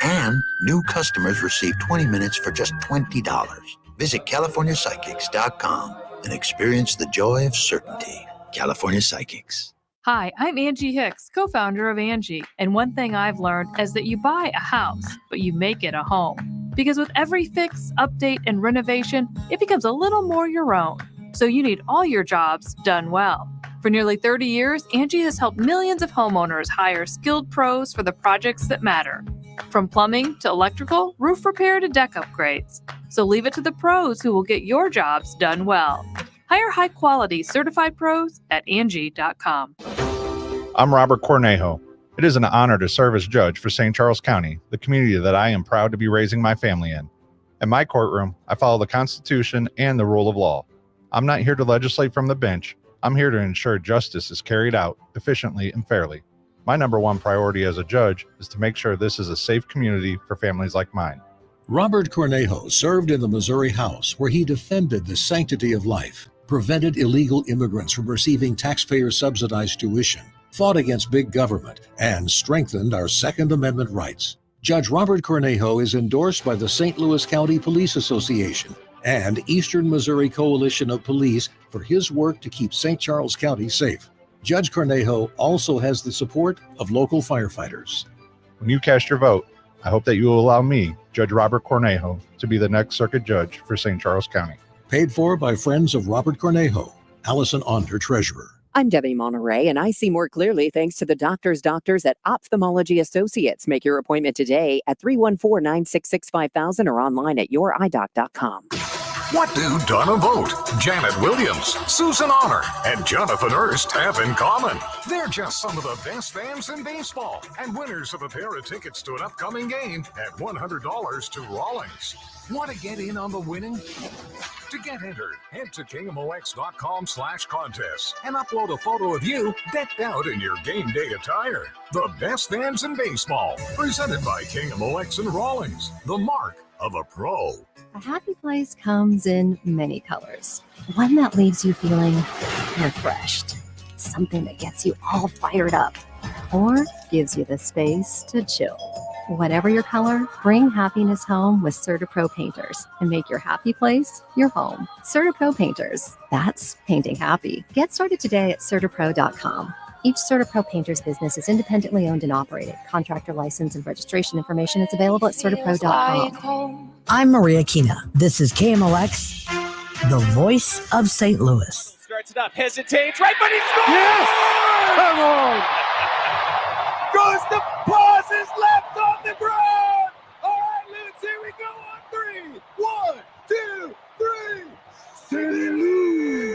Speaker 29: And new customers receive 20 minutes for just $20. Visit CaliforniaPsychics.com and experience the joy of certainty. California Psychics.
Speaker 18: Hi, I'm Angie Hicks, co-founder of Angie. And one thing I've learned is that you buy a house, but you make it a home. Because with every fix, update, and renovation, it becomes a little more your own. So you need all your jobs done well. For nearly 30 years, Angie has helped millions of homeowners hire skilled pros for the projects that matter. From plumbing to electrical, roof repair to deck upgrades. So leave it to the pros who will get your jobs done well. Hire high-quality certified pros at Angie.com.
Speaker 19: I'm Robert Cornejo. It is an honor to serve as judge for St. Charles County, the community that I am proud to be raising my family in. In my courtroom, I follow the Constitution and the rule of law. I'm not here to legislate from the bench. I'm here to ensure justice is carried out efficiently and fairly. My number one priority as a judge is to make sure this is a safe community for families like mine.
Speaker 4: Robert Cornejo served in the Missouri House, where he defended the sanctity of life, prevented illegal immigrants from receiving taxpayer-subsidized tuition, fought against big government, and strengthened our Second Amendment rights. Judge Robert Cornejo is endorsed by the St. Louis County Police Association and Eastern Missouri Coalition of Police for his work to keep St. Charles County safe. Judge Cornejo also has the support of local firefighters.
Speaker 19: When you cast your vote, I hope that you will allow me, Judge Robert Cornejo, to be the next circuit judge for St. Charles County.
Speaker 4: Paid for by friends of Robert Cornejo. Allison Onder, Treasurer.
Speaker 20: I'm Debbie Monterey, and I see more clearly thanks to the doctors at Ophthalmology Associates. Make your appointment today at 314-966-5000 or online at youridoc.com.
Speaker 3: What do Donna Vogt, Janet Williams, Susan Honor, and Jonathan Erst have in common? They're just some of the best fans in baseball and winners of a pair of tickets to an upcoming game at $100 to Rawlings. Want to get in on the winning? To get entered, head to KMOX.com/contests and upload a photo of you decked out in your game day attire. The best fans in baseball, presented by KMOX and Rawlings, the mark of a pro.
Speaker 21: A happy place comes in many colors. One that leaves you feeling refreshed. Something that gets you all fired up. Or gives you the space to chill. Whatever your color, bring happiness home with CertaPro Painters and make your happy place your home. CertaPro Painters. That's painting happy. Get started today at CertaPro.com. Each CertaPro Painters business is independently owned and operated. Contractor license and registration information is available at CertaPro.com.
Speaker 22: I'm Maria Kina. This is KMOX, the voice of St. Louis.
Speaker 23: Starts it up, hesitates, right, but he scores!
Speaker 7: Yes! Come on! Goes the pass is left on the ground! All right, Lutz, here we go on three. 1, 2, 3. City lead!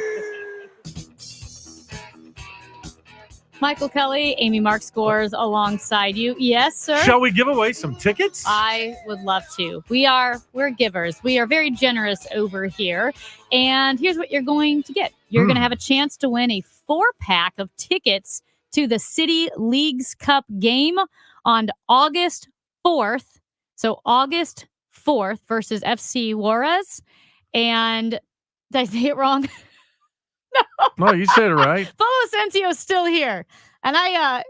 Speaker 8: Michael Kelley, Amy Mark scores alongside you. Yes, sir.
Speaker 2: Shall we give away some tickets?
Speaker 8: I would love to. We're givers. We are very generous over here. And here's what you're going to get. You're going to have a chance to win a 4-pack of tickets to the City Leagues Cup game on August 4th. So August 4th versus FC Juarez. And did I say it wrong?
Speaker 2: No, you said it right.
Speaker 8: Paulo Asensio's still here. And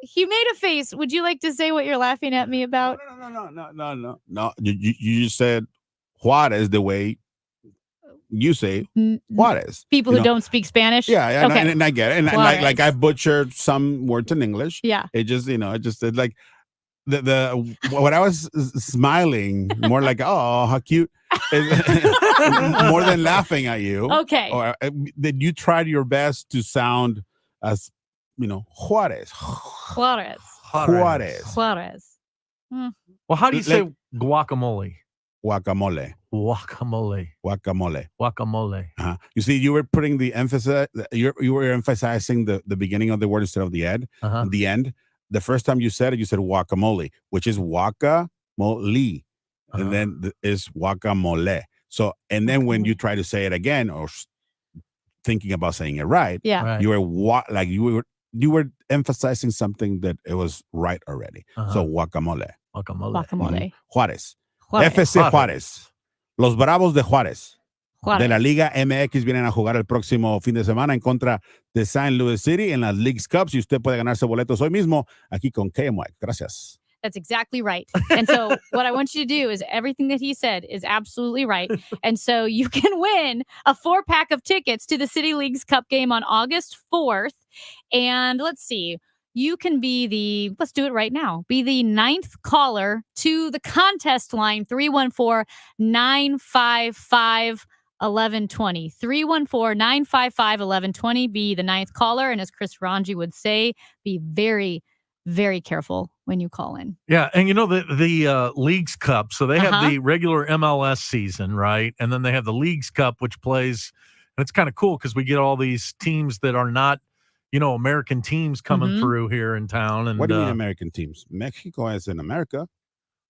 Speaker 8: he made a face. Would you like to say what you're laughing at me about?
Speaker 24: No. You just said Juarez the way you say Juarez.
Speaker 8: People who don't speak Spanish?
Speaker 24: Yeah,
Speaker 8: okay.
Speaker 24: and I get it. And like I butchered some words in English.
Speaker 8: Yeah.
Speaker 24: It just, like the when I was smiling, more like, oh, how cute. More than laughing at you.
Speaker 8: Okay.
Speaker 24: Or that you tried your best to sound as, Juarez.
Speaker 8: Juarez.
Speaker 2: Well, how do you say guacamole?
Speaker 24: Guacamole.
Speaker 2: Uh-huh.
Speaker 24: You see, you were putting the emphasis. You were emphasizing the beginning of the word instead of the end.
Speaker 2: Uh-huh.
Speaker 24: The end. The first time you said it, you said guacamole, which is guacamole. And then is guacamole. So, and then when you try to say it again or thinking about saying it right,
Speaker 8: yeah,
Speaker 24: you were emphasizing something that it was right already. So guacamole. Juárez. FC Juárez. Los Bravos de Juárez. De la Liga MX vienen a jugar el próximo fin de semana en contra de St. Louis City en las Leagues Cups y usted puede ganarse boletos hoy mismo aquí con KMOX. Gracias.
Speaker 8: That's exactly right. And so what I want you to do is everything that he said is absolutely right. And so you can win a 4-pack of tickets to the City Leagues Cup game on August 4th. And let's see, you can be let's do it right now. Be the 9th caller to the contest line, 314-955-1120. 314-955-1120. Be the 9th caller. And as Chris Ranji would say, be very, very careful when you call in.
Speaker 2: Yeah, and the Leagues Cup, so they have the regular MLS season, right? And then they have the Leagues Cup, which plays, and it's kind of cool because we get all these teams that are not, American teams coming through here in town. And
Speaker 24: what do you mean American teams? Mexico is in America.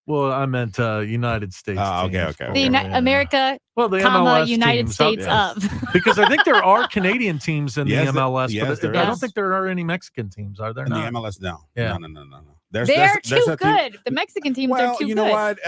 Speaker 2: Well, I meant United States.
Speaker 24: Okay.
Speaker 8: America,
Speaker 2: well, the
Speaker 8: comma,
Speaker 2: MLS
Speaker 8: United
Speaker 2: teams,
Speaker 8: States
Speaker 2: yes.
Speaker 8: of.
Speaker 2: Because I think there are Canadian teams in
Speaker 24: Yes,
Speaker 2: the MLS,
Speaker 24: yes,
Speaker 2: but
Speaker 24: there
Speaker 2: I don't
Speaker 24: is.
Speaker 2: think there are any Mexican teams, are there?
Speaker 24: In the
Speaker 2: not?
Speaker 24: MLS, no.
Speaker 2: Yeah.
Speaker 24: No.
Speaker 8: They're too
Speaker 24: a team-
Speaker 8: good. The Mexican teams
Speaker 24: well,
Speaker 8: are too
Speaker 24: you
Speaker 8: good.
Speaker 24: know what?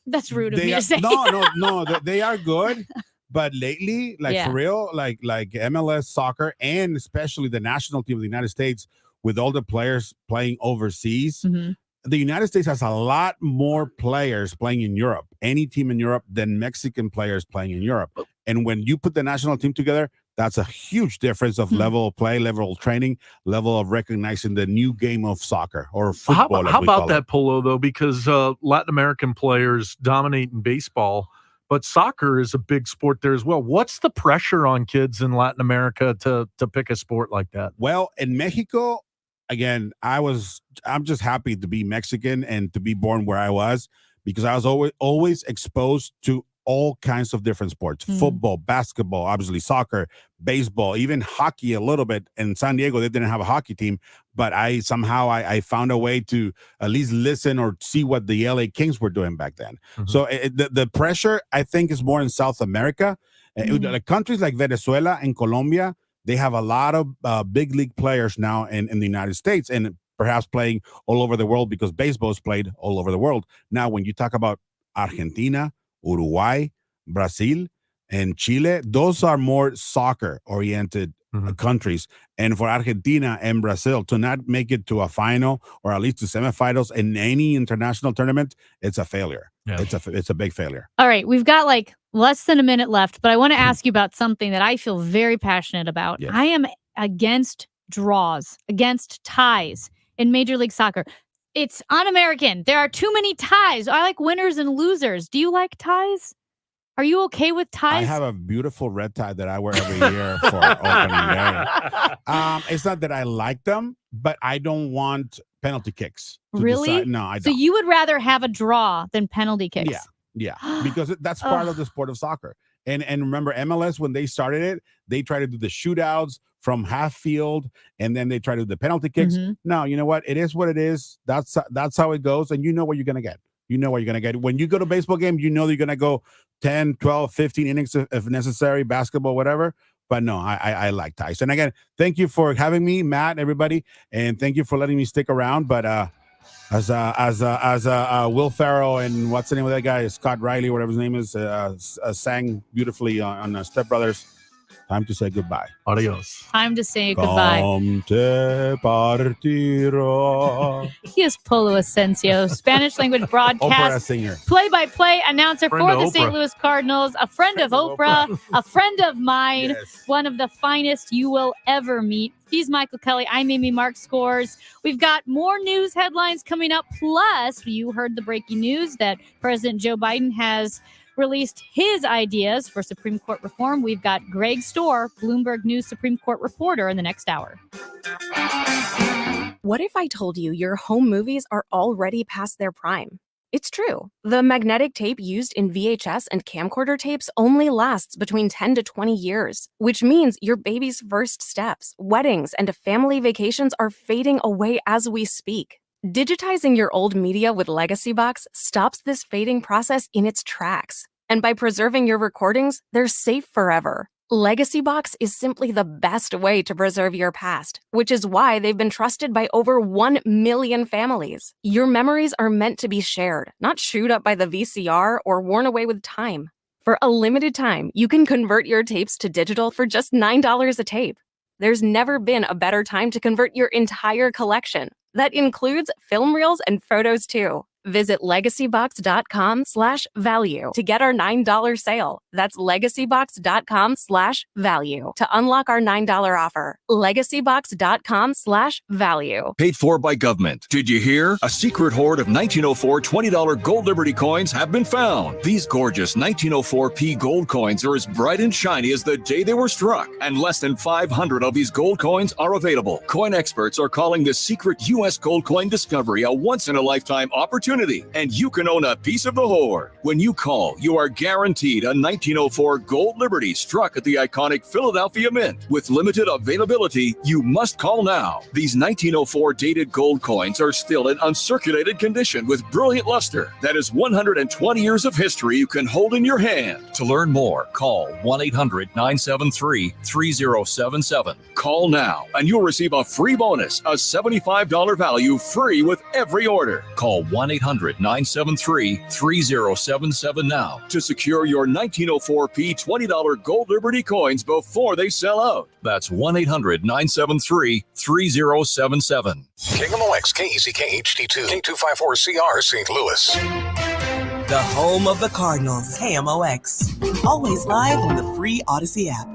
Speaker 8: That's rude of
Speaker 24: they
Speaker 8: me
Speaker 24: are,
Speaker 8: to say.
Speaker 24: No. They are good, but lately, like
Speaker 8: Yeah.
Speaker 24: for real, like MLS soccer and especially the national team of the United States, with all the players playing overseas,
Speaker 8: Mhm.
Speaker 24: the United States has a lot more players playing in Europe, any team in Europe, than Mexican players playing in Europe. And when you put the national team together, that's a huge difference of level of play, level of training, level of recognizing the new game of soccer or football.
Speaker 2: How about that, Polo, though? Because Latin American players dominate in baseball, but soccer is a big sport there as well. What's the pressure on kids in Latin America to pick a sport like that?
Speaker 24: Well, in Mexico, again, I'm just happy to be Mexican and to be born where I was, because I was always exposed to all kinds of different sports: football, basketball, obviously soccer, baseball, even hockey a little bit. In San Diego, they didn't have a hockey team, but I found a way to at least listen or see what the LA Kings were doing back then. So the pressure, I think, is more in South America. Like countries like Venezuela and Colombia, they have a lot of big league players now in the United States, and perhaps playing all over the world, because baseball is played all over the world. Now, when you talk about Argentina, Uruguay, Brazil, and Chile, those are more soccer-oriented countries. And for Argentina and Brazil to not make it to a final or at least to semifinals in any international tournament, it's a failure.
Speaker 2: Yeah.
Speaker 24: It's a big failure.
Speaker 8: All right, we've got like less than a minute left, but I want to ask you about something that I feel very passionate about.
Speaker 24: Yes.
Speaker 8: I am against draws, against ties in Major League Soccer. It's un-American. There are too many ties. I like winners and losers. Do you like ties? Are you okay with ties?
Speaker 24: I have a beautiful red tie that I wear every year for opening day. It's not that I like them, but I don't want penalty kicks. to
Speaker 8: Really?
Speaker 24: decide. No, I
Speaker 8: So
Speaker 24: don't.
Speaker 8: you would rather have a draw than penalty kicks?
Speaker 24: Yeah, because that's part of the sport of soccer. And remember, MLS, when they started it, they tried to do the shootouts from half field, and then they try to do the penalty kicks. No, you know what? It is what it is. That's how it goes, and you know what you're going to get. You know what you're going to get. When you go to a baseball game, you know you're going to go 10, 12, 15 innings if necessary, basketball, whatever. But no, I like ties. And again, thank you for having me, Matt, everybody, and thank you for letting me stick around. But as Will Ferrell and what's the name of that guy, Scott Riley, whatever his name is, sang beautifully on Step Brothers. Time to say goodbye.
Speaker 2: Adios.
Speaker 8: Time to say goodbye.
Speaker 24: Con te partirò.
Speaker 8: He is Polo Asensio, Spanish language
Speaker 24: Opera
Speaker 8: broadcast,
Speaker 24: singer.
Speaker 8: play-by-play announcer
Speaker 24: Friend
Speaker 8: for
Speaker 24: of
Speaker 8: the St.
Speaker 24: Oprah.
Speaker 8: Louis Cardinals, a friend of Oprah, a friend of mine, one of the finest you will ever meet. He's Michael Kelley. I'm Amy Mark Scores. We've got more news headlines coming up. Plus, you heard the breaking news that President Joe Biden has released his ideas for Supreme Court reform. We've got Greg Storr, Bloomberg News Supreme Court reporter, in the next hour.
Speaker 1: What if I told you your home movies are already past their prime? It's true. The magnetic tape used in VHS and camcorder tapes only lasts between 10 to 20 years, which means your baby's first steps, weddings, and family vacations are fading away as we speak. Digitizing your old media with Legacy Box stops this fading process in its tracks. And by preserving your recordings, they're safe forever. Legacy Box is simply the best way to preserve your past, which is why they've been trusted by over 1 million families. Your memories are meant to be shared, not chewed up by the VCR or worn away with time. For a limited time, you can convert your tapes to digital for just $9 a tape. There's never been a better time to convert your entire collection. That includes film reels and photos too. Visit legacybox.com/value to get our $9 sale. That's legacybox.com/value to unlock our $9 offer. Legacybox.com/value.
Speaker 5: Paid for by government. Did you hear? A secret hoard of 1904 $20 gold Liberty coins have been found. These gorgeous 1904p gold coins are as bright and shiny as the day they were struck, and less than 500 of these gold coins are available. Coin experts are calling this secret U.S. gold coin discovery a once-in-a-lifetime opportunity opportunity, and you can own a piece of the hoard. When you call, you are guaranteed a 1904 Gold Liberty struck at the iconic Philadelphia Mint. With limited availability, you must call now. These 1904 dated gold coins are still in uncirculated condition with brilliant luster. That is 120 years of history you can hold in your hand. To learn more, call 1-800-973-3077. Call now, and you'll receive a free bonus, a $75 value free with every order. Call 1-800-973-3077 now to secure your 1904P $20 Gold Liberty coins before they sell out. That's 1-800-973-3077.
Speaker 3: KMOX, KECK HD2, K254CR, St. Louis.
Speaker 6: The home of the Cardinals, KMOX. Always live on the free Odyssey app.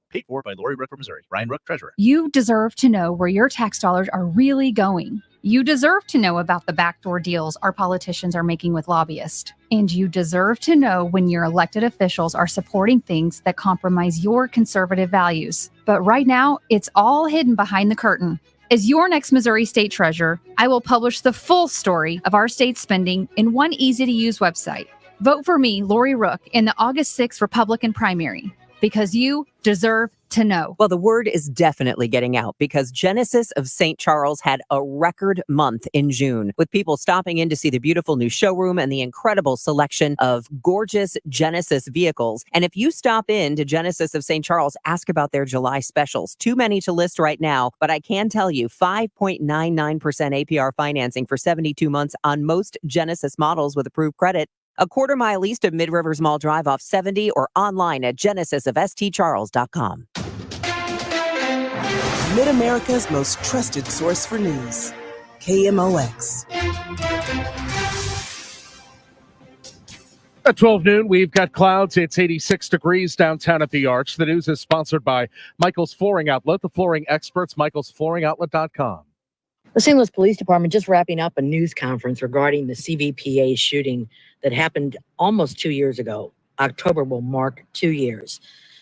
Speaker 11: Paid for by Lori Rook from Missouri. Ryan Rook, Treasurer.
Speaker 12: You deserve to know where your tax dollars are really going. You deserve to know about the backdoor deals our politicians are making with lobbyists. And you deserve to know when your elected officials are supporting things that compromise your conservative values. But right now, it's all hidden behind the curtain. As your next Missouri State Treasurer, I will publish the full story of our state's spending in one easy-to-use website. Vote for me, Lori Rook, in the August 6th Republican primary, because you deserve to know.
Speaker 20: Well, the word is definitely getting out because Genesis of St. Charles had a record month in June, with people stopping in to see the beautiful new showroom and the incredible selection of gorgeous Genesis vehicles. And if you stop in to Genesis of St. Charles, ask about their July specials. Too many to list right now, but I can tell you 5.99% APR financing for 72 months on most Genesis models with approved credit. A quarter-mile east of Mid-Rivers Mall Drive off 70 or online at genesisofstcharles.com.
Speaker 6: Mid-America's most trusted source for news. KMOX.
Speaker 16: At 12 noon, we've got clouds. It's 86 degrees downtown at the Arch. The news is sponsored by Michael's Flooring Outlet, the flooring experts, michaelsflooringoutlet.com.
Speaker 17: The St. Louis Police Department just wrapping up a news conference regarding the CVPA shooting that happened almost 2 years ago. October will mark 2 years.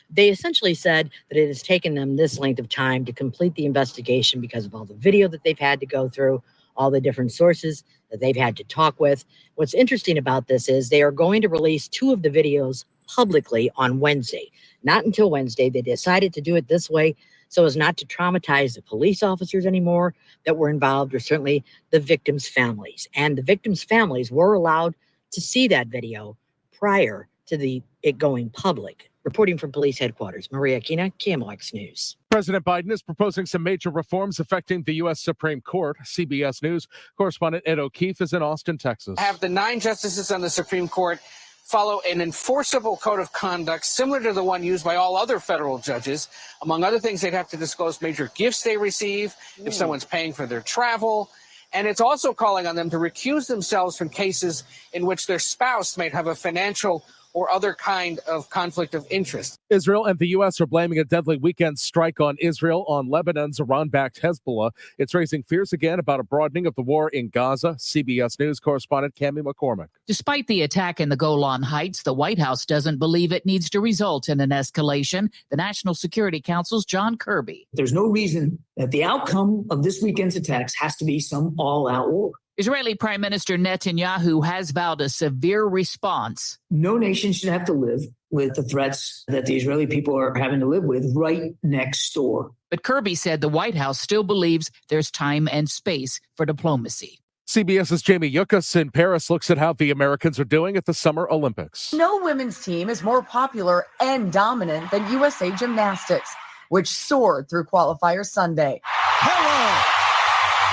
Speaker 17: They essentially said that it has taken them this length of time to complete the investigation because of all the video that they've had to go through, all the different sources that they've had to talk with. What's interesting about this is they are going to release 2 of the videos publicly on Wednesday. Not until Wednesday. They decided to do it this way so as not to traumatize the police officers anymore that were involved, or certainly the victims' families. And the victims' families were allowed to see that video prior to it going public. Reporting from police headquarters, Maria Aquina, KMOX News.
Speaker 16: President Biden is proposing some major reforms affecting the U.S. Supreme Court. CBS News correspondent Ed O'Keefe is in Austin, Texas.
Speaker 25: Have the 9 justices on the Supreme Court follow an enforceable code of conduct similar to the one used by all other federal judges. Among other things, they'd have to disclose major gifts they receive, if someone's paying for their travel. And it's also calling on them to recuse themselves from cases in which their spouse might have a financial or other kind of conflict of interest.
Speaker 16: Israel and the U.S. are blaming a deadly weekend strike on Israel on Lebanon's Iran-backed Hezbollah. It's raising fears again about a broadening of the war in Gaza. CBS News correspondent Cammie McCormick.
Speaker 26: Despite the attack in the Golan Heights, the White House doesn't believe it needs to result in an escalation. The National Security Council's John Kirby.
Speaker 27: There's no reason that the outcome of this weekend's attacks has to be some all-out war.
Speaker 26: Israeli Prime Minister Netanyahu has vowed a severe response.
Speaker 27: No nation should have to live with the threats that the Israeli people are having to live with right next door.
Speaker 26: But Kirby said the White House still believes there's time and space for diplomacy.
Speaker 16: CBS's Jamie Yuccas in Paris looks at how the Americans are doing at the Summer Olympics.
Speaker 28: No women's team is more popular and dominant than USA Gymnastics, which soared through qualifier Sunday.
Speaker 29: Hello!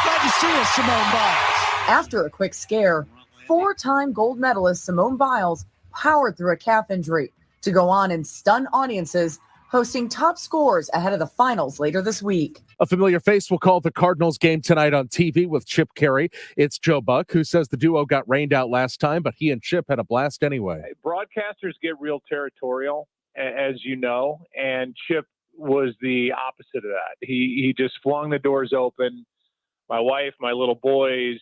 Speaker 29: Glad to see you, Simone Biles.
Speaker 28: After a quick scare, 4-time gold medalist Simone Biles powered through a calf injury to go on and stun audiences, hosting top scores ahead of the finals later this week.
Speaker 16: A familiar face will call the Cardinals game tonight on TV with Chip Carey. It's Joe Buck, who says the duo got rained out last time, but he and Chip had a blast anyway.
Speaker 30: Broadcasters get real territorial, as you know, and Chip was the opposite of that. He just flung the doors open. my wife, my little boys,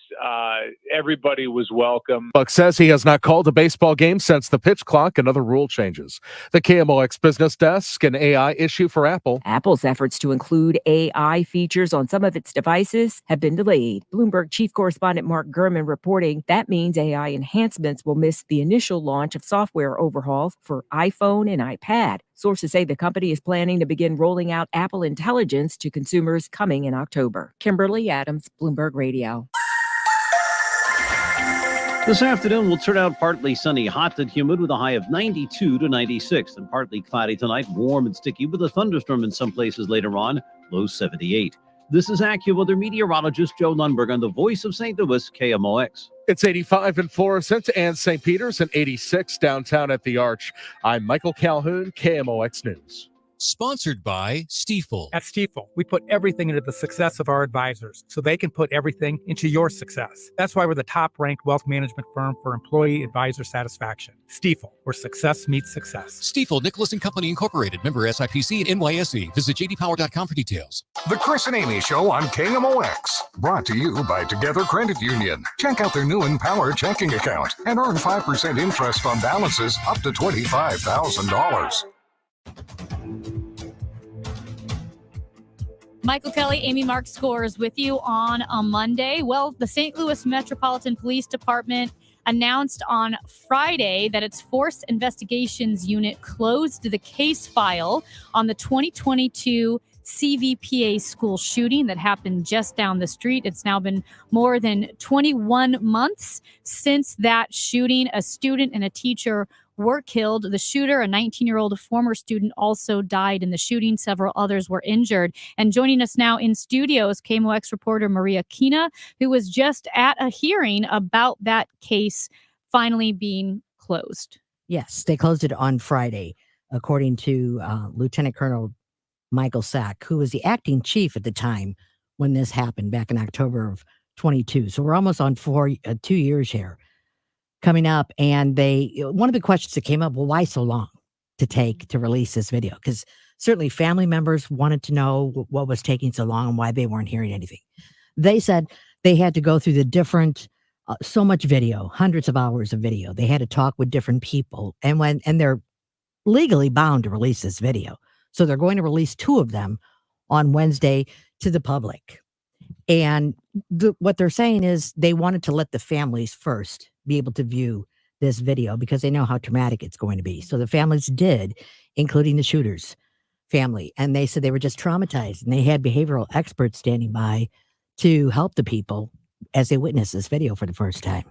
Speaker 30: everybody was welcome.
Speaker 16: Buck says he has not called a baseball game since the pitch clock and other rule changes. The KMOX Business Desk, an AI issue for Apple.
Speaker 4: Apple's efforts to include AI features on some of its devices have been delayed. Bloomberg chief correspondent Mark Gurman reporting that means AI enhancements will miss the initial launch of software overhauls for iPhone and iPad. Sources say the company is planning to begin rolling out Apple Intelligence to consumers coming in October. Kimberly Adams, Bloomberg Radio.
Speaker 9: This afternoon will turn out partly sunny, hot and humid with a high of 92 to 96, and partly cloudy tonight, warm and sticky with a thunderstorm in some places later on, low 78. This is AccuWeather meteorologist Joe Lundberg on the Voice of St. Louis, KMOX.
Speaker 16: It's 85 in Florissant and St. Peter's and 86 downtown at the Arch. I'm Michael Calhoun, KMOX News.
Speaker 10: Sponsored by Stifel.
Speaker 13: At Stifel, we put everything into the success of our advisors so they can put everything into your success. That's why we're the top-ranked wealth management firm for employee advisor satisfaction. Stifel, where success meets success.
Speaker 10: Stifel, Nicholas & Company Incorporated, member SIPC and NYSE. Visit jdpower.com for details.
Speaker 3: The Chris and Amy Show on KMOX. Brought to you by Together Credit Union. Check out their new Empower checking account and earn 5% interest on balances up to $25,000.
Speaker 8: Michael Kelley, Amy Mark Scores with you on a Monday. Well, the St. Louis Metropolitan Police Department announced on Friday that its Force Investigations Unit closed the case file on the 2022 CVPA school shooting that happened just down the street. It's now been more than 21 months since that shooting. A student and a teacher were killed. The shooter, a 19-year-old former student, also died in the shooting. Several others were injured. And joining us now in studio is KMOX reporter Maria Kina, who was just at a hearing about that case finally being closed.
Speaker 14: Yes, they closed it on Friday, according to Lieutenant Colonel Michael Sack, who was the acting chief at the time when this happened back in October of 22. So we're almost on 2 years here coming up. And one of the questions that came up, well, why so long to release this video? Because certainly family members wanted to know what was taking so long and why they weren't hearing anything. They said they had to go through the different, so much video, hundreds of hours of video. They had to talk with different people and they're legally bound to release this video. So they're going to release 2 of them on Wednesday to the public. And what they're saying is they wanted to let the families first be able to view this video because they know how traumatic it's going to be. So the families did, including the shooter's family. And they said they were just traumatized. And they had behavioral experts standing by to help the people as they witnessed this video for the first time.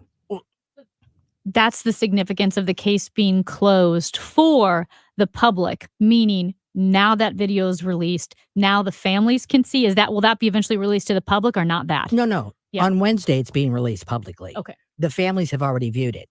Speaker 8: That's the significance of the case being closed for the public, meaning now that video is released, now the families can see. Will that be eventually released to the public or not that?
Speaker 14: No.
Speaker 8: Yeah.
Speaker 14: On Wednesday, it's being released publicly.
Speaker 8: Okay.
Speaker 14: The families have already viewed it.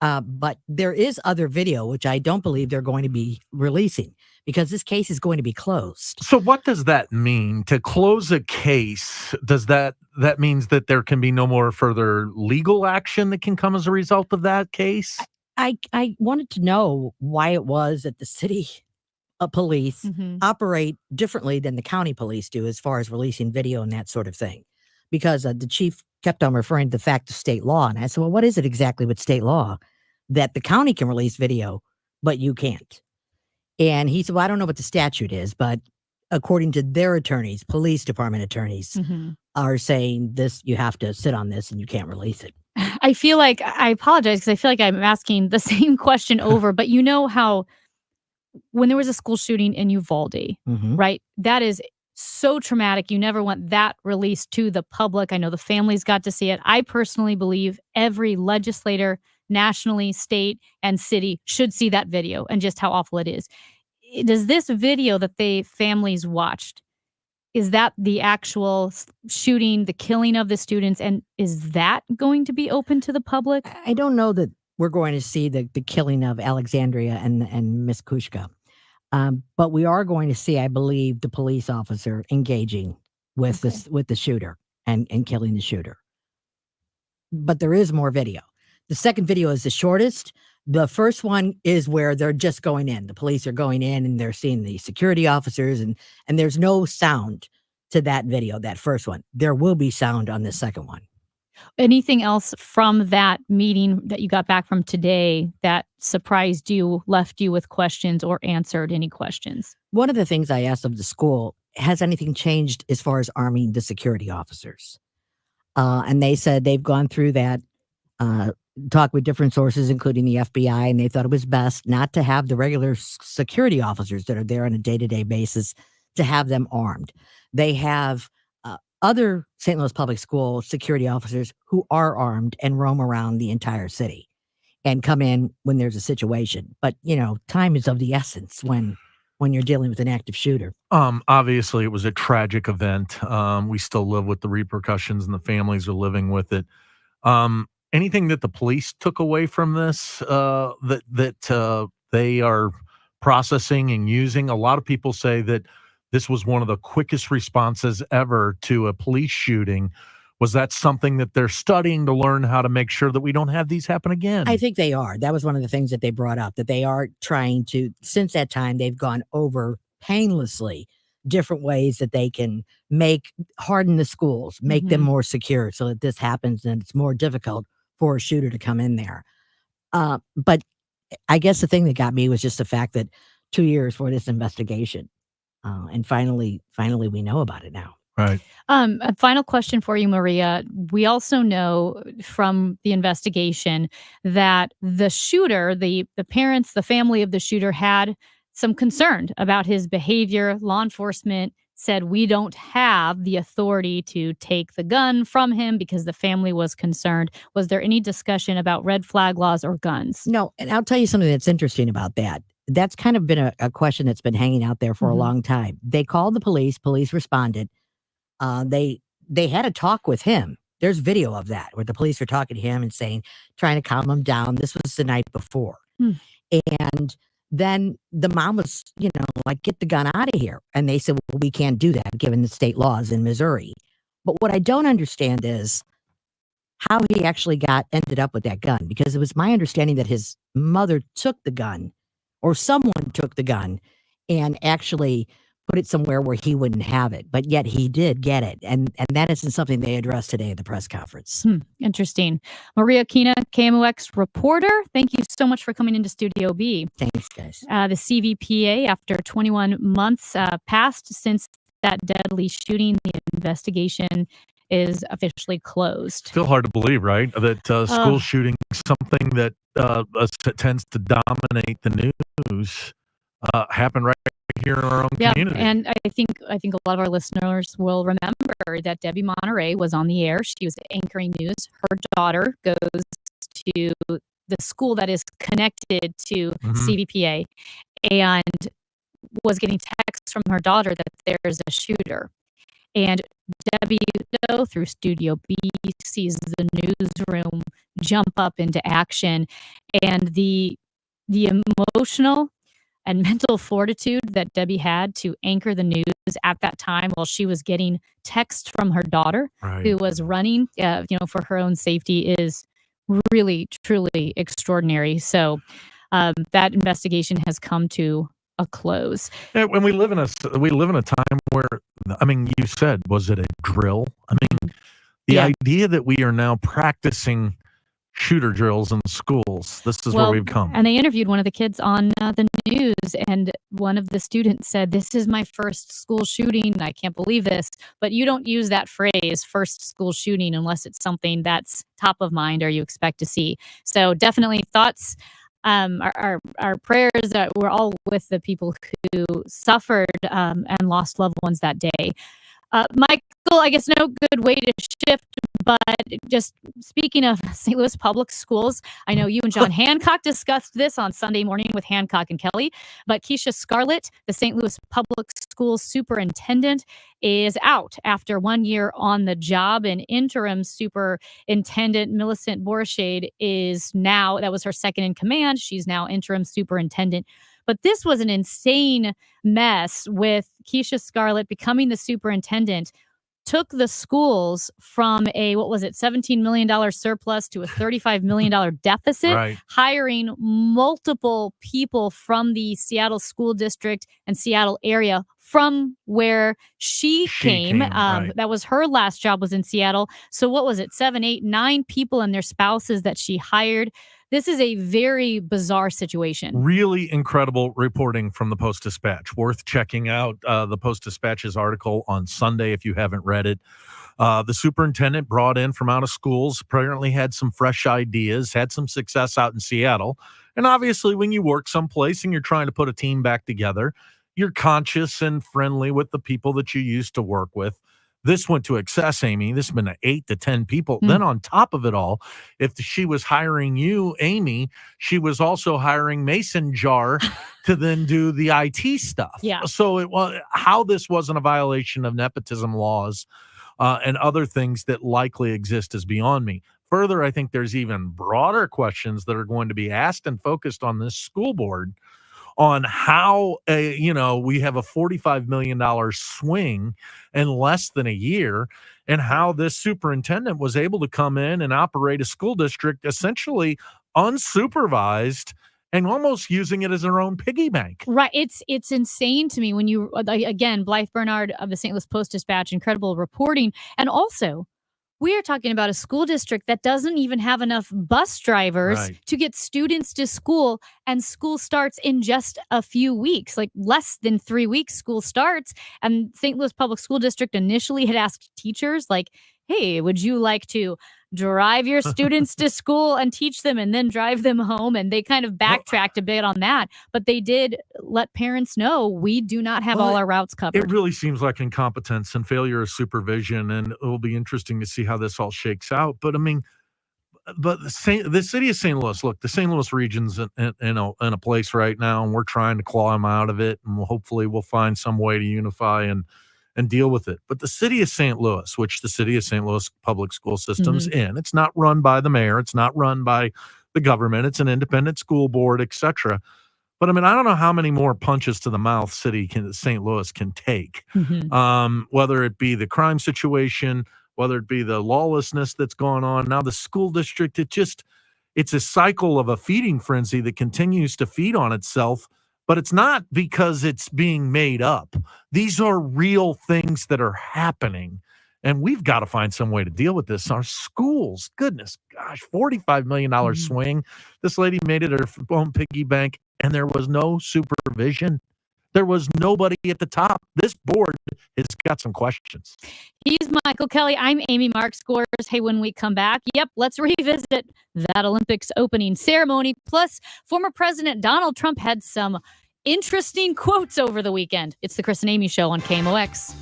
Speaker 14: But there is other video, which I don't believe they're going to be releasing because this case is going to be closed.
Speaker 2: So what does that mean? To close a case, does that means that there can be no more further legal action that can come as a result of that case?
Speaker 14: I wanted to know why it was that the city police operate differently than the county police do as far as releasing video and that sort of thing. Because the chief kept on referring to the fact of state law. And I said, well, what is it exactly with state law that the county can release video, but you can't? And he said, well, I don't know what the statute is, but according to their attorneys, police department attorneys are saying this, you have to sit on this and you can't release it.
Speaker 8: I feel like, I apologize because I feel like I'm asking the same question over, but you know how when there was a school shooting in Uvalde, right? That is so traumatic. You never want that released to the public. I know the families got to see it. I personally believe every legislator, nationally, state, and city should see that video and just how awful it is. Does this video that the families watched, is that the actual shooting, the killing of the students, and is that going to be open to the public?
Speaker 14: I don't know that we're going to see the killing of Alexandria and Miss Kushka. But we are going to see, I believe, the police officer engaging with the shooter and killing the shooter. But there is more video. The second video is the shortest. The first one is where they're just going in. The police are going in and they're seeing the security officers and there's no sound to that video, that first one. There will be sound on the second one.
Speaker 8: Anything else from that meeting that you got back from today that surprised you, left you with questions, or answered any questions?
Speaker 14: One of the things I asked of the school, has anything changed as far as arming the security officers? And they said they've gone through that, talked with different sources, including the FBI, and they thought it was best not to have the regular security officers that are there on a day-to-day basis, to have them armed. They have other St. Louis Public School security officers who are armed and roam around the entire city and come in when there's a situation. But, time is of the essence when you're dealing with an active shooter.
Speaker 2: Obviously, it was a tragic event. We still live with the repercussions, and the families are living with it. Anything that the police took away from this that they are processing and using? A lot of people say that this was one of the quickest responses ever to a police shooting. Was that something that they're studying to learn how to make sure that we don't have these happen again?
Speaker 14: I think they are. That was one of the things that they brought up, that they are trying to, since that time, they've gone over painlessly different ways that they can harden the schools, make them more secure so that this happens and it's more difficult for a shooter to come in there. But I guess the thing that got me was just the fact that 2 years for this investigation. And finally we know about it now.
Speaker 2: Right.
Speaker 8: A final question for you, Maria. We also know from the investigation that the shooter, the parents, the family of the shooter had some concern about his behavior. Law enforcement said, we don't have the authority to take the gun from him because the family was concerned. Was there any discussion about red flag laws or guns?
Speaker 14: No, and I'll tell you something that's interesting about that. That's kind of been a question that's been hanging out there for a long time. They called the police responded. They had a talk with him. There's video of that where the police were talking to him and trying to calm him down. This was the night before. And then the mom was, like, get the gun out of here. And they said, well, we can't do that given the state laws in Missouri. But what I don't understand is how he actually ended up with that gun, because it was my understanding that his mother took the gun, or someone took the gun and actually put it somewhere where he wouldn't have it, but yet he did get it. And that isn't something they addressed today at the press conference.
Speaker 8: Interesting. Maria Kina, KMOX reporter, thank you so much for coming into Studio B.
Speaker 14: Thanks, guys.
Speaker 8: The CVPA, after 21 months passed since that deadly shooting, the investigation is officially closed.
Speaker 2: Still hard to believe, right? That school shooting, something that tends to dominate the news, happened right here in our own community.
Speaker 8: And I think a lot of our listeners will remember that Debbie Monterey was on the air. She was anchoring news. Her daughter goes to the school that is connected to CVPA and was getting texts from her daughter that there's a shooter. And Debbie, though, through Studio B, sees the newsroom jump up into action, and the emotional and mental fortitude that Debbie had to anchor the news at that time while she was getting text from her daughter, who was running, for her own safety, is really, truly extraordinary. So that investigation has come to a close.
Speaker 2: Yeah, when we live in a time where, you said, was it a drill? The idea that we are now practicing shooter drills in schools, this is where we've come.
Speaker 8: And they interviewed one of the kids on the news, and one of the students said, this is my first school shooting. I can't believe this. But you don't use that phrase, first school shooting, unless it's something that's top of mind or you expect to see. So definitely thoughts. Our prayers that we're all with the people who suffered and lost loved ones that day. Michael, I guess no good way to shift, but just speaking of St. Louis Public Schools, I know you and John Hancock discussed this on Sunday morning with Hancock and Kelley, but Keisha Scarlett, the St. Louis Public Schools superintendent, is out after 1 year on the job. And interim superintendent Millicent Borshade that was her second in command. She's now interim superintendent. But this was an insane mess with Keisha Scarlett becoming the superintendent, took the schools from a, $17 million surplus to a $35 million deficit, hiring multiple people from the Seattle School District and Seattle area from where she came.
Speaker 2: Right.
Speaker 8: That was her last job, was in Seattle. So what was it? 7, 8, 9 people and their spouses that she hired. This is a very bizarre situation.
Speaker 2: Really incredible reporting from the Post-Dispatch. Worth checking out the Post-Dispatch's article on Sunday if you haven't read it. The superintendent brought in from out of schools, apparently had some fresh ideas, had some success out in Seattle. And obviously, when you work someplace and you're trying to put a team back together, you're conscious and friendly with the people that you used to work with. This went to excess, Amy. This has been 8 to 10 people. Then on top of it all, if she was hiring you, Amy, she was also hiring Mason Jar to then do the IT stuff.
Speaker 8: Yeah.
Speaker 2: So it was how this wasn't a violation of nepotism laws and other things that likely exist is beyond me. Further, I think there's even broader questions that are going to be asked and focused on this school board on how, we have a $45 million swing in less than a year, and how this superintendent was able to come in and operate a school district essentially unsupervised and almost using it as their own piggy bank.
Speaker 8: Right. It's insane to me when you, again, Blythe Bernard of the St. Louis Post-Dispatch, incredible reporting. And also, we are talking about a school district that doesn't even have enough bus drivers to get students to school, and school starts in just a few weeks, like less than 3 weeks school starts. And St. Louis Public School District initially had asked teachers, like, hey, would you like to drive your students to school and teach them and then drive them home? And they kind of backtracked a bit on that, but they did let parents know we do not have all our routes covered.
Speaker 2: It really seems like incompetence and failure of supervision, and it will be interesting to see how this all shakes out. But I mean, the city of St. Louis, look, the St. Louis region's in a place right now, and we're trying to claw them out of it, and hopefully we'll find some way to unify and deal with it. But the city of St. Louis, which the city of St. Louis public school system's in, it's not run by the mayor, it's not run by the government, it's an independent school board, etc. But I mean, I don't know how many more punches to the mouth St. Louis can take, whether it be the crime situation, whether it be the lawlessness that's going on. Now the school district, it's a cycle of a feeding frenzy that continues to feed on itself. But it's not because it's being made up. These are real things that are happening, and we've got to find some way to deal with this. Our schools, goodness gosh, $45 million swing. This lady made it her own piggy bank, and there was no supervision. There was nobody at the top. This board has got some questions.
Speaker 8: He's Michael Kelley. I'm Amy Mark Scores. Hey, when we come back, let's revisit that Olympics opening ceremony. Plus, former President Donald Trump had some interesting quotes over the weekend. It's the Chris and Amy Show on KMOX.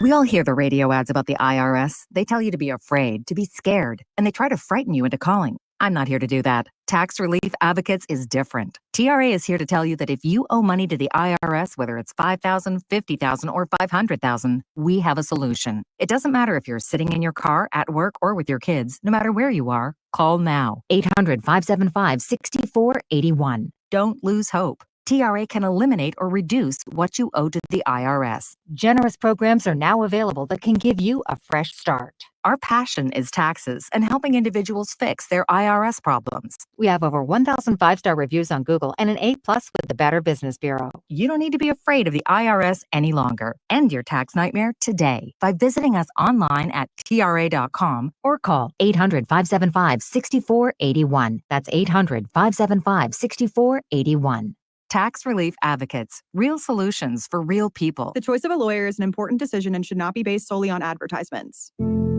Speaker 1: We all hear the radio ads about the IRS. They tell you to be afraid, to be scared, and they try to frighten you into calling. I'm not here to do that. Tax Relief Advocates is different. TRA is here to tell you that if you owe money to the IRS, whether it's $5,000, $50,000, or $500,000, we have a solution. It doesn't matter if you're sitting in your car, at work, or with your kids. No matter where you are, call now. 800-575-6481. Don't lose hope. TRA can eliminate or reduce what you owe to the IRS. Generous programs are now available that can give you a fresh start. Our passion is taxes and helping individuals fix their IRS problems. We have over 1,000 5-star reviews on Google and an A+ with the Better Business Bureau. You don't need to be afraid of the IRS any longer. End your tax nightmare today by visiting us online at TRA.com or call 800-575-6481. That's 800-575-6481. Tax Relief Advocates. Real solutions for real people.
Speaker 5: The choice of a lawyer is an important decision and should not be based solely on advertisements.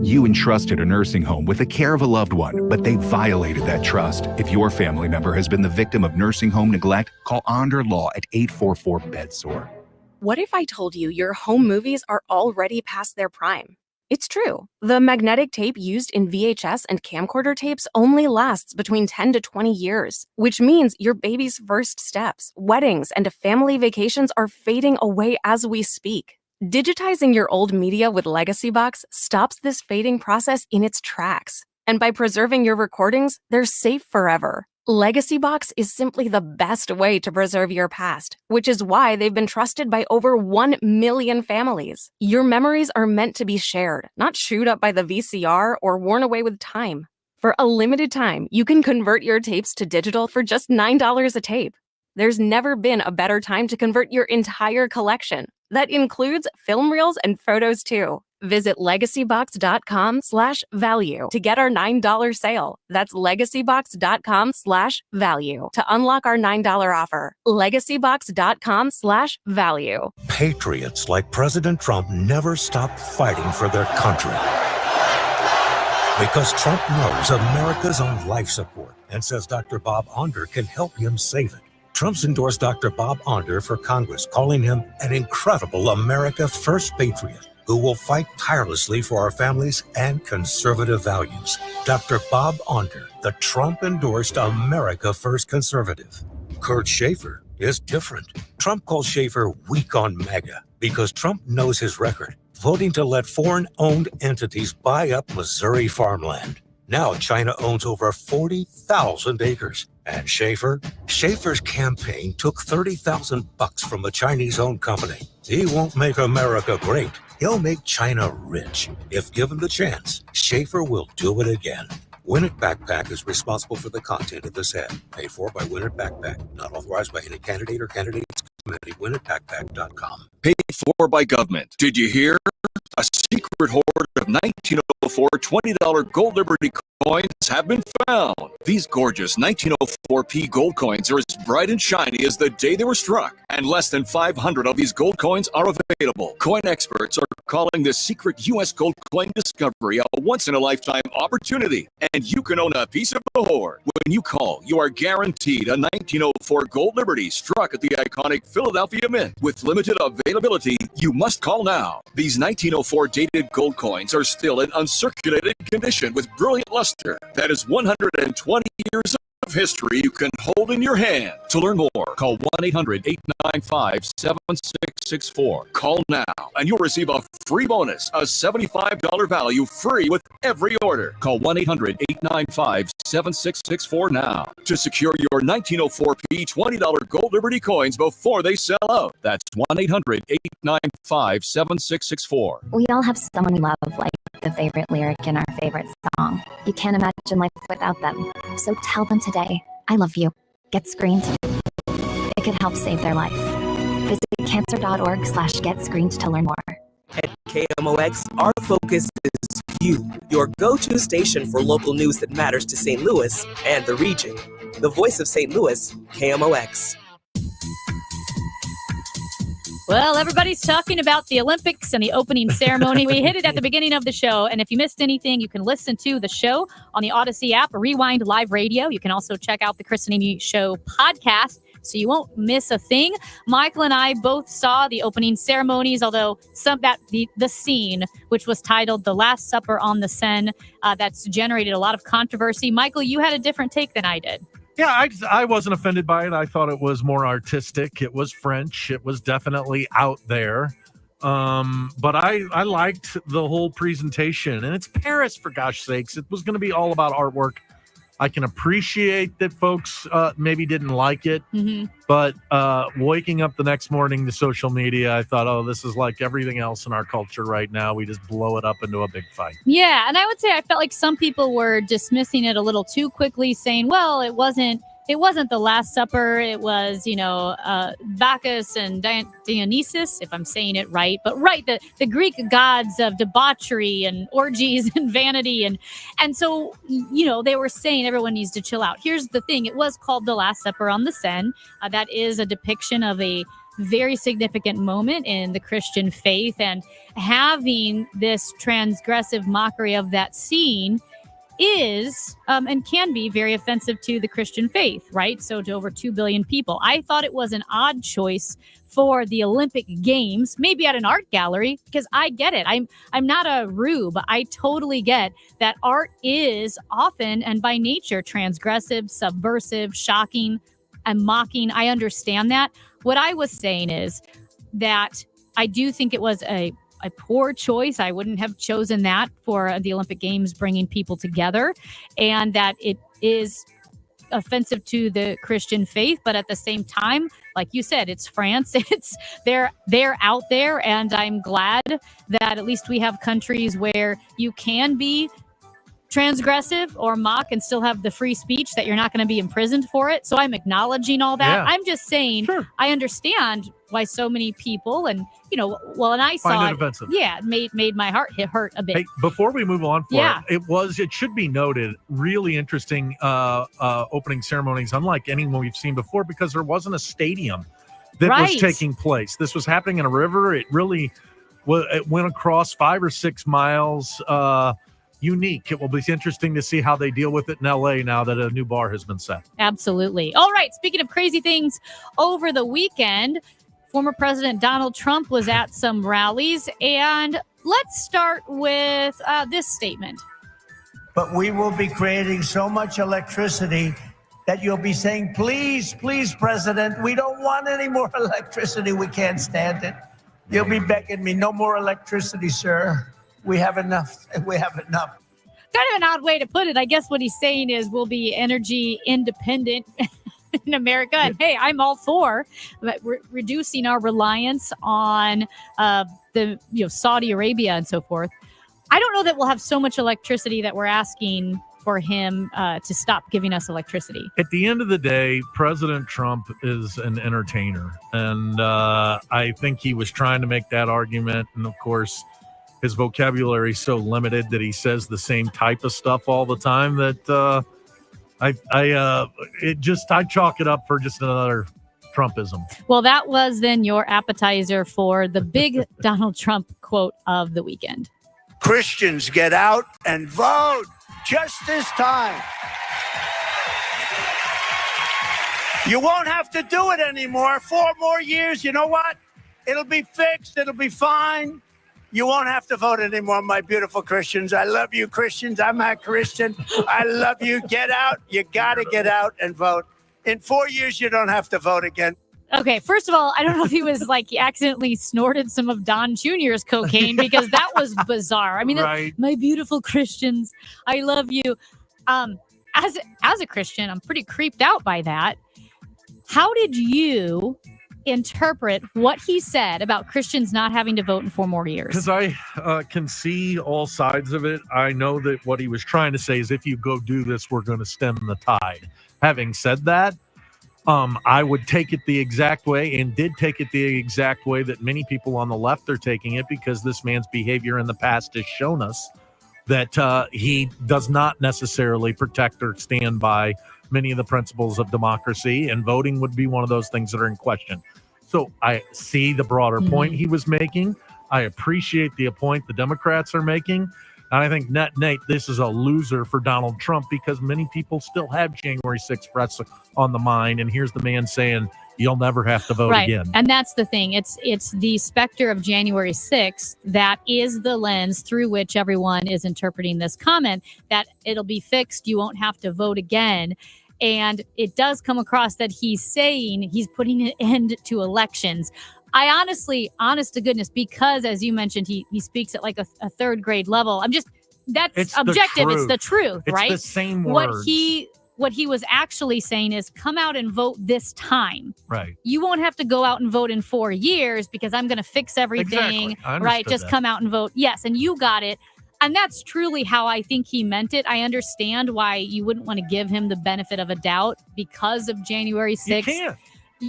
Speaker 7: You entrusted a nursing home with the care of a loved one, but they violated that trust. If your family member has been the victim of nursing home neglect, call Onder Law at 844-BED-SORE.
Speaker 15: What if I told you your home movies are already past their prime? It's true. The magnetic tape used in VHS and camcorder tapes only lasts between 10 to 20 years, which means your baby's first steps, weddings, and family vacations are fading away as we speak. Digitizing your old media with Legacy Box stops this fading process in its tracks. And by preserving your recordings, they're safe forever. Legacy Box is simply the best way to preserve your past, which is why they've been trusted by over 1 million families. Your memories are meant to be shared, not chewed up by the VCR or worn away with time. For a limited time, you can convert your tapes to digital for just $9 a tape. There's never been a better time to convert your entire collection. That includes film reels and photos too. Visit legacybox.com/value to get our $9 sale. That's legacybox.com/value to unlock our $9 offer. Legacybox.com/value.
Speaker 6: Patriots like President Trump never stop fighting for their country. Because Trump knows America's on life support and says Dr. Bob Onder can help him save it. Trump's endorsed Dr. Bob Onder for Congress, calling him an incredible America First patriot who will fight tirelessly for our families and conservative values. Dr. Bob Onder, the Trump-endorsed America First conservative. Kurt Schaefer is different. Trump calls Schaefer weak on MAGA because Trump knows his record, voting to let foreign-owned entities buy up Missouri farmland. Now China owns over 40,000 acres. And Schaefer's campaign took $30,000 from a Chinese-owned company. He won't make America great. He'll make China rich. If given the chance, Schaefer will do it again. Win It Backpack is responsible for the content of this ad. Paid for by Win It Backpack. Not authorized by any candidate or candidates committee. WinItBackpack.com.
Speaker 11: Paid for by government. Did you hear? A secret hoard of 1904 $20 gold Liberty coins have been found. These gorgeous 1904p gold coins are as bright and shiny as the day they were struck, and less than 500 of these gold coins are available. Coin experts are calling this secret U.S. gold coin discovery a once-in-a-lifetime opportunity, and you can own a piece of the hoard. When you call, you are guaranteed a 1904 gold Liberty struck at the iconic Philadelphia Mint. With limited availability, you must call now. These 1904 dated gold coins are still in uncirculated condition with brilliant luster. That is 120 years of history you can hold in your hand. To learn more, call 1-800-895-7664. Call now, and you'll receive a free bonus, a $75 value free with every order. Call 1-800-895-7664 now to secure your 1904p $20 gold Liberty coins before they sell out. That's 1-800-895-7664.
Speaker 12: We all have someone we love, like the favorite lyric in our favorite song. You can't imagine life without them. So tell them today, I love you. Get screened. It could help save their life. Visit cancer.org/getscreened to learn more.
Speaker 18: At KMOX, our focus is you, your go-to station for local news that matters to St. Louis and the region. The voice of St. Louis, KMOX.
Speaker 8: Well, everybody's talking about the Olympics and the opening ceremony. We hit it at the beginning of the show. And if you missed anything, you can listen to the show on the Odyssey app, Rewind Live Radio. You can also check out the Christinini Show podcast, so you won't miss a thing. Michael and I both saw the opening ceremonies, although the scene, which was titled The Last Supper on the Seine, that's generated a lot of controversy. Michael, you had a different take than I did.
Speaker 2: Yeah, I wasn't offended by it. I thought it was more artistic. It was French. It was definitely out there. But I liked the whole presentation. And it's Paris, for gosh sakes. It was going to be all about artwork. I can appreciate that folks maybe didn't like it.
Speaker 8: Mm-hmm.
Speaker 2: But waking up the next morning to social media, I thought, oh, this is like everything else in our culture right now. We just blow it up into a big fight.
Speaker 8: Yeah, and I would say I felt like some people were dismissing it a little too quickly, saying, well, it wasn't the Last Supper. It was, Bacchus and Dionysus, if I'm saying it right. But right, the Greek gods of debauchery and orgies and vanity. And so, they were saying everyone needs to chill out. Here's the thing. It was called The Last Supper on the Seine. That is a depiction of a very significant moment in the Christian faith. And having this transgressive mockery of that scene is and can be very offensive to the Christian faith, right? So to over 2 billion people. I thought it was an odd choice for the Olympic Games, maybe at an art gallery, because I get it. I'm not a rube. I totally get that art is often and by nature transgressive, subversive, shocking, and mocking. I understand that. What I was saying is that I do think it was a poor choice. I wouldn't have chosen that for the Olympic Games, bringing people together, and that it is offensive to the Christian faith. But at the same time, like you said, it's France. They're out there, and I'm glad that at least we have countries where you can be transgressive or mock and still have the free speech, that you're not going to be imprisoned for it. So I'm acknowledging all that.
Speaker 2: Yeah.
Speaker 8: I'm just saying, I understand why so many people, and and I saw
Speaker 2: Find it offensive.
Speaker 8: Yeah, made my heart hurt a bit.
Speaker 2: Hey, before we move on, it should be noted, really interesting opening ceremonies, unlike anyone we've seen before, because there wasn't a stadium that was taking place. This was happening in a river. It really went across 5 or 6 miles. Unique. It will be interesting to see how they deal with it in LA now that a new bar has been set.
Speaker 8: Absolutely. All right. Speaking of crazy things, over the weekend, former President Donald Trump was at some rallies. And let's start with this statement.
Speaker 17: But we will be creating so much electricity that you'll be saying, please, please, President, we don't want any more electricity. We can't stand it. You'll be begging me, no more electricity, sir. We have enough. We have enough.
Speaker 8: Kind of an odd way to put it. I guess what he's saying is we'll be energy independent in America. And hey, I'm all for reducing our reliance on the Saudi Arabia and so forth. I don't know that we'll have so much electricity that we're asking for him to stop giving us electricity.
Speaker 2: At the end of the day, President Trump is an entertainer. And I think he was trying to make that argument. And of course, his vocabulary is so limited that he says the same type of stuff all the time that I chalk it up for just another Trumpism.
Speaker 8: Well, that was then your appetizer for the big Donald Trump quote of the weekend.
Speaker 17: Christians, get out and vote just this time. You won't have to do it anymore. 4 more years. You know what? It'll be fixed. It'll be fine. You won't have to vote anymore, my beautiful Christians. I love you, Christians. I'm a Christian. I love you. Get out. You got to get out and vote. In 4 years, you don't have to vote again.
Speaker 8: Okay, first of all, I don't know if he was he accidentally snorted some of Don Jr.'s cocaine, because that was bizarre. I mean, my beautiful Christians, I love you. As a Christian, I'm pretty creeped out by that. How did you interpret what he said about Christians not having to vote in 4 more years?
Speaker 2: Because I can see all sides of it. I know that what he was trying to say is, if you go do this, we're going to stem the tide. Having said that, I would take it the exact way, and did take it the exact way that many people on the left are taking it, because this man's behavior in the past has shown us that he does not necessarily protect or stand by many of the principles of democracy, and voting would be one of those things that are in question. So I see the broader point he was making. I appreciate the point the Democrats are making. And I think net, this is a loser for Donald Trump, because many people still have January 6th threats on the mind. And here's the man saying, you'll never have to vote again.
Speaker 8: And that's the thing. It's the specter of January 6th that is the lens through which everyone is interpreting this comment, that it'll be fixed. You won't have to vote again. And it does come across that he's saying he's putting an end to elections. I honestly, honest to goodness, because as you mentioned, he speaks at like a 3rd grade level. That's
Speaker 2: it's
Speaker 8: objective. It's the truth, right?
Speaker 2: It's the same words.
Speaker 8: What he was actually saying is, come out and vote this time.
Speaker 2: Right.
Speaker 8: You won't have to go out and vote in 4 years, because I'm going to fix everything.
Speaker 2: Exactly.
Speaker 8: Right. Just come out and vote. Yes. And you got it. And that's truly how I think he meant it. I understand why you wouldn't want to give him the benefit of a doubt because of January 6th.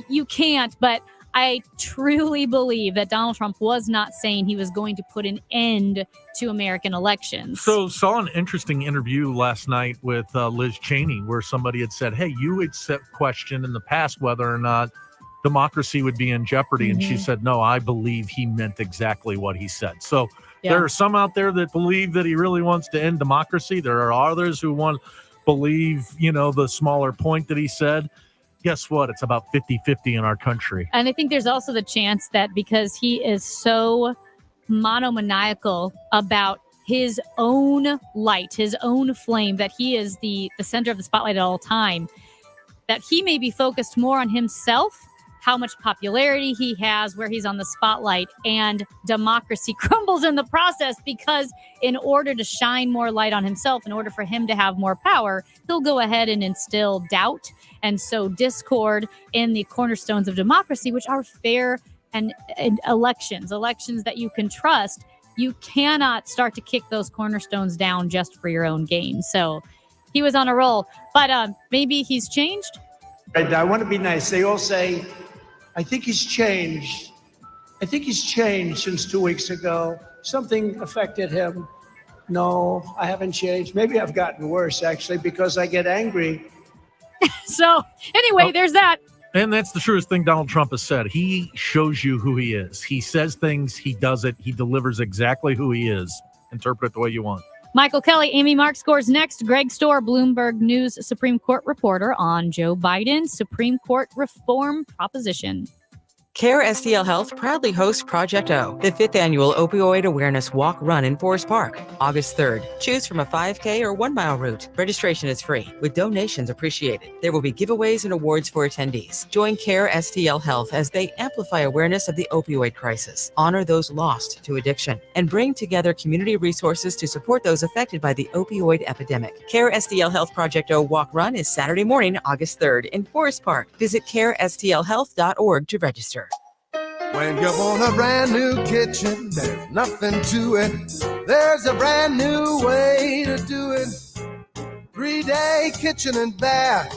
Speaker 8: You can't. But I truly believe that Donald Trump was not saying he was going to put an end to American elections.
Speaker 2: So saw an interesting interview last night with Liz Cheney, where somebody had said, hey, you had questioned in the past whether or not democracy would be in jeopardy. And she said, no, I believe he meant exactly what he said. So there are some out there that believe that he really wants to end democracy. There are others who believe, the smaller point that he said. Guess what? It's about 50-50 in our country.
Speaker 8: And I think there's also the chance that because he is so monomaniacal about his own light, his own flame, that he is the center of the spotlight at all time, that he may be focused more on himself, how much popularity he has, where he's on the spotlight, and democracy crumbles in the process, because in order to shine more light on himself, in order for him to have more power, he'll go ahead and instill doubt and sow discord in the cornerstones of democracy, which are fair and elections that you can trust. you cannot start to kick those cornerstones down just for your own gain. So he was on a roll, but maybe he's changed.
Speaker 17: I want to be nice. They all say, I think he's changed. I think he's changed since 2 weeks ago. Something affected him. No, I haven't changed. Maybe I've gotten worse, actually, because I get angry.
Speaker 8: So anyway, there's that.
Speaker 2: And that's the truest thing Donald Trump has said. He shows you who he is. He says things, he does it, he delivers exactly who he is. Interpret it the way you want.
Speaker 8: Michael Kelley, Amy Mark scores next. Greg Storr, Bloomberg News Supreme Court reporter on Joe Biden's Supreme Court reform proposition.
Speaker 18: CARE STL Health proudly hosts Project O, the 5th annual opioid awareness walk run in Forest Park, August 3rd. Choose from a 5K or 1 mile route. Registration is free, with donations appreciated. There will be giveaways and awards for attendees. Join CARE STL Health as they amplify awareness of the opioid crisis, honor those lost to addiction, and bring together community resources to support those affected by the opioid epidemic. CARE STL Health Project O walk run is Saturday morning, August 3rd in Forest Park. Visit carestlhealth.org to register.
Speaker 19: When you want a brand new kitchen, there's nothing to it. There's a brand new way to do it. 3-day kitchen and bath.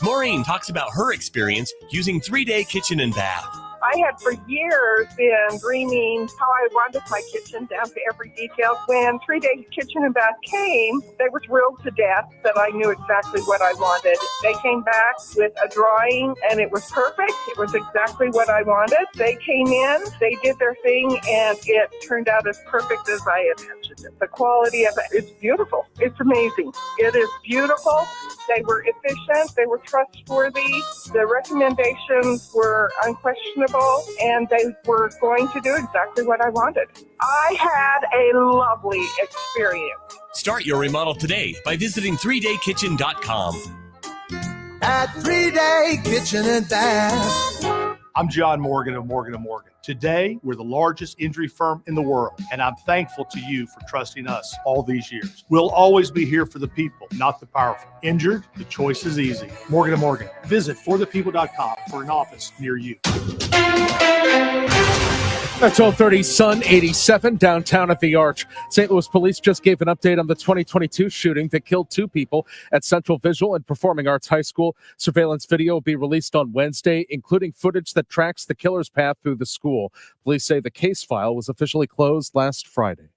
Speaker 20: Maureen talks about her experience using 3-day kitchen and bath.
Speaker 21: I had for years been dreaming how I wanted my kitchen down to every detail. When 3-day kitchen and bath came, they were thrilled to death that I knew exactly what I wanted. They came back with a drawing and it was perfect. It was exactly what I wanted. They came in, they did their thing, and it turned out as perfect as I imagined it. The quality of it is beautiful. It's amazing. It is beautiful. They were efficient. They were trustworthy. The recommendations were unquestionable. And they were going to do exactly what I wanted. I had a lovely experience.
Speaker 20: Start your remodel today by visiting 3daykitchen.com.
Speaker 19: At 3-day kitchen and bath.
Speaker 22: I'm John Morgan of Morgan & Morgan. Today, we're the largest injury firm in the world, and I'm thankful to you for trusting us all these years. We'll always be here for the people, not the powerful. Injured? The choice is easy. Morgan & Morgan. Visit forthepeople.com for an office near you.
Speaker 16: At 12:30, Sun 87 downtown at the Arch. St. Louis police just gave an update on the 2022 shooting that killed 2 people at Central Visual and Performing Arts High School. Surveillance video will be released on Wednesday, including footage that tracks the killer's path through the school. Police say the case file was officially closed last Friday.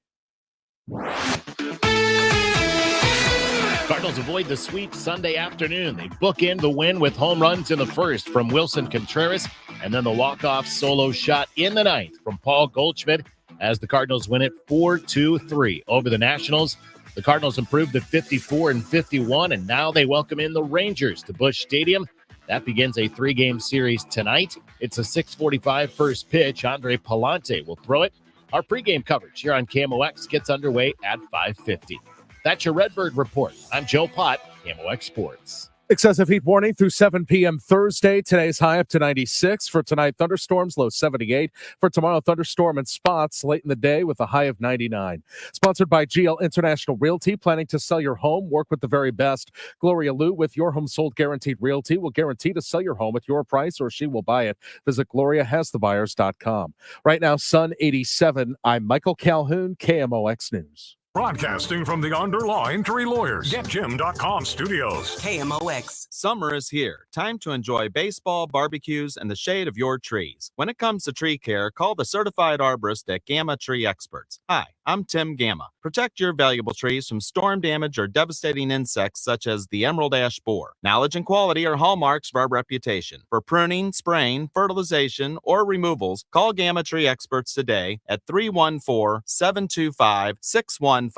Speaker 23: Cardinals avoid the sweep Sunday afternoon. They bookend the win with home runs in the first from Wilson Contreras, and then the walk-off solo shot in the ninth from Paul Goldschmidt as the Cardinals win it 4-2-3 over the Nationals. The Cardinals improved to 54-51, and now they welcome in the Rangers to Busch Stadium. That begins a 3-game series tonight. It's a 6:45 first pitch. Andre Palante will throw it. Our pregame coverage here on KMOX gets underway at 5:50. That's your Redbird Report. I'm Joe Pott, KMOX Sports.
Speaker 16: Excessive heat warning through 7 p.m. Thursday. Today's high up to 96. For tonight, thunderstorms, low 78. For tomorrow, thunderstorm and spots late in the day with a high of 99. Sponsored by GL International Realty. Planning to sell your home? Work with the very best. Gloria Liu with Your Home Sold Guaranteed Realty will guarantee to sell your home at your price or she will buy it. Visit GloriaHasTheBuyers.com. Right now, Sun 87. I'm Michael Calhoun, KMOX News.
Speaker 3: Broadcasting from the Underline Tree Lawyers. GetJim.com studios.
Speaker 24: KMOX. Summer is here. Time to enjoy baseball, barbecues, and the shade of your trees. When it comes to tree care, call the certified arborist at Gamma Tree Experts. Hi, I'm Tim Gamma. Protect your valuable trees from storm damage or devastating insects such as the emerald ash borer. Knowledge and quality are hallmarks of our reputation. For pruning, spraying, fertilization, or removals, call Gamma Tree Experts today at 314-725-6159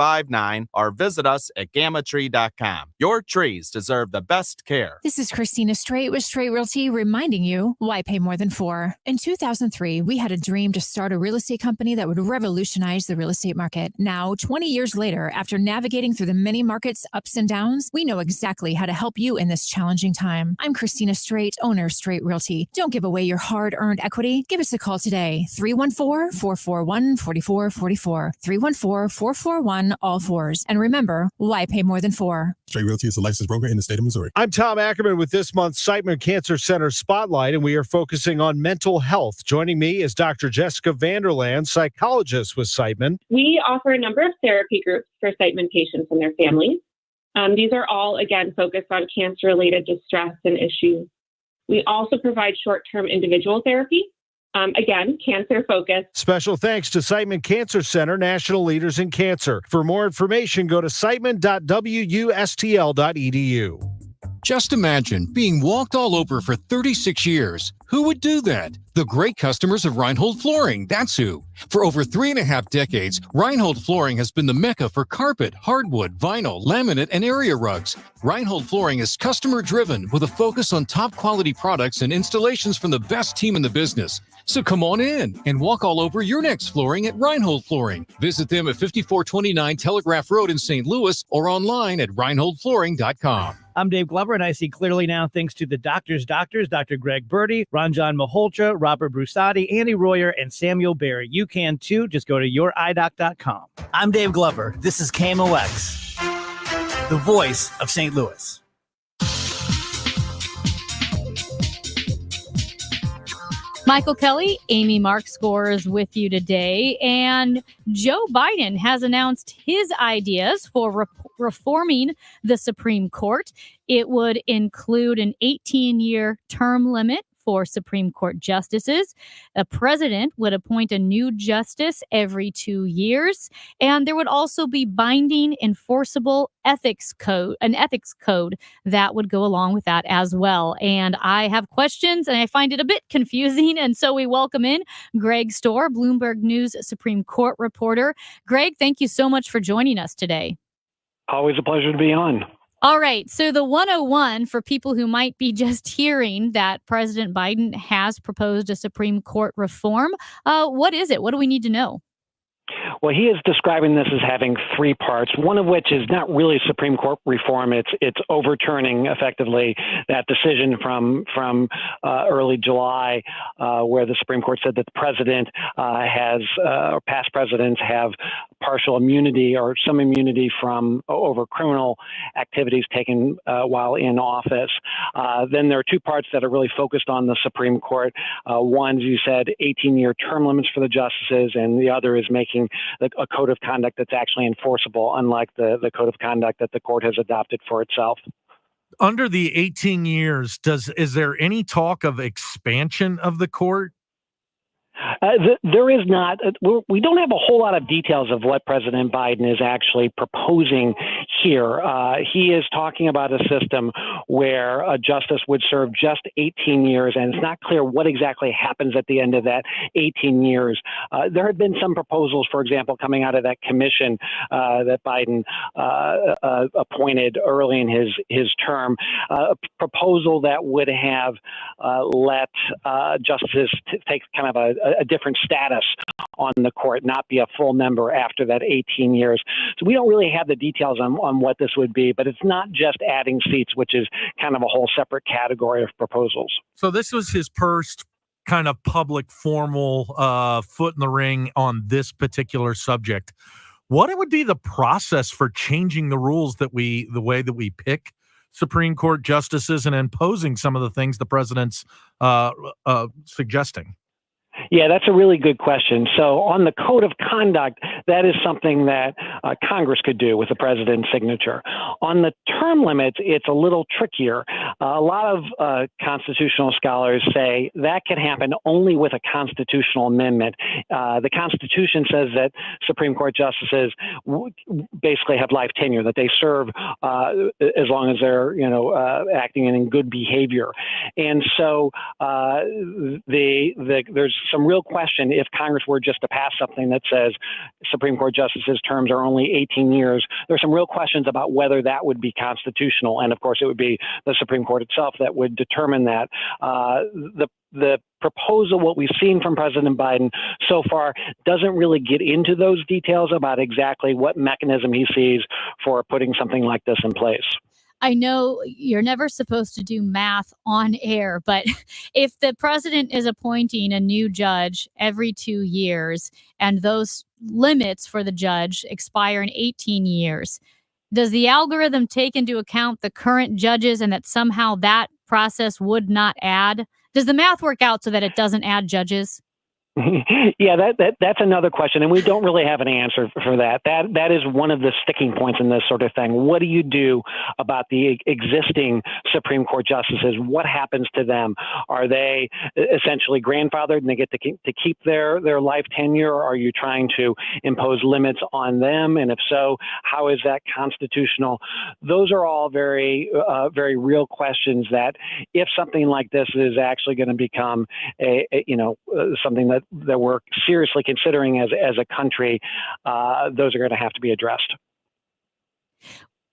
Speaker 24: or visit us at gammatree.com. Your trees deserve the best care.
Speaker 25: This is Christina Strait with Strait Realty reminding you, why pay more than 4? In 2003, we had a dream to start a real estate company that would revolutionize the real estate market. Now, 20 years later, after navigating through the many market's ups and downs, we know exactly how to help you in this challenging time. I'm Christina Strait, owner of Strait Realty. Don't give away your hard-earned equity. Give us a call today, 314-441-4444, 314-441-4444. on all fours. And remember, why pay more than four?
Speaker 4: Straight Realty is a licensed broker in the state of Missouri.
Speaker 9: I'm Tom Ackerman with this month's Siteman Cancer Center Spotlight, and we are focusing on mental health. Joining me is Dr. Jessica Vanderland, psychologist with Siteman.
Speaker 10: We offer a number of therapy groups for Siteman patients and their families. These are all, again, focused on cancer-related distress and issues. We also provide short-term individual therapy. Again, cancer focused.
Speaker 9: Special thanks to Siteman Cancer Center, national leaders in cancer. For more information, go to siteman.wustl.edu.
Speaker 13: Just imagine being walked all over for 36 years. Who would do that? The great customers of Reinhold Flooring, that's who. For over 3.5 decades, Reinhold Flooring has been the mecca for carpet, hardwood, vinyl, laminate, and area rugs. Reinhold Flooring is customer-driven with a focus on top-quality products and installations from the best team in the business. So come on in and walk all over your next flooring at Reinhold Flooring. Visit them at 5429 Telegraph Road in St. Louis or online at reinholdflooring.com.
Speaker 14: I'm Dave Glover, and I see clearly now thanks to the doctors, Dr. Greg Birdie, Ranjan Maholtra, Robert Brusati, Andy Royer, and Samuel Barry. You can too. Just go to youridoc.com.
Speaker 26: I'm Dave Glover. This is KMOX, the voice of St. Louis.
Speaker 8: Michael Kelley, Amy Mark scores with you today, and Joe Biden has announced his ideas for reforming the Supreme Court. It would include an 18-year term limit for Supreme Court justices. A president would appoint a new justice every 2 years, and there would also be binding, enforceable an ethics code that would go along with that as well. And I have questions, and I find it a bit confusing, and so we welcome in Greg Storr, Bloomberg News Supreme Court reporter. Greg, thank you so much for joining us today.
Speaker 27: Always a pleasure to be on.
Speaker 8: All right. So the 101 for people who might be just hearing that President Biden has proposed a Supreme Court reform. What is it? What do we need to know?
Speaker 27: Well, he is describing this as having three parts, one of which is not really Supreme Court reform. It's overturning effectively that decision from early July where the Supreme Court said that the president or past presidents have partial immunity or some immunity from over criminal activities taken while in office. Then there are two parts that are really focused on the Supreme Court. One, as you said, 18-year term limits for the justices, and the other is making a code of conduct that's actually enforceable, unlike the code of conduct that the court has adopted for itself.
Speaker 2: Under the 18 years, is there any talk of expansion of the court?
Speaker 27: There is not. We don't have a whole lot of details of what President Biden is actually proposing here. He is talking about a system where a justice would serve just 18 years, and it's not clear what exactly happens at the end of that 18 years. There have been some proposals, for example, coming out of that commission that Biden appointed early in his term, a proposal that would have let justices take kind of a different status on the court, not be a full member after that 18 years. So we don't really have the details on what this would be, but it's not just adding seats, which is kind of a whole separate category of proposals.
Speaker 2: So this was his first kind of public, formal foot in the ring on this particular subject. What would be the process for changing the rules the way that we pick Supreme Court justices and imposing some of the things the president's suggesting?
Speaker 27: Yeah, that's a really good question. So on the code of conduct, that is something that Congress could do with the president's signature. On the term limits, it's a little trickier. A lot of constitutional scholars say that can happen only with a constitutional amendment. The Constitution says that Supreme Court justices basically have life tenure, that they serve as long as they're acting in good behavior. And so there's some real question if Congress were just to pass something that says Supreme Court justices' terms are only 18 years. There's some real questions about whether that would be constitutional. And of course, it would be the Supreme Court itself that would determine that. The proposal, what we've seen from President Biden so far, doesn't really get into those details about exactly what mechanism he sees for putting something like this in place.
Speaker 8: I know you're never supposed to do math on air, but if the president is appointing a new judge every 2 years and those limits for the judge expire in 18 years, does the algorithm take into account the current judges and that somehow that process would not add? Does the math work out so that it doesn't add judges?
Speaker 27: Yeah, that's another question, and we don't really have an answer for that. That is one of the sticking points in this sort of thing. What do you do about the existing Supreme Court justices? What happens to them? Are they essentially grandfathered and they get to keep their life tenure? Or are you trying to impose limits on them? And if so, how is that constitutional? Those are all very real questions that, if something like this is actually going to become something that we're seriously considering as a country, those are going to have to be addressed.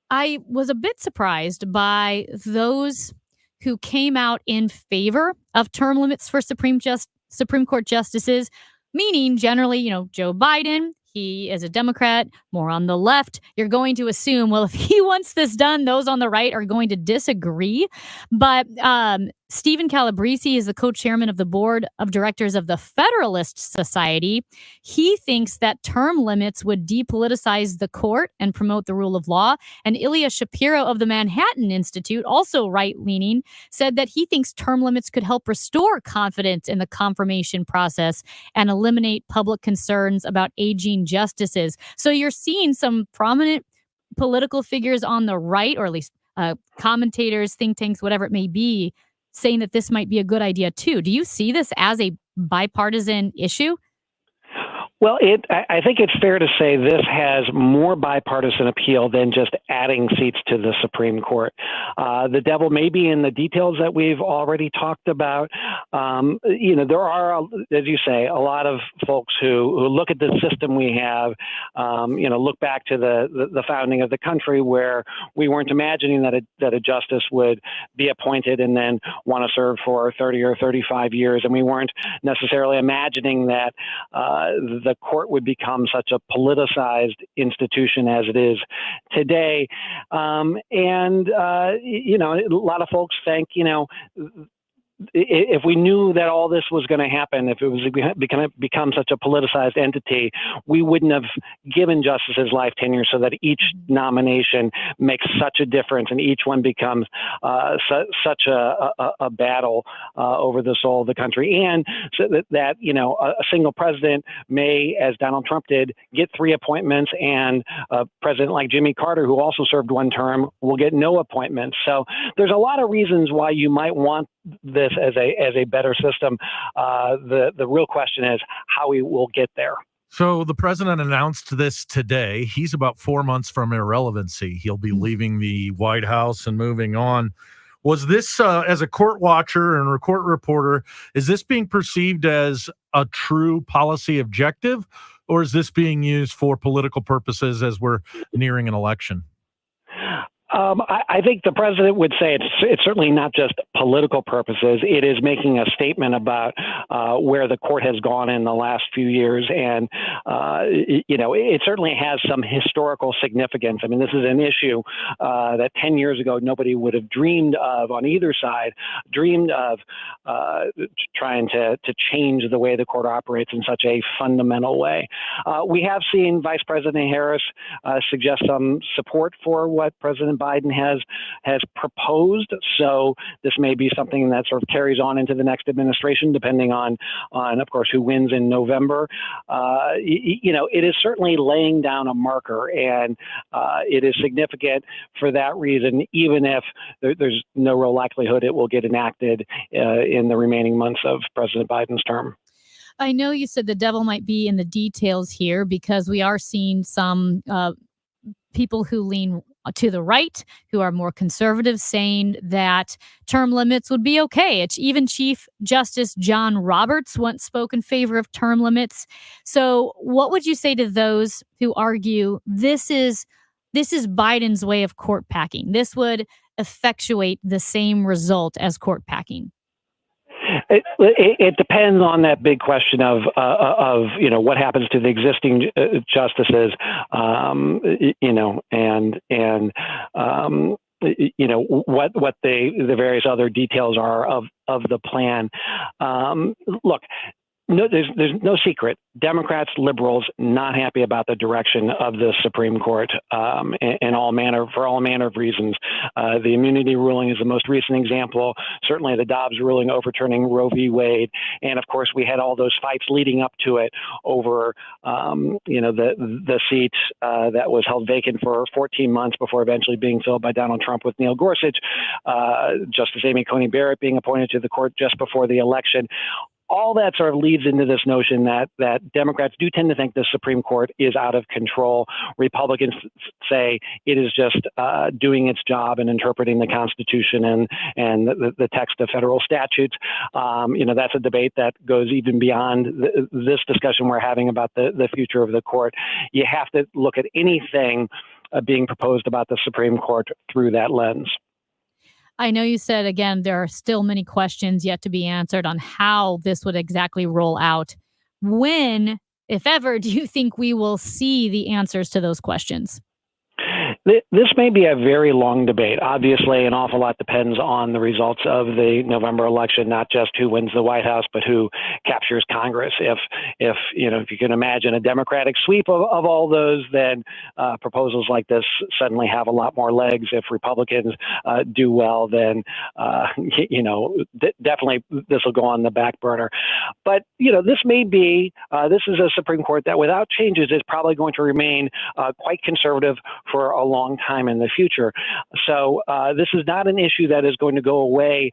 Speaker 8: I was a bit surprised by those who came out in favor of term limits for Supreme Court justices, meaning generally, Joe Biden. He is a Democrat, more on the left. You're going to assume, well, if he wants this done, those on the right are going to disagree. But Stephen Calabrese is the co-chairman of the board of directors of the Federalist Society. He thinks that term limits would depoliticize the court and promote the rule of law. And Ilya Shapiro of the Manhattan Institute, also right-leaning, said that he thinks term limits could help restore confidence in the confirmation process and eliminate public concerns about aging justices. So you're seeing some prominent political figures on the right, or at least commentators, think tanks, whatever it may be, saying that this might be a good idea too. Do you see this as a bipartisan issue?
Speaker 27: Well, I think it's fair to say this has more bipartisan appeal than just adding seats to the Supreme Court. The devil may be in the details that we've already talked about. There are, as you say, a lot of folks who look at the system we have, look back to the founding of the country, where we weren't imagining that a justice would be appointed and then want to serve for 30 or 35 years. And we weren't necessarily imagining that the court would become such a politicized institution as it is today. A lot of folks think, if we knew that all this was going to happen, if it was going to become such a politicized entity, we wouldn't have given justices life tenure so that each nomination makes such a difference and each one becomes such a battle over the soul of the country. And so that a single president may, as Donald Trump did, get 3 appointments, and a president like Jimmy Carter, who also served 1 term, will get no appointments. So there's a lot of reasons why you might want this as a better system. The real question is how we will get there.
Speaker 2: So the president announced this today. He's about 4 months from irrelevancy. He'll be leaving the White House and moving on. Was this, as a court watcher and a court reporter, is this being perceived as a true policy objective, or is this being used for political purposes as we're nearing an election?
Speaker 27: I think the president would say it's certainly not just political purposes. It is making a statement about where the court has gone in the last few years. And, it certainly has some historical significance. I mean, this is an issue that 10 years ago, nobody would have dreamed of on either side, trying to change the way the court operates in such a fundamental way. We have seen Vice President Harris suggest some support for what President Biden has proposed. So this may be something that sort of carries on into the next administration, depending on of course, who wins in November. It is certainly laying down a marker, and it is significant for that reason, even if there's no real likelihood it will get enacted in the remaining months of President Biden's term.
Speaker 8: I know you said the devil might be in the details here, because we are seeing some people who lean to the right, who are more conservative, saying that term limits would be okay. Even Chief Justice John Roberts once spoke in favor of term limits. So what would you say to those who argue this is Biden's way of court packing? This would effectuate the same result as court packing.
Speaker 27: It depends on that big question of what happens to the existing justices, what the various other details are of the plan. Look. No, there's no secret. Democrats, liberals, not happy about the direction of the Supreme Court for all manner of reasons. The immunity ruling is the most recent example. Certainly, the Dobbs ruling overturning Roe v. Wade, and of course, we had all those fights leading up to it over, the seat that was held vacant for 14 months before eventually being filled by Donald Trump with Neil Gorsuch. Justice Amy Coney Barrett being appointed to the court just before the election. All that sort of leads into this notion that Democrats do tend to think the Supreme Court is out of control. Republicans say it is just doing its job and interpreting the Constitution and the text of federal statutes. That's a debate that goes even beyond this discussion we're having about the future of the court. You have to look at anything being proposed about the Supreme Court through that lens.
Speaker 8: I know you said, again, there are still many questions yet to be answered on how this would exactly roll out. When, if ever, do you think we will see the answers to those questions?
Speaker 27: This may be a very long debate. Obviously, an awful lot depends on the results of the November election, not just who wins the White House, but who captures Congress. If you can imagine a Democratic sweep of all those, then proposals like this suddenly have a lot more legs. If Republicans do well, then definitely this will go on the back burner. But this may be this is a Supreme Court that, without changes, is probably going to remain quite conservative for a long time in the future. So this is not an issue that is going to go away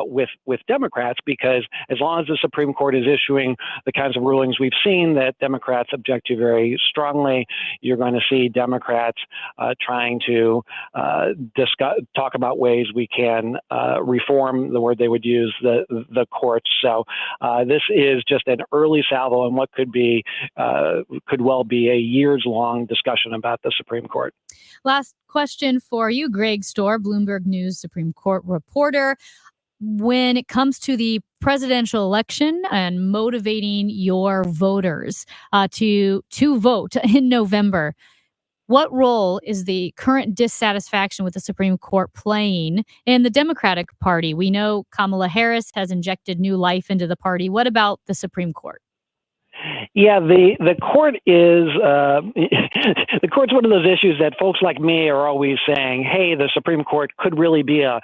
Speaker 27: with Democrats, because as long as the Supreme Court is issuing the kinds of rulings we've seen that Democrats object to very strongly, you're going to see Democrats trying to talk about ways we can reform, the word they would use, the courts. So this is just an early salvo in what could well be a years-long discussion about the Supreme Court.
Speaker 8: Last question for you, Greg Storr, Bloomberg News Supreme Court reporter. When it comes to the presidential election and motivating your voters to vote in November, what role is the current dissatisfaction with the Supreme Court playing in the Democratic Party? We know Kamala Harris has injected new life into the party. What about the Supreme Court?
Speaker 27: Yeah, the court is the court's one of those issues that folks like me are always saying, hey, the Supreme Court could really be a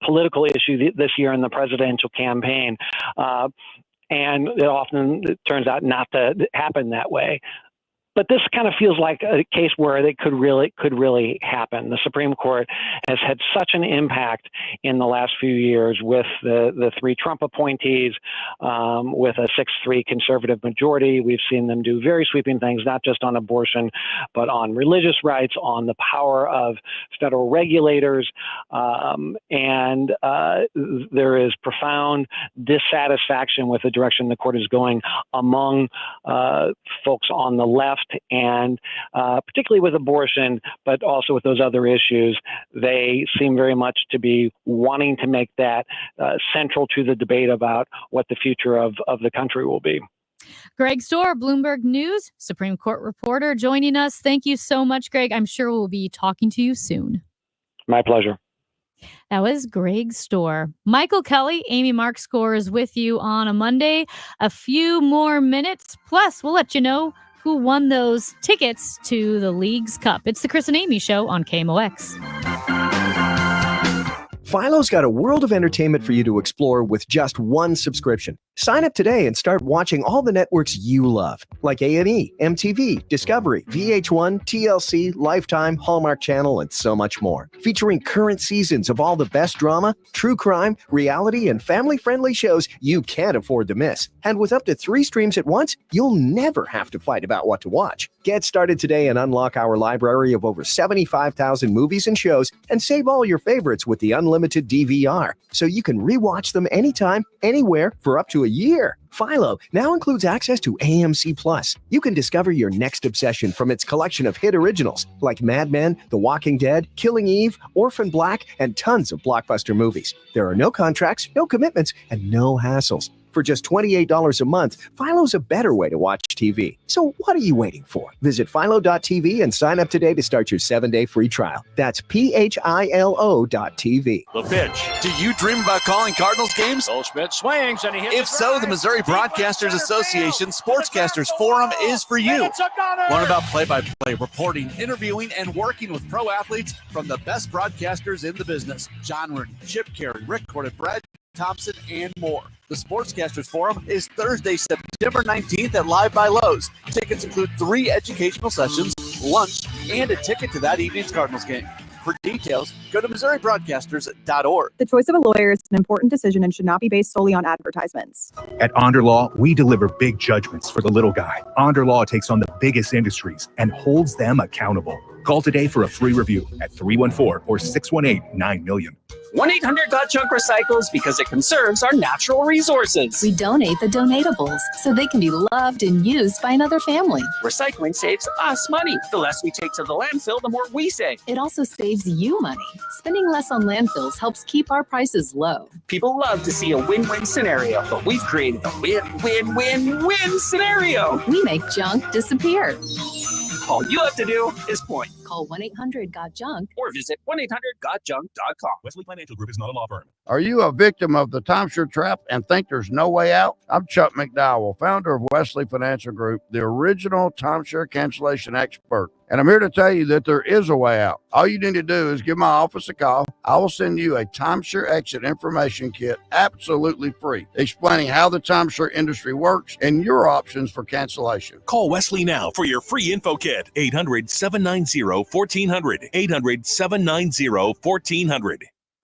Speaker 27: political issue this year in the presidential campaign. And it turns out not to happen that way. But this kind of feels like a case where it could really happen. The Supreme Court has had such an impact in the last few years with the three Trump appointees, with a 6-3 conservative majority. We've seen them do very sweeping things, not just on abortion, but on religious rights, on the power of federal regulators. And there is profound dissatisfaction with the direction the court is going among folks on the left. And particularly with abortion, but also with those other issues, they seem very much to be wanting to make that central to the debate about what the future of the country will be.
Speaker 8: Greg Storr, Bloomberg News, Supreme Court reporter, joining us. Thank you so much, Greg. I'm sure we'll be talking to you soon.
Speaker 27: My pleasure.
Speaker 8: That was Greg Storr. Michael Kelley, Amy Markscore is with you on a Monday. A few more minutes, plus we'll let you know who won those tickets to the League's Cup. It's the Chris and Amy Show on KMOX.
Speaker 1: Philo's got a world of entertainment for you to explore with just one subscription. Sign up today and start watching all the networks you love, like A&E, MTV, Discovery, VH1, TLC, Lifetime, Hallmark Channel, and so much more. Featuring current seasons of all the best drama, true crime, reality, and family-friendly shows you can't afford to miss. And with up to 3 streams at once, you'll never have to fight about what to watch. Get started today and unlock our library of over 75,000 movies and shows, and save all your favorites with the unlimited DVR, so you can rewatch them anytime, anywhere, for up to a year. Philo now includes access to AMC+. You can discover your next obsession from its collection of hit originals like Mad Men, The Walking Dead, Killing Eve, Orphan Black, and tons of blockbuster movies. There are no contracts, no commitments, and no hassles. For just $28 a month, Philo's a better way to watch TV. So what are you waiting for? Visit Philo.tv and sign up today to start your 7-day free trial. That's PHILO.tv.
Speaker 20: The pitch. Do you dream about calling Cardinals games?
Speaker 5: Goldschmidt swings and he hits.
Speaker 20: If so, the Missouri Broadcasters Association Sportscasters Forum is for you. Learn about play-by-play, reporting, interviewing, and working with pro athletes from the best broadcasters in the business. John Rooney, Chip Carey, Rick Cordet, Brad Thompson, and more. The Sportscasters Forum is Thursday, September 19th at Live by Lowe's. Tickets include 3 educational sessions, lunch, and a ticket to that evening's Cardinals game. For details, go to MissouriBroadcasters.org.
Speaker 6: The choice of a lawyer is an important decision and should not be based solely on advertisements.
Speaker 7: At Onder Law, we deliver big judgments for the little guy. Onder Law takes on the biggest industries and holds them accountable. Call today for a free review at 314 or 618-9-MILLION.
Speaker 11: 1-800-GOT-JUNK recycles because it conserves our natural resources.
Speaker 12: We donate the donatables so they can be loved and used by another family.
Speaker 11: Recycling saves us money. The less we take to the landfill, the more we save.
Speaker 12: It also saves you money. Spending less on landfills helps keep our prices low.
Speaker 11: People love to see a win-win scenario, but we've created a win-win-win-win scenario.
Speaker 12: We make junk disappear.
Speaker 11: All you have to do is point.
Speaker 12: Call 1-800-GOT-JUNK
Speaker 11: or visit 1-800-GOT-JUNK.com.
Speaker 4: Wesley Financial Group is not a law firm.
Speaker 15: Are you a victim of the timeshare trap and think there's no way out? I'm Chuck McDowell, founder of Wesley Financial Group, the original timeshare cancellation expert. And I'm here to tell you that there is a way out. All you need to do is give my office a call. I will send you a timeshare exit information kit absolutely free, explaining how the timeshare industry works and your options for cancellation.
Speaker 20: Call Wesley now for your free info kit. 800-790-1400. 800-790-1400.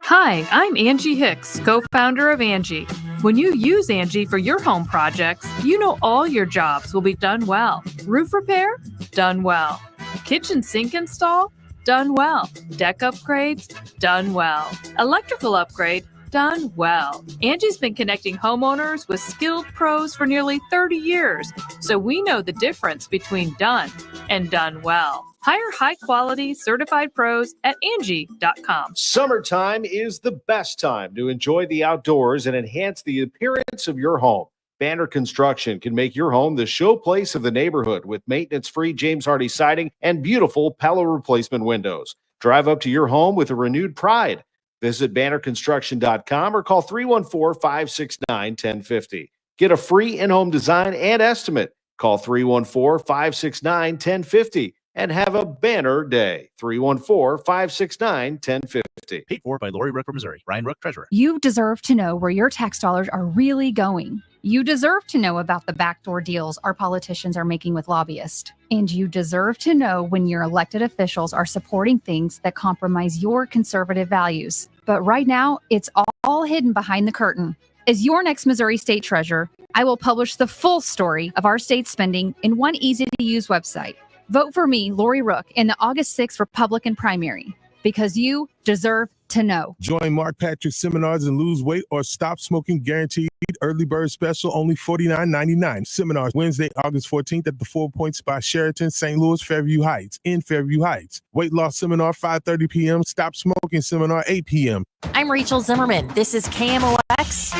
Speaker 17: Hi, I'm Angie Hicks, co-founder of Angie. When you use Angie for your home projects, you know all your jobs will be done well. Roof repair? Done well. Kitchen sink install? Done well. Deck upgrades? Done well. Electrical upgrade? Done well. Angie's been connecting homeowners with skilled pros for nearly 30 years, so we know the difference between done and done well. Hire high-quality certified pros at Angie.com.
Speaker 9: Summertime is the best time to enjoy the outdoors and enhance the appearance of your home. Banner Construction can make your home the showplace of the neighborhood with maintenance-free James Hardy siding and beautiful Pella replacement windows. Drive up to your home with a renewed pride. Visit bannerconstruction.com or call 314-569-1050. Get a free in-home design and estimate. Call 314-569-1050 and have a banner day. 314-569-1050.
Speaker 5: Paid for by Lori Rook from Missouri. Ryan Rook, Treasurer.
Speaker 28: You deserve to know where your tax dollars are really going. You deserve to know about the backdoor deals our politicians are making with lobbyists. And you deserve to know when your elected officials are supporting things that compromise your conservative values. But right now, it's all hidden behind the curtain. As your next Missouri State Treasurer, I will publish the full story of our state's spending in one easy-to-use website. Vote for me, Lori Rook, in the August 6th Republican primary, because you deserve to know.
Speaker 4: Join Mark Patrick seminars and lose weight or stop smoking guaranteed. Early bird special, only $49.99. Seminars Wednesday, August 14th at the 4 Points by Sheraton, St. Louis, Fairview Heights, in Fairview Heights. Weight loss seminar, 5:30 p.m. Stop smoking seminar, 8 p.m.
Speaker 29: I'm Rachel Zimmerman. This is KMOX,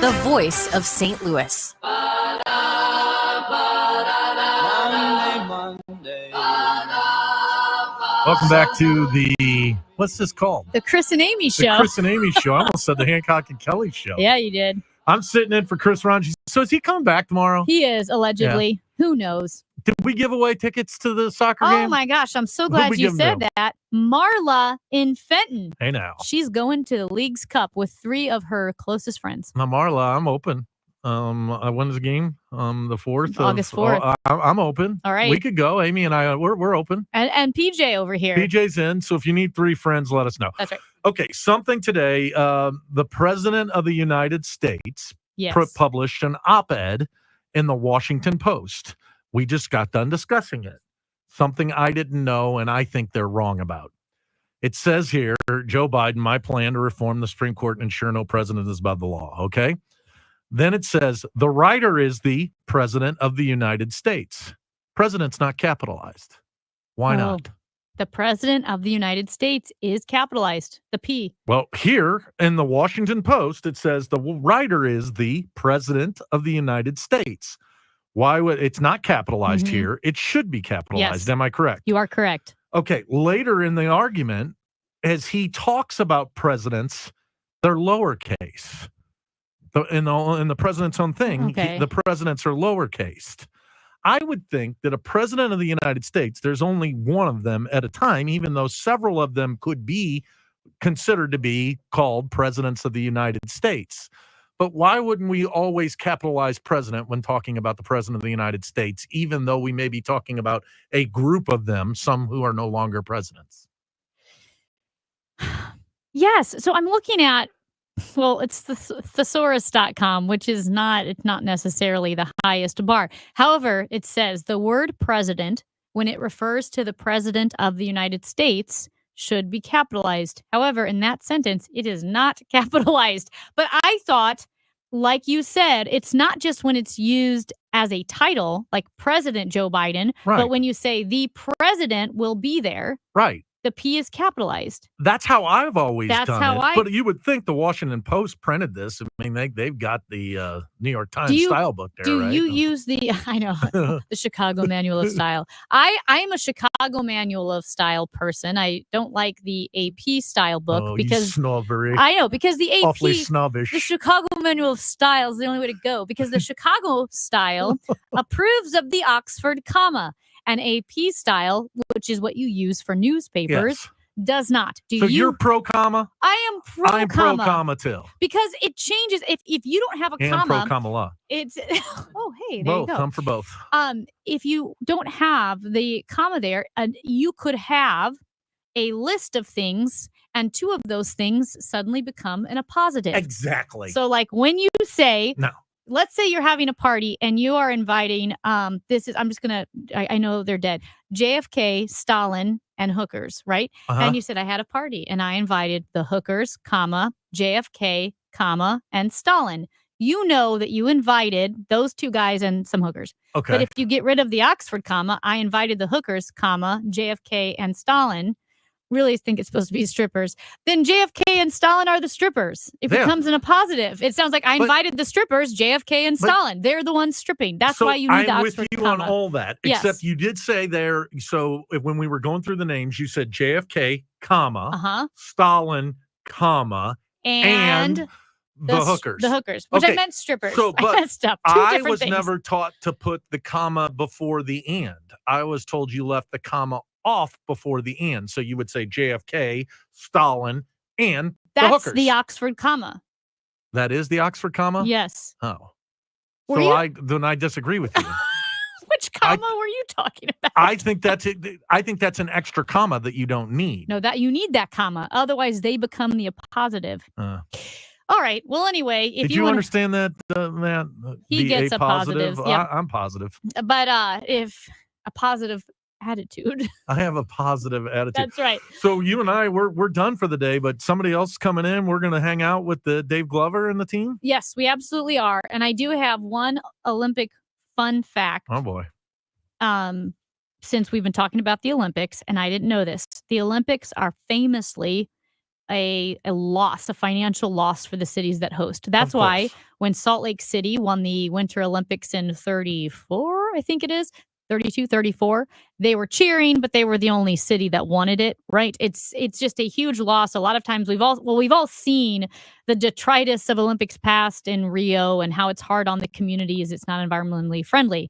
Speaker 29: the voice of St. Louis.
Speaker 2: Welcome back to the, what's this called?
Speaker 8: The Chris and Amy Show.
Speaker 2: The Chris and Amy Show. I almost said the Hancock and Kelly Show.
Speaker 8: Yeah, you did.
Speaker 2: I'm sitting in for Chris Ranji. So is he coming back tomorrow?
Speaker 8: He is, allegedly. Yeah. Who knows?
Speaker 2: Did we give away tickets to the soccer game?
Speaker 8: Oh, my gosh. I'm so glad you said that. Marla in Fenton.
Speaker 2: Hey, now.
Speaker 8: She's going to the League's Cup with 3 of her closest friends.
Speaker 2: Now, Marla, I'm open. When's the game? The 4th?
Speaker 8: August 4th.
Speaker 2: I'm open.
Speaker 8: All right.
Speaker 2: We could go. Amy and I, we're open.
Speaker 8: And PJ over here.
Speaker 2: PJ's in. So if you need 3 friends, let us know.
Speaker 8: That's right.
Speaker 2: Okay. Something today. The President of the United States published an op-ed in the Washington Post. We just got done discussing it. Something I didn't know, and I think they're wrong about. It says here, Joe Biden, my plan to reform the Supreme Court and ensure no president is above the law. Okay. Then it says the writer is the President of the United States. President's not capitalized. Why not?
Speaker 8: The President of the United States is capitalized. The P.
Speaker 2: Well, here in the Washington Post, it says the writer is the President of the United States. Why would it's not capitalized here? It should be capitalized.
Speaker 8: Yes.
Speaker 2: Am I correct?
Speaker 8: You are correct.
Speaker 2: Okay. Later in the argument, as he talks about presidents, they're lowercase. In the president's own thing, the presidents are lowercased. I would think that a president of the United States, there's only one of them at a time, even though several of them could be considered to be called presidents of the United States. But why wouldn't we always capitalize president when talking about the president of the United States, even though we may be talking about a group of them, some who are no longer presidents?
Speaker 8: Yes. So I'm looking at, well, it's the thesaurus.com, which is not necessarily the highest bar. However, it says the word president, when it refers to the president of the United States, should be capitalized. However, in that sentence, it is not capitalized. But I thought, like you said, it's not just when it's used as a title, like President Joe Biden, but when you say the president will be there.
Speaker 2: Right.
Speaker 8: The P is capitalized.
Speaker 2: That's how I've always done it. But you would think the Washington Post printed this. I mean, they've got the New York Times style book there,
Speaker 8: do
Speaker 2: right?
Speaker 8: you use the, I know, the Chicago Manual of Style. I am a Chicago Manual of Style person. I don't like the AP style book because
Speaker 2: snobbery.
Speaker 8: I know, because the AP,
Speaker 2: awfully snobbish.
Speaker 8: The Chicago Manual of Style is the only way to go, because the Chicago style approves of the Oxford comma. And AP style, which is what you use for newspapers, does not.
Speaker 2: You're pro comma?
Speaker 8: I am pro comma.
Speaker 2: I'm pro comma too.
Speaker 8: Because it changes. If you don't have a
Speaker 2: and
Speaker 8: comma.
Speaker 2: pro comma law.
Speaker 8: It's, oh, hey, there you go.
Speaker 2: Come for both.
Speaker 8: If you don't have the comma there, you could have a list of things, and two of those things suddenly become an appositive.
Speaker 2: Exactly.
Speaker 8: So like when you say.
Speaker 2: No.
Speaker 8: Let's say you're having a party and you are inviting, I know they're dead, JFK, Stalin, and hookers, right? And you said, I had a party and I invited the hookers, comma, JFK, comma, and Stalin. You know that you invited those two guys and some hookers.
Speaker 2: Okay.
Speaker 8: But if you get rid of the Oxford comma, I invited the hookers, comma, JFK, and Stalin. Really think it's supposed to be strippers, then JFK and Stalin are the strippers. It becomes a positive. It sounds like I invited the strippers, JFK and Stalin. They're the ones stripping. That's why you need the Oxford
Speaker 2: with you
Speaker 8: comma.
Speaker 2: on all that, except you did say there, so when we were going through the names, you said JFK, comma, Stalin, comma, and the hookers.
Speaker 8: The hookers, which I meant strippers.
Speaker 2: So, but
Speaker 8: I messed up.
Speaker 2: I was never taught to put the comma before the and. I was told you left the comma off before the and. So you would say JFK, Stalin, and the hookers.
Speaker 8: That's the Oxford comma.
Speaker 2: That is the Oxford comma?
Speaker 8: Yes.
Speaker 2: Oh.
Speaker 8: Then
Speaker 2: I disagree with you.
Speaker 8: Which comma were you talking about?
Speaker 2: I think that's an extra comma that you don't need.
Speaker 8: No, that you need that comma. Otherwise, they become the appositive. All right. Well, anyway, if
Speaker 2: did you understand that, Matt?
Speaker 8: He gets a positive. Yeah.
Speaker 2: I'm positive.
Speaker 8: But if a positive attitude.
Speaker 2: I have a positive attitude.
Speaker 8: That's right.
Speaker 2: So you and I, we're done for the day, but somebody else coming in. We're going to hang out with the Dave Glover and the team.
Speaker 8: Yes, we absolutely are. And I do have one Olympic fun fact.
Speaker 2: Oh boy.
Speaker 8: Since we've been talking about the Olympics, and I didn't know this, the Olympics are famously a loss, a financial loss for the cities that host. That's why when Salt Lake City won the Winter Olympics in 34, I think it is, 32, 34, they were cheering, but they were the only city that wanted it, right? It's just a huge loss. A lot of times we've all seen the detritus of Olympics past in Rio and how it's hard on the communities. It's not environmentally friendly.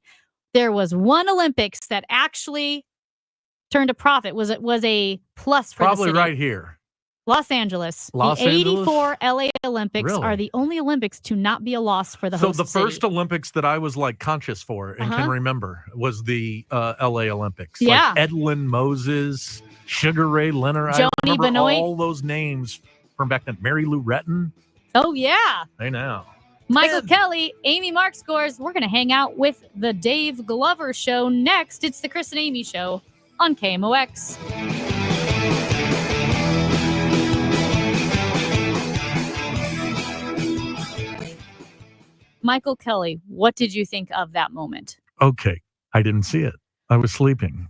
Speaker 8: There was one Olympics that actually turned a profit. Was a plus for the city.
Speaker 2: Probably right here.
Speaker 8: Los Angeles. The 84 LA Olympics are the only Olympics to not be a loss for the host
Speaker 2: So the
Speaker 8: city.
Speaker 2: first Olympics that I was like conscious for and can remember was the LA Olympics.
Speaker 8: Yeah.
Speaker 2: Like Edlin Moses, Sugar Ray Leonard.
Speaker 8: Joni
Speaker 2: I remember
Speaker 8: Benoit.
Speaker 2: all those names from back then. Mary Lou Retton.
Speaker 8: Oh, yeah.
Speaker 2: Hey now.
Speaker 8: Michael Kelley, Amy Mark scores. We're going to hang out with the Dave Glover Show next. It's the Chris and Amy Show on KMOX. Michael Kelley, what did you think of that moment?
Speaker 2: Okay. I didn't see it. I was sleeping.